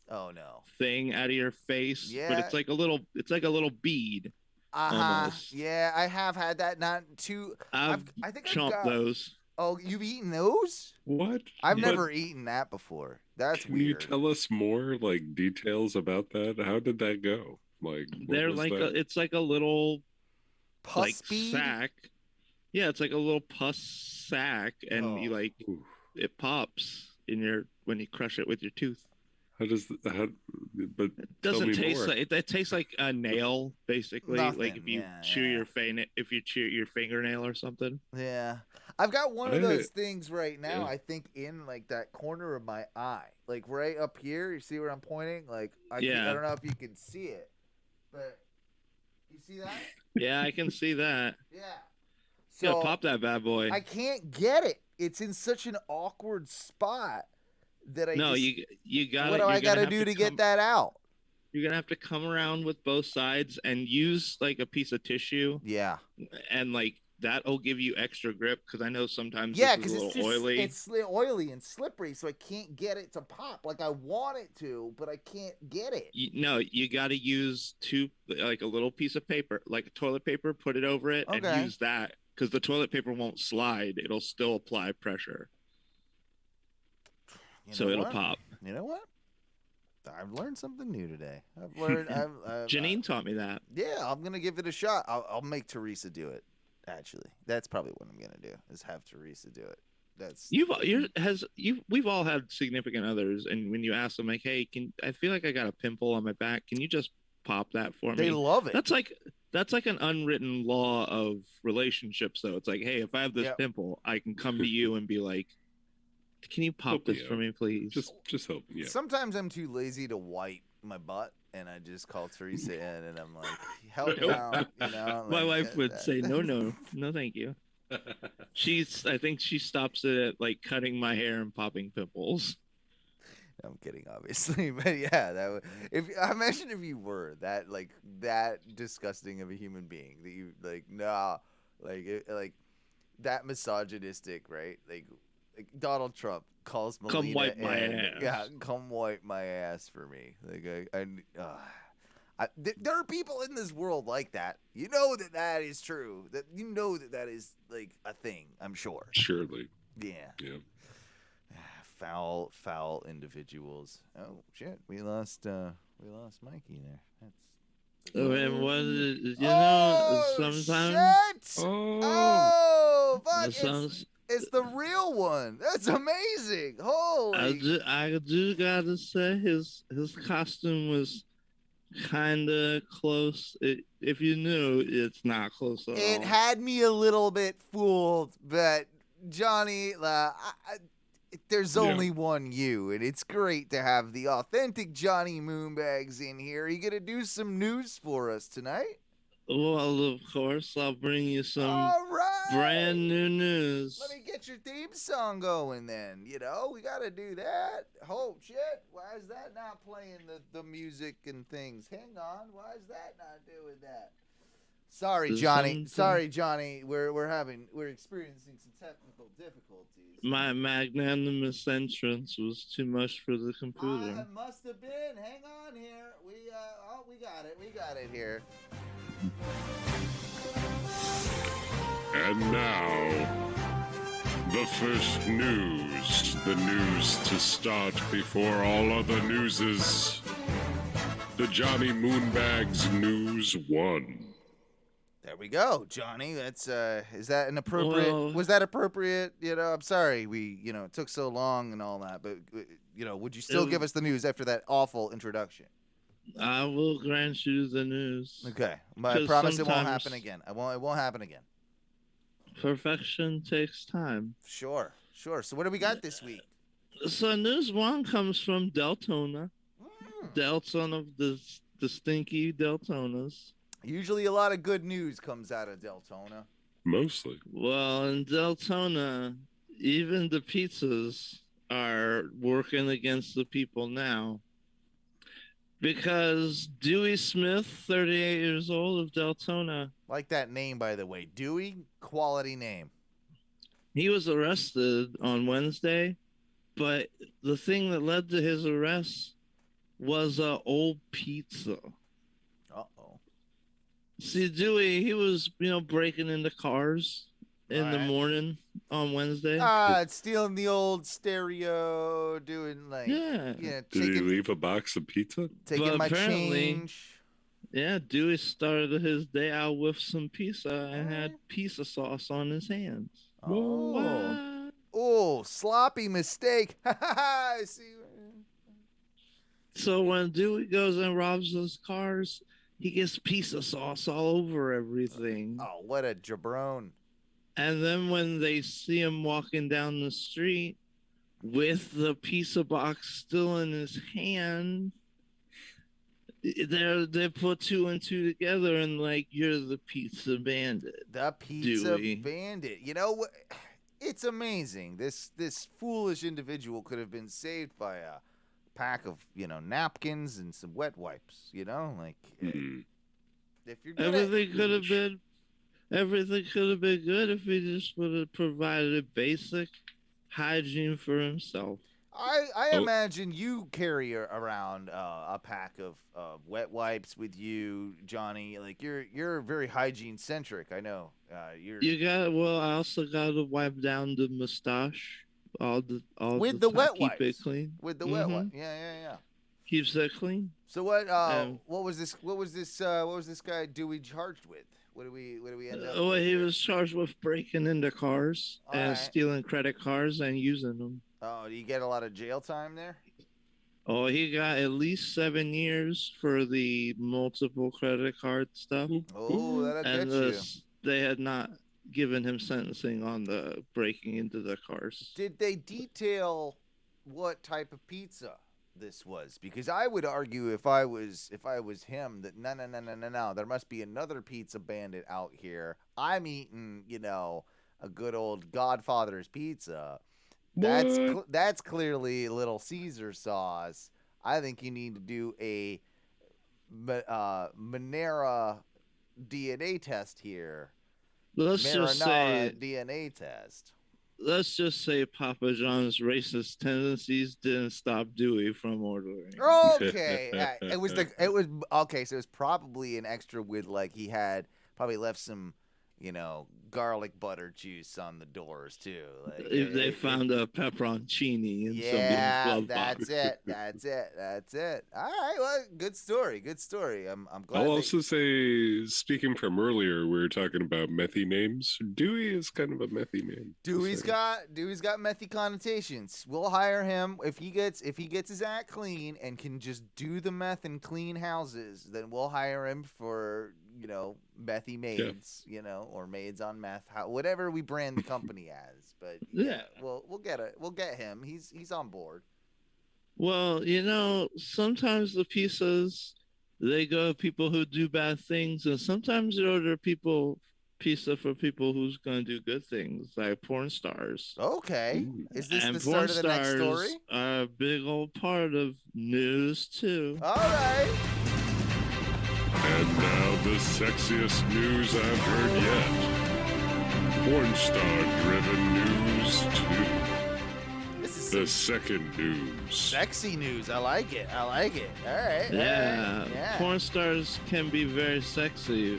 thing out of your face, but it's like a little bead. Almost. Yeah, I have had that. Not too. I think chomped those. Oh, you've eaten those? What? I've never eaten that before. That's Can weird. you tell us more, like details about that? How did that go? Like they're like it's like a little pus sack. Yeah, it's like a little pus sack, and you like it pops in when you crush it with your tooth. How does how? But Doesn't tell me taste more. like it tastes like a nail, basically. Like Nothing, if you yeah, chew yeah. your fingernail or something. Yeah. I've got one of those things right now, I think, in like that corner of my eye. Like right up here. You see where I'm pointing? Like I don't know if you can see it. But you see that? Yeah, I can see that. Yeah. So gotta pop that bad boy. I can't get it. It's in such an awkward spot that I you got. What do I gotta do to get that out? You're gonna have to come around with both sides and use like a piece of tissue. Yeah. And like that'll give you extra grip because I know sometimes because it's a little oily. It's oily and slippery, so I can't get it to pop. Like I want it to, but I can't get it. You got to use like a little piece of paper, like toilet paper, put it over it, and use that because the toilet paper won't slide. It'll still apply pressure. So it'll pop. You know what? I've learned something new today. I've learned. Janine taught me that. Yeah, I'm gonna give it a shot. I'll make Teresa do it. Actually, that's probably what I'm gonna do. Is have Teresa do it. That's we've all had significant others, and when you ask them like, "Hey, I feel like I got a pimple on my back? Can you just pop that for me?" They love it. That's like an unwritten law of relationships, though. It's like, hey, if I have this pimple, I can come to you and be like, "Can you pop this for me, please?" Just help. Yeah. Sometimes I'm too lazy to wipe my butt, and I just call Teresa in, and I'm like, "Help me out," you know. My wife would say, "No, thank you." I think she stops it at like cutting my hair and popping pimples. I'm kidding, obviously, but yeah, that would. Imagine if you were that disgusting of a human being that you like, like that misogynistic, right? Like Donald Trump calls Melina come wipe my ass. Yeah, come wipe my ass for me. Like there are people in this world like that. You know that is true. That you know that is like a thing. I'm sure. Surely. Yeah. Yeah. Foul individuals. Oh shit, we lost Mikey there. Sometimes. Shit! Oh, fuck! It's the real one. That's amazing. Holy! I do gotta say his costume was kind of close. If you knew, it's not close at all. It had me a little bit fooled, but Johnny, there's only one you, and it's great to have the authentic Johnny Moonbags in here. Are you gonna do some news for us tonight? Well, of course, I'll bring you some brand new news. Let me get your theme song going then. You know, we gotta do that. Oh, shit. Why is that not playing the music and things? Hang on. Why is that not doing that? Sorry, Johnny. Sorry, Johnny. We're experiencing some technical difficulties. My magnanimous entrance was too much for the computer. It must have been. Hang on here. We got it. We got it here. And now, the first news. The news to start before all other newses. The Johnny Moonbags News 1. There we go, Johnny. That's is that an appropriate? Was that appropriate? You know, I'm sorry it took so long and all that, but would you still give us the news after that awful introduction? I will grant you the news. Okay, but I promise it won't happen again. It won't happen again. Perfection takes time. Sure. So what do we got this week? So news 1 comes from Deltona. Deltona of the stinky Deltonas. Usually a lot of good news comes out of Deltona. Mostly. Well, in Deltona, even the pizzas are working against the people now. Because Dewey Smith, 38 years old, of Deltona. Like that name, by the way. Dewey, quality name. He was arrested on Wednesday, but the thing that led to his arrest was an old pizza. Uh-oh. See, Dewey, he was, breaking into cars in the morning on Wednesday. It's stealing the old stereo, doing Did he leave a box of pizza? Taking my change. Yeah, Dewey started his day out with some pizza and had pizza sauce on his hands. Oh, sloppy mistake. I see. So when Dewey goes and robs those cars, he gets pizza sauce all over everything. Oh, what a jabron. And then when they see him walking down the street with the pizza box still in his hand, they put two and two together and like, you're the pizza bandit. The pizza Dewey. bandit. You know what? It's amazing. This foolish individual could have been saved by a pack of, napkins and some wet wipes, like if you're good Everything could have been good if he just would have provided basic hygiene for himself. I imagine you carry around a pack of wet wipes with you, Johnny. Like you're very hygiene centric. I know. I also got to wipe down the mustache with the wet keep wipes. it clean. With the wet wipe. Yeah. Keeps it clean. So what was this guy Dewey charged with? What do we end up? Well, he was charged with breaking into cars and stealing credit cards and using them. Oh, do you get a lot of jail time there? Oh, he got at least 7 years for the multiple credit card stuff. Oh, that'll get you. They had not given him sentencing on the breaking into the cars. Did they detail what type of pizza this was? Because I would argue if I was him that no, there must be another pizza bandit out here. I'm eating, a good old Godfather's pizza. That's clearly Little Caesar sauce. I think you need to do a Monera DNA test here. Let's just say DNA test. Let's just say Papa John's racist tendencies didn't stop Dewey from ordering. Okay, it was okay. So it was probably an extra with he had probably left some, garlic butter juice on the doors too. If they found a pepperoncini in somebody's glove box. That's it. All right, well, good story. I'm glad. I'll also say, speaking from earlier, we were talking about methy names. Dewey is kind of a methy name. Dewey's got methy connotations. We'll hire him if he gets his act clean and can just do the meth and clean houses. Then we'll hire him for methy maids, or maids on meth, whatever we brand the company as. But we'll get him. He's on board. Well, sometimes the pizzas, they go to people who do bad things, and sometimes they order pizza for people who's going to do good things, like porn stars. Okay. Is this and the start of the next story? Are a big old part of news too. All right. And now the sexiest news I've heard yet. Porn star-driven news 2. This is the second news. Sexy news. I like it. All right. Yeah. Porn stars can be very sexy,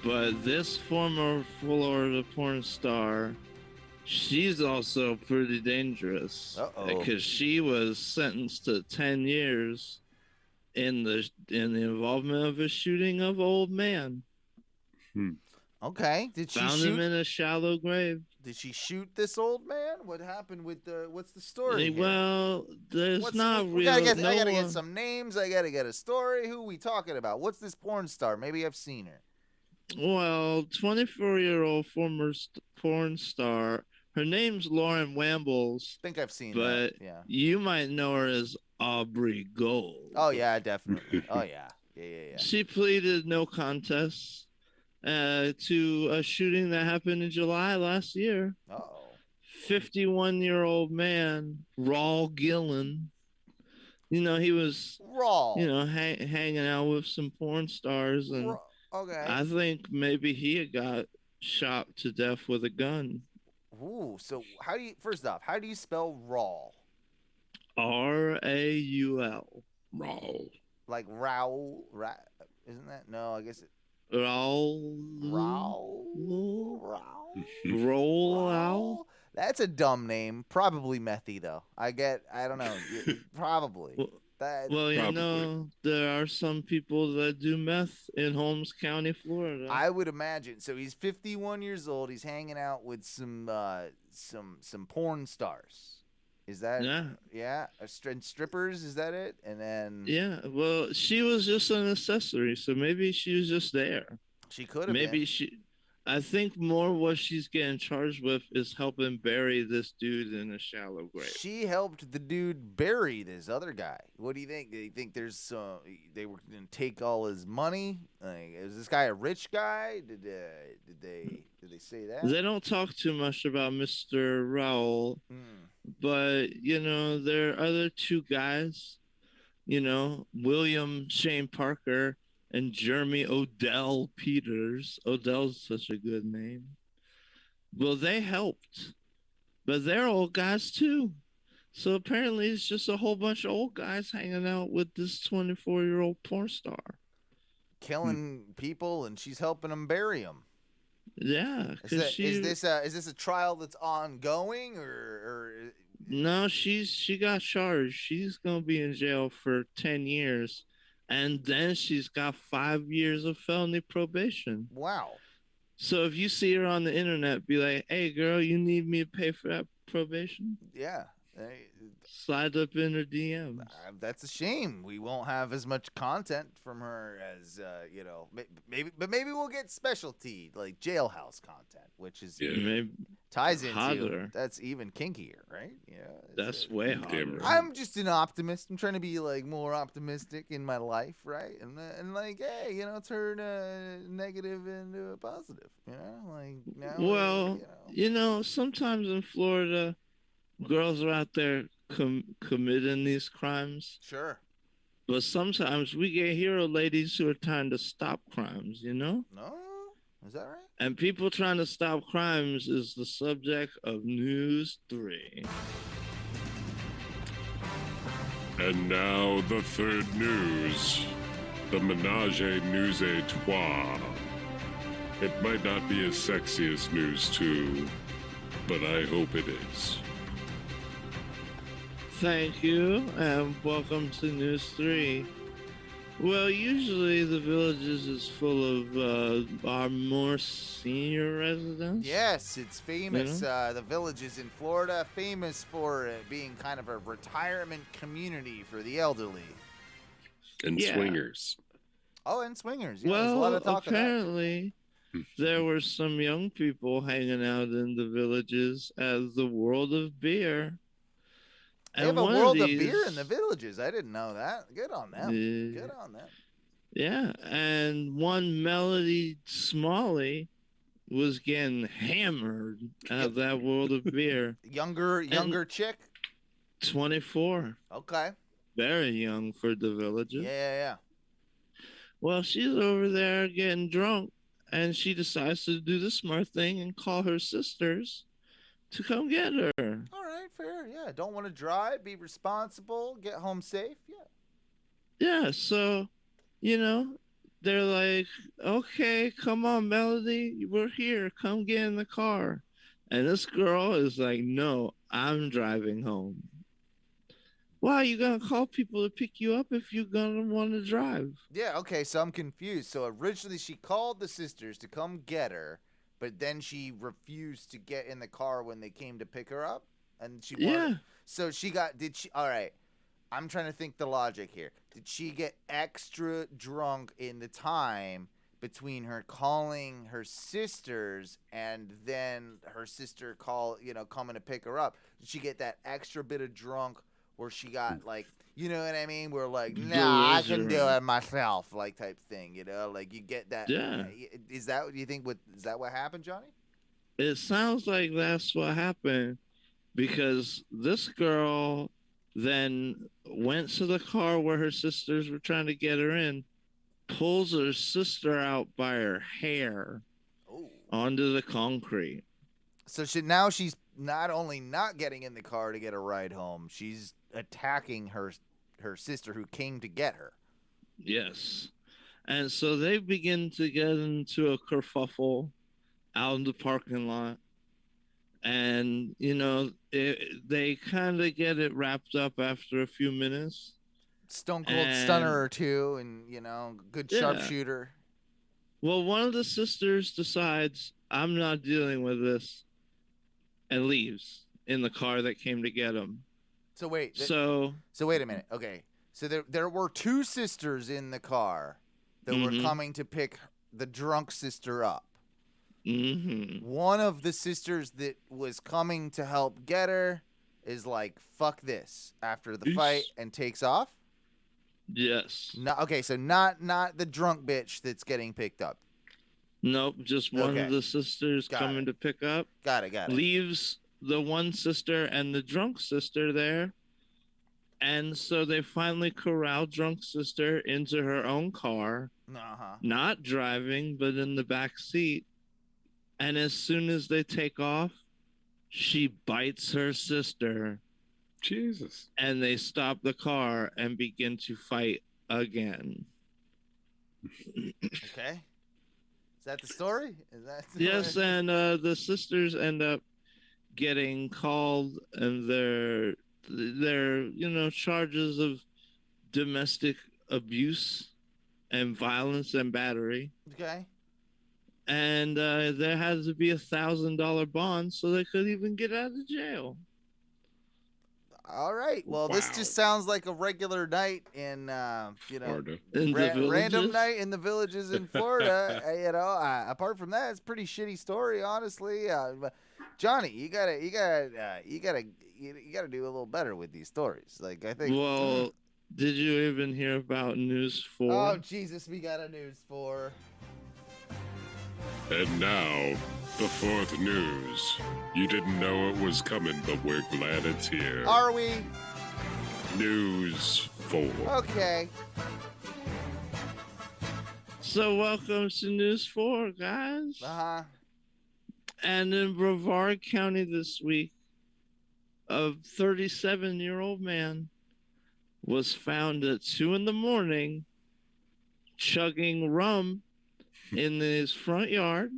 but this former Florida porn star, she's also pretty dangerous. Because she was sentenced to 10 years in the involvement of a shooting of old man. Okay. Did she found him in a shallow grave? Did she shoot this old man? What happened with what's the story? Well, there's not really. I gotta get some names. I gotta get a story. Who are we talking about? What's this porn star? Maybe I've seen her. Well, 24-year-old former porn star. Her name's Lauren Wambles. I think I've seen that. But you might know her as Aubrey Gold. Oh yeah, definitely. Oh yeah. Yeah. She pleaded no contest to a shooting that happened in July last year. 51-year-old man, Raul Gillen. He was hanging out with some porn stars, and I think maybe he had got shot to death with a gun. Ooh, so how do you spell Raul? R-A-U-L. Raul. Like Raul, isn't that? No, I guess it. Raul. Roll out. That's a dumb name. Probably methy though. I don't know. Probably. There are some people that do meth in Holmes County, Florida. I would imagine. So he's 51 years old. He's hanging out with some porn stars. Is that Yeah. strippers? Is that it? And then Yeah, well, she was just an accessory, so maybe she was just there. She could have Maybe been. I think more what she's getting charged with is helping bury this dude in a shallow grave. She helped the dude bury this other guy. What do you think? Do you think there's they were gonna take all his money? Like, is this guy a rich guy? Did they say that? They don't talk too much about Mr. Raoul, but there are other two guys. William Shane Parker and Jeremy Odell Peters. Odell's such a good name. Well, they helped, but they're old guys too. So apparently it's just a whole bunch of old guys hanging out with this 24-year-old porn star. Killing people, and she's helping them bury them. Yeah. Is this a trial that's ongoing, or No, she got charged. She's going to be in jail for 10 years. And then she's got 5 years of felony probation. Wow. So if you see her on the internet, be like, hey, girl, you need me to pay for that probation? Yeah. Slide up in her DMs. That's a shame. We won't have as much content from her as, maybe we'll get specialty, like jailhouse content, which is ties into hotter. That's even kinkier, right? Yeah. That's way hotter. I'm just an optimist. I'm trying to be like more optimistic in my life, right? And like, hey, turn negative into a positive, like now. Well, sometimes in Florida, girls are out there committing these crimes. Sure. But sometimes we get hero ladies who are trying to stop crimes, No? Is that right? And people trying to stop crimes is the subject of News 3. And now the third news. The Menage a News a Trois. It might not be as sexy as News 2, but I hope it is. Thank you, and welcome to News 3. Well, usually the Villages is full of our more senior residents. Yes, it's famous. The Villages in Florida, famous for being kind of a retirement community for the elderly. And swingers. Oh, and swingers. Yeah, Well, there's a lot of talk apparently there were some young people hanging out in the Villages as the World of Beer. They have a World of Beer in the Villages. I didn't know that. Good on them. Good on them. Yeah, and one Melody Smalley was getting hammered out of that World of Beer. Younger chick? 24. Okay. Very young for the Villages. Yeah. Well, she's over there getting drunk, and she decides to do the smart thing and call her sisters to come get her. All right, fair. Yeah, don't want to drive, be responsible, get home safe. Yeah, so, they're like, okay, come on, Melody, we're here. Come get in the car. And this girl is like, no, I'm driving home. Why are you going to call people to pick you up if you're going to want to drive? Yeah, okay, so I'm confused. So originally she called the sisters to come get her, but then she refused to get in the car when they came to pick her up? And she wanted, so she got, all right, I'm trying to think the logic here. Did she get extra drunk in the time between her calling her sisters and then her sister coming to pick her up? Did she get that extra bit of drunk where she got like, you know what I mean? We're like, nah, I can do it myself, like type thing, like you get that. Yeah. Is that what you think? Is that what happened, Johnny? It sounds like that's what happened because this girl then went to the car where her sisters were trying to get her in, pulls her sister out by her hair onto the concrete. So now she's not only not getting in the car to get a ride home, she's attacking her sister who came to get her. Yes. And so they begin to get into a kerfuffle out in the parking lot. And, they kind of get it wrapped up after a few minutes. Stone Cold Stunner or two and, good sharpshooter. Well, one of the sisters decides, I'm not dealing with this, and leaves in the car that came to get him. So wait. So wait a minute. Okay. So there were two sisters in the car that were coming to pick the drunk sister up. Mm-hmm. One of the sisters that was coming to help get her is like, fuck this after the fight and takes off? Yes. No, okay, so not the drunk bitch that's getting picked up. Nope, just one of the sisters coming to pick up. Got it. Leaves the one sister and the drunk sister there. And so they finally corral drunk sister into her own car. Not driving, but in the back seat. And as soon as they take off, she bites her sister. Jesus. And they stop the car and begin to fight again. Okay. Is that the story? Yes, and the sisters end up getting called, and they're charges of domestic abuse and violence and battery. Okay. And there had to be $1,000 bond so they could even get out of jail. All right. Well, this just sounds like a regular night in, Florida. Random night in the villages in Florida. Apart from that, it's a pretty shitty story, honestly. Johnny, you gotta do a little better with these stories. Like, I think. Well, did you even hear about News 4? Oh Jesus, we got a News 4. And now, the fourth news. You didn't know it was coming, but we're glad it's here. Are we? News 4. Okay. So welcome to News 4, guys. Uh-huh. And in Brevard County this week, a 37-year-old man was found at 2 a.m. chugging rum in his front yard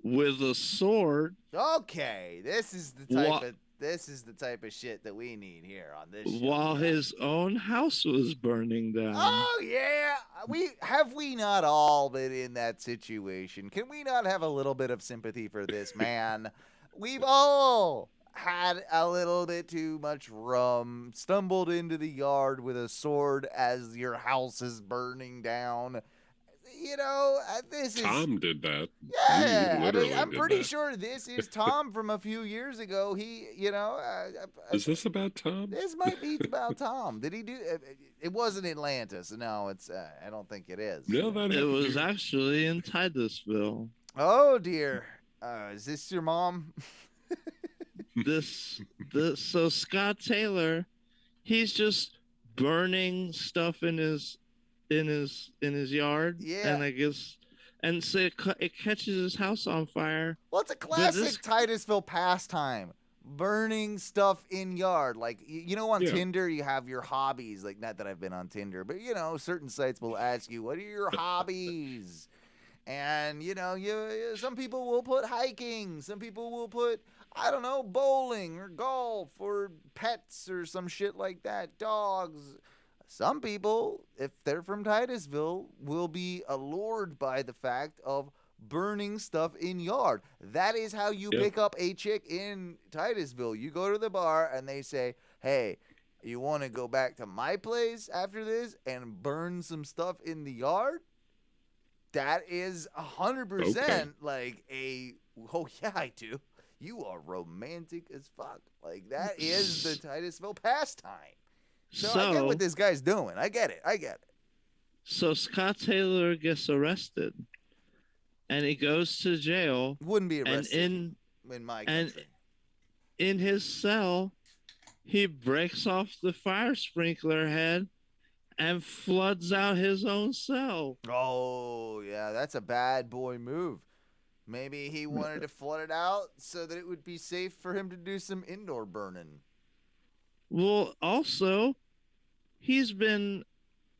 with a sword. Okay, this is the type of shit that we need here on this show. While his own house was burning down. Oh yeah, we not all been in that situation? Can we not have a little bit of sympathy for this man? We've all had a little bit too much rum, stumbled into the yard with a sword as your house is burning down. This is... Tom did that. Yeah, I'm pretty sure this is Tom from a few years ago. He, Is this about Tom? This might be about Tom. Did he do... It wasn't Atlanta, so no, it's... I don't think it is. Yeah, it was actually in Titusville. Oh, dear. Is this your mom? So Scott Taylor, he's just burning stuff in his yard. Yeah. And I guess, and so it catches his house on fire. Well, it's a classic Titusville pastime. Burning stuff in yard. Like, on Tinder, you have your hobbies. Like, not that I've been on Tinder, but, certain sites will ask you, what are your hobbies? And, some people will put hiking. Some people will put, I don't know, bowling or golf or pets or some shit like that. Dogs. Some people, if they're from Titusville, will be allured by the fact of burning stuff in yard. That is how you pick up a chick in Titusville. You go to the bar and they say, hey, you want to go back to my place after this and burn some stuff in the yard? That is 100% like oh yeah, I do. You are romantic as fuck. Like, that is the Titusville pastime. So I get what this guy's doing. I get it. So Scott Taylor gets arrested, and he goes to jail. Wouldn't be arrested in my country. And in his cell, he breaks off the fire sprinkler head and floods out his own cell. Oh, yeah, that's a bad boy move. Maybe he wanted to flood it out so that it would be safe for him to do some indoor burning. Well, also, he's been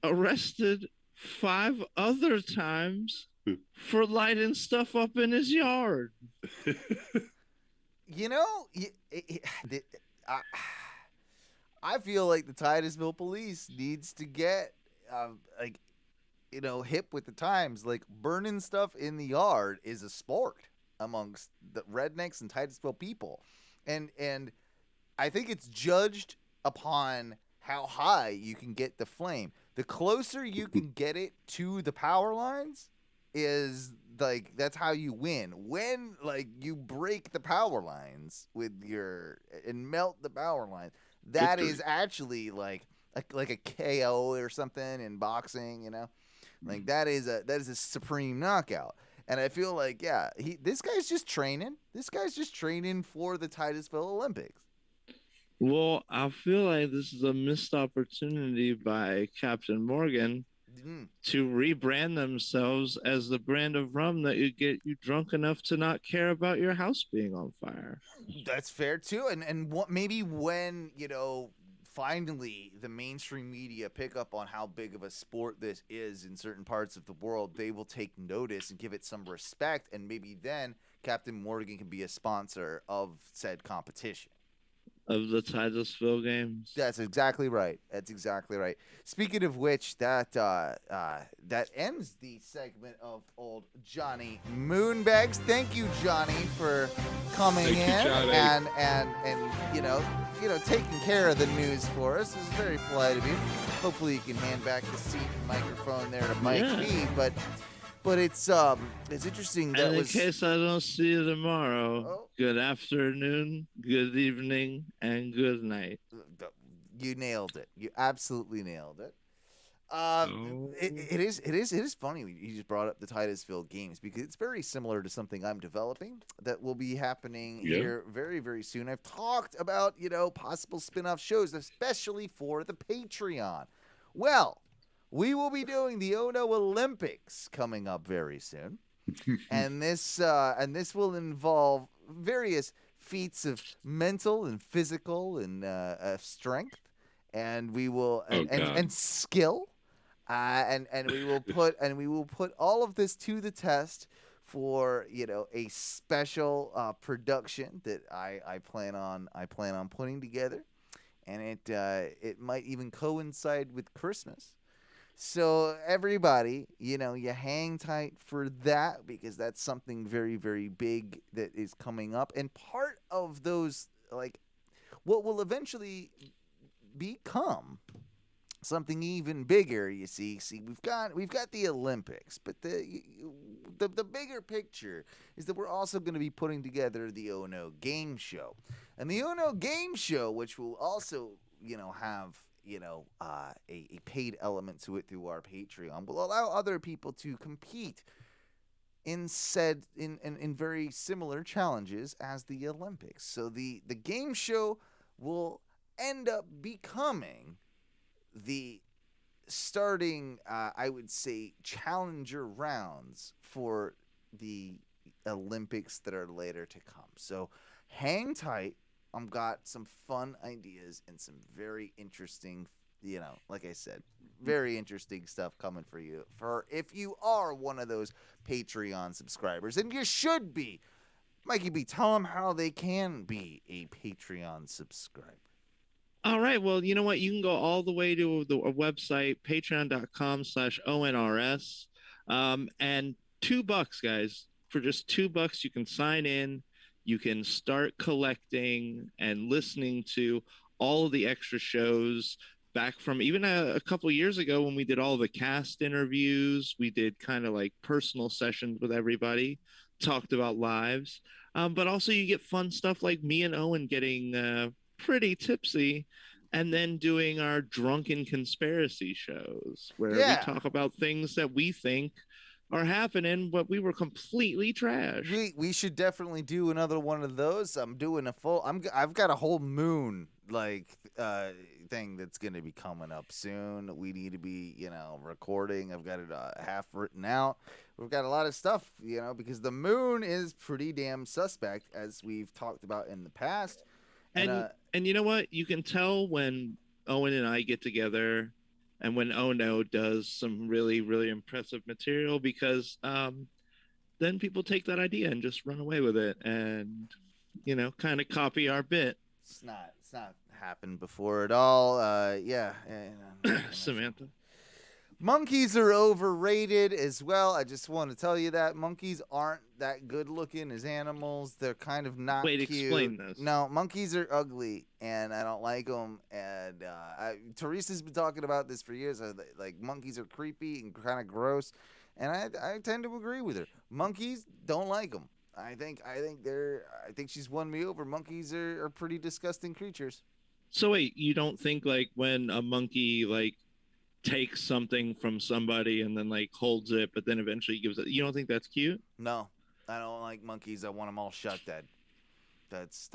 arrested 5 other times for lighting stuff up in his yard. I feel like the Titusville police needs to get, hip with the times. Like, burning stuff in the yard is a sport amongst the rednecks and Titusville people. And I think it's judged upon how high you can get the flame. The closer you can get it to the power lines is like that's how you win. When like you break the power lines with your and melt the power lines, that is actually like a KO or something in boxing, you know? Like that is a supreme knockout. And I feel like this guy's just training. This guy's just training for the Titusville Olympics. Well, I feel like this is a missed opportunity by Captain Morgan to rebrand themselves as the brand of rum that you get you drunk enough to not care about your house being on fire. That's fair too. And what maybe when, you know, finally the mainstream media pick up on how big of a sport this is in certain parts of the world, they will take notice and give it some respect, and maybe then Captain Morgan can be a sponsor of said competition. Of the Titusville games. That's exactly right. That's exactly right. Speaking of which, that ends the segment of old Johnny Moonbags. Thank you, Johnny, for coming in and you know taking care of the news for us. It was very polite of you. Hopefully, you can hand back the seat and microphone there to Mike B. But it's interesting. And in case I don't see you tomorrow, good afternoon, good evening, and good night. You nailed it. You absolutely nailed it. It is funny you just brought up the Titusville games because it's very similar to something I'm developing that will be happening here very, very soon. I've talked about, you know, possible spin-off shows, especially for the Patreon. Well, we will be doing the Ono Olympics coming up very soon, and this will involve various feats of mental and physical and strength, and we will and skill, and we will put all of this to the test for, you know, a special production that I plan on putting together, and it might even coincide with Christmas. So everybody, you know, you hang tight for that because that's something very, very big that is coming up. And part of those, like, what will eventually become something even bigger, you see. We've got the Olympics, but the bigger picture is that we're also going to be putting together the Ono Game Show. And the Ono Game Show, which will also, you know, have a paid element to it through our Patreon, will allow other people to compete in very similar challenges as the Olympics. So the game show will end up becoming the starting, I would say, challenger rounds for the Olympics that are later to come. So hang tight. I've got some fun ideas and some very interesting, you know, like I said, very interesting stuff coming for you. For if you are one of those Patreon subscribers, and you should be, Mikey B, tell them how they can be a Patreon subscriber. All right. Well, you know what? You can go all the way to the website, patreon.com/ONRS. And $2, guys. For just $2, you can sign in. You can start collecting and listening to all of the extra shows back from even a couple years ago when we did all the cast interviews. We did kind of like personal sessions with everybody, talked about lives. But also you get fun stuff like me and Owen getting pretty tipsy and then doing our drunken conspiracy shows where we talk about things that we think are happening, but we were completely trash. We should definitely do another one of those. I'm doing I've got a whole moon thing that's going to be coming up soon. We need to be, you know, recording. I've got it half written out. We've got a lot of stuff, you know, because the moon is pretty damn suspect, as we've talked about in the past. And you know what? You can tell when Owen and I get together and when Ono does some really, really impressive material, because then people take that idea and just run away with it and, you know, kind of copy our bit. It's not happened before at all. Samantha. Monkeys are overrated as well. I just want to tell you that monkeys aren't that good looking as animals. They're kind of not Wait, cute. explain this. No, monkeys are ugly, and I don't like them. And Teresa's been talking about this for years. Like monkeys are creepy and kind of gross, and I tend to agree with her. Monkeys, don't like them. I think she's won me over. Monkeys are pretty disgusting creatures. So wait, you don't think like when a monkey like takes something from somebody and then like holds it, but then eventually gives it, you don't think that's cute? No, I don't like monkeys. I want them all shot dead. That's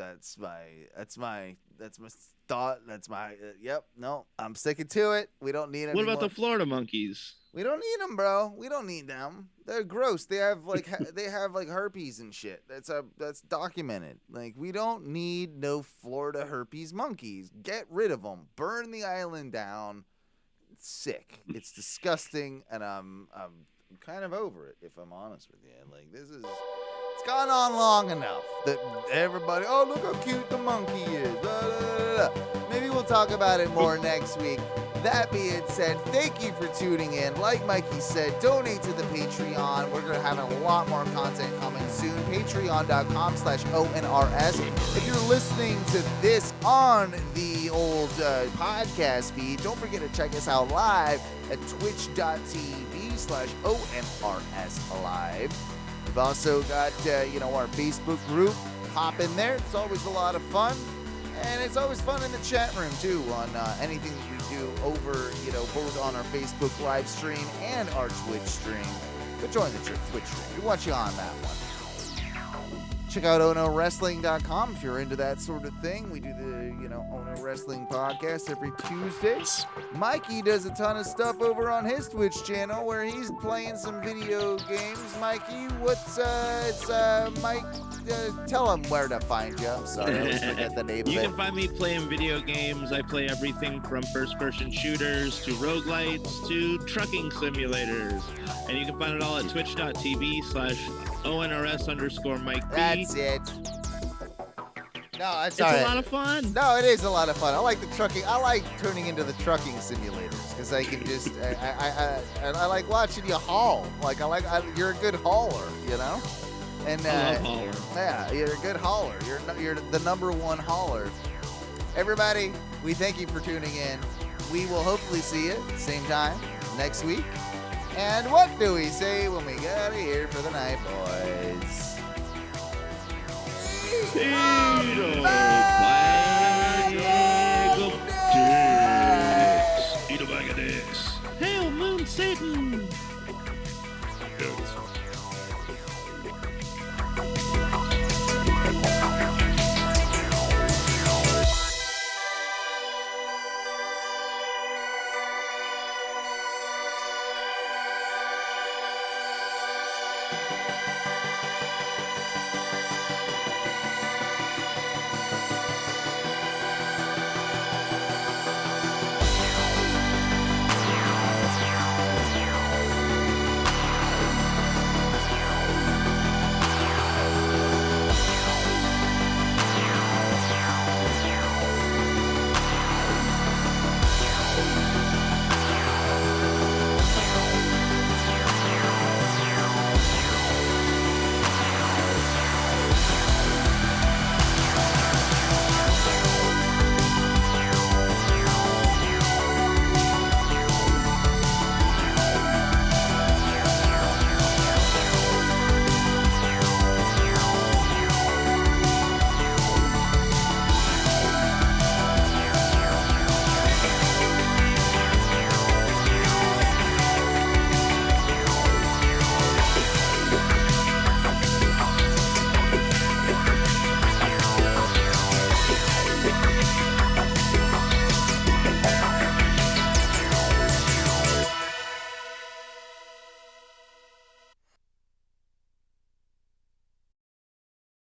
my thought. That's my yep. No, I'm sticking to it. We don't need them. What about the Florida monkeys? We don't need them, bro. We don't need them. They're gross. They have like they have like herpes and shit. That's documented. Like we don't need no Florida herpes monkeys. Get rid of them. Burn the island down. It's sick. It's disgusting, and I'm kind of over it, if I'm honest with you. Like it's gone on long enough that everybody, oh look how cute the monkey is. Blah, blah, blah, blah. Maybe we'll talk about it more next week. That being said, thank you for tuning in. Like Mikey said, donate to the Patreon. We're going to have a lot more content coming soon. Patreon.com/ONRS. If you're listening to this on the old podcast feed, don't forget to check us out live at twitch.tv/ONRS live. We've also got, our Facebook group. Hop in there. It's always a lot of fun. And it's always fun in the chat room, too, on anything that we do over, both on our Facebook live stream and our Twitch stream. But join the Twitch stream. We want you on that one. Check out OnoWrestling.com if you're into that sort of thing. We do the, Ono Wrestling podcast every Tuesday. Mikey does a ton of stuff over on his Twitch channel where he's playing some video games. Mikey, Mike, tell him where to find you. I'm sorry, I always forget the name of it. You can find me playing video games. I play everything from first-person shooters to roguelites to trucking simulators. And you can find it all at twitch.tv/ONRS_Mike B. That's it. No, it's a lot of fun. No, it is a lot of fun. I like the trucking. I like turning into the trucking simulators because I can just. I like watching you haul. Like you're a good hauler, And I love hauler. Yeah, you're a good hauler. You're the number one hauler. Everybody, we thank you for tuning in. We will hopefully see you same time next week. And what do we say when we get out of here for the night, boys? Bye.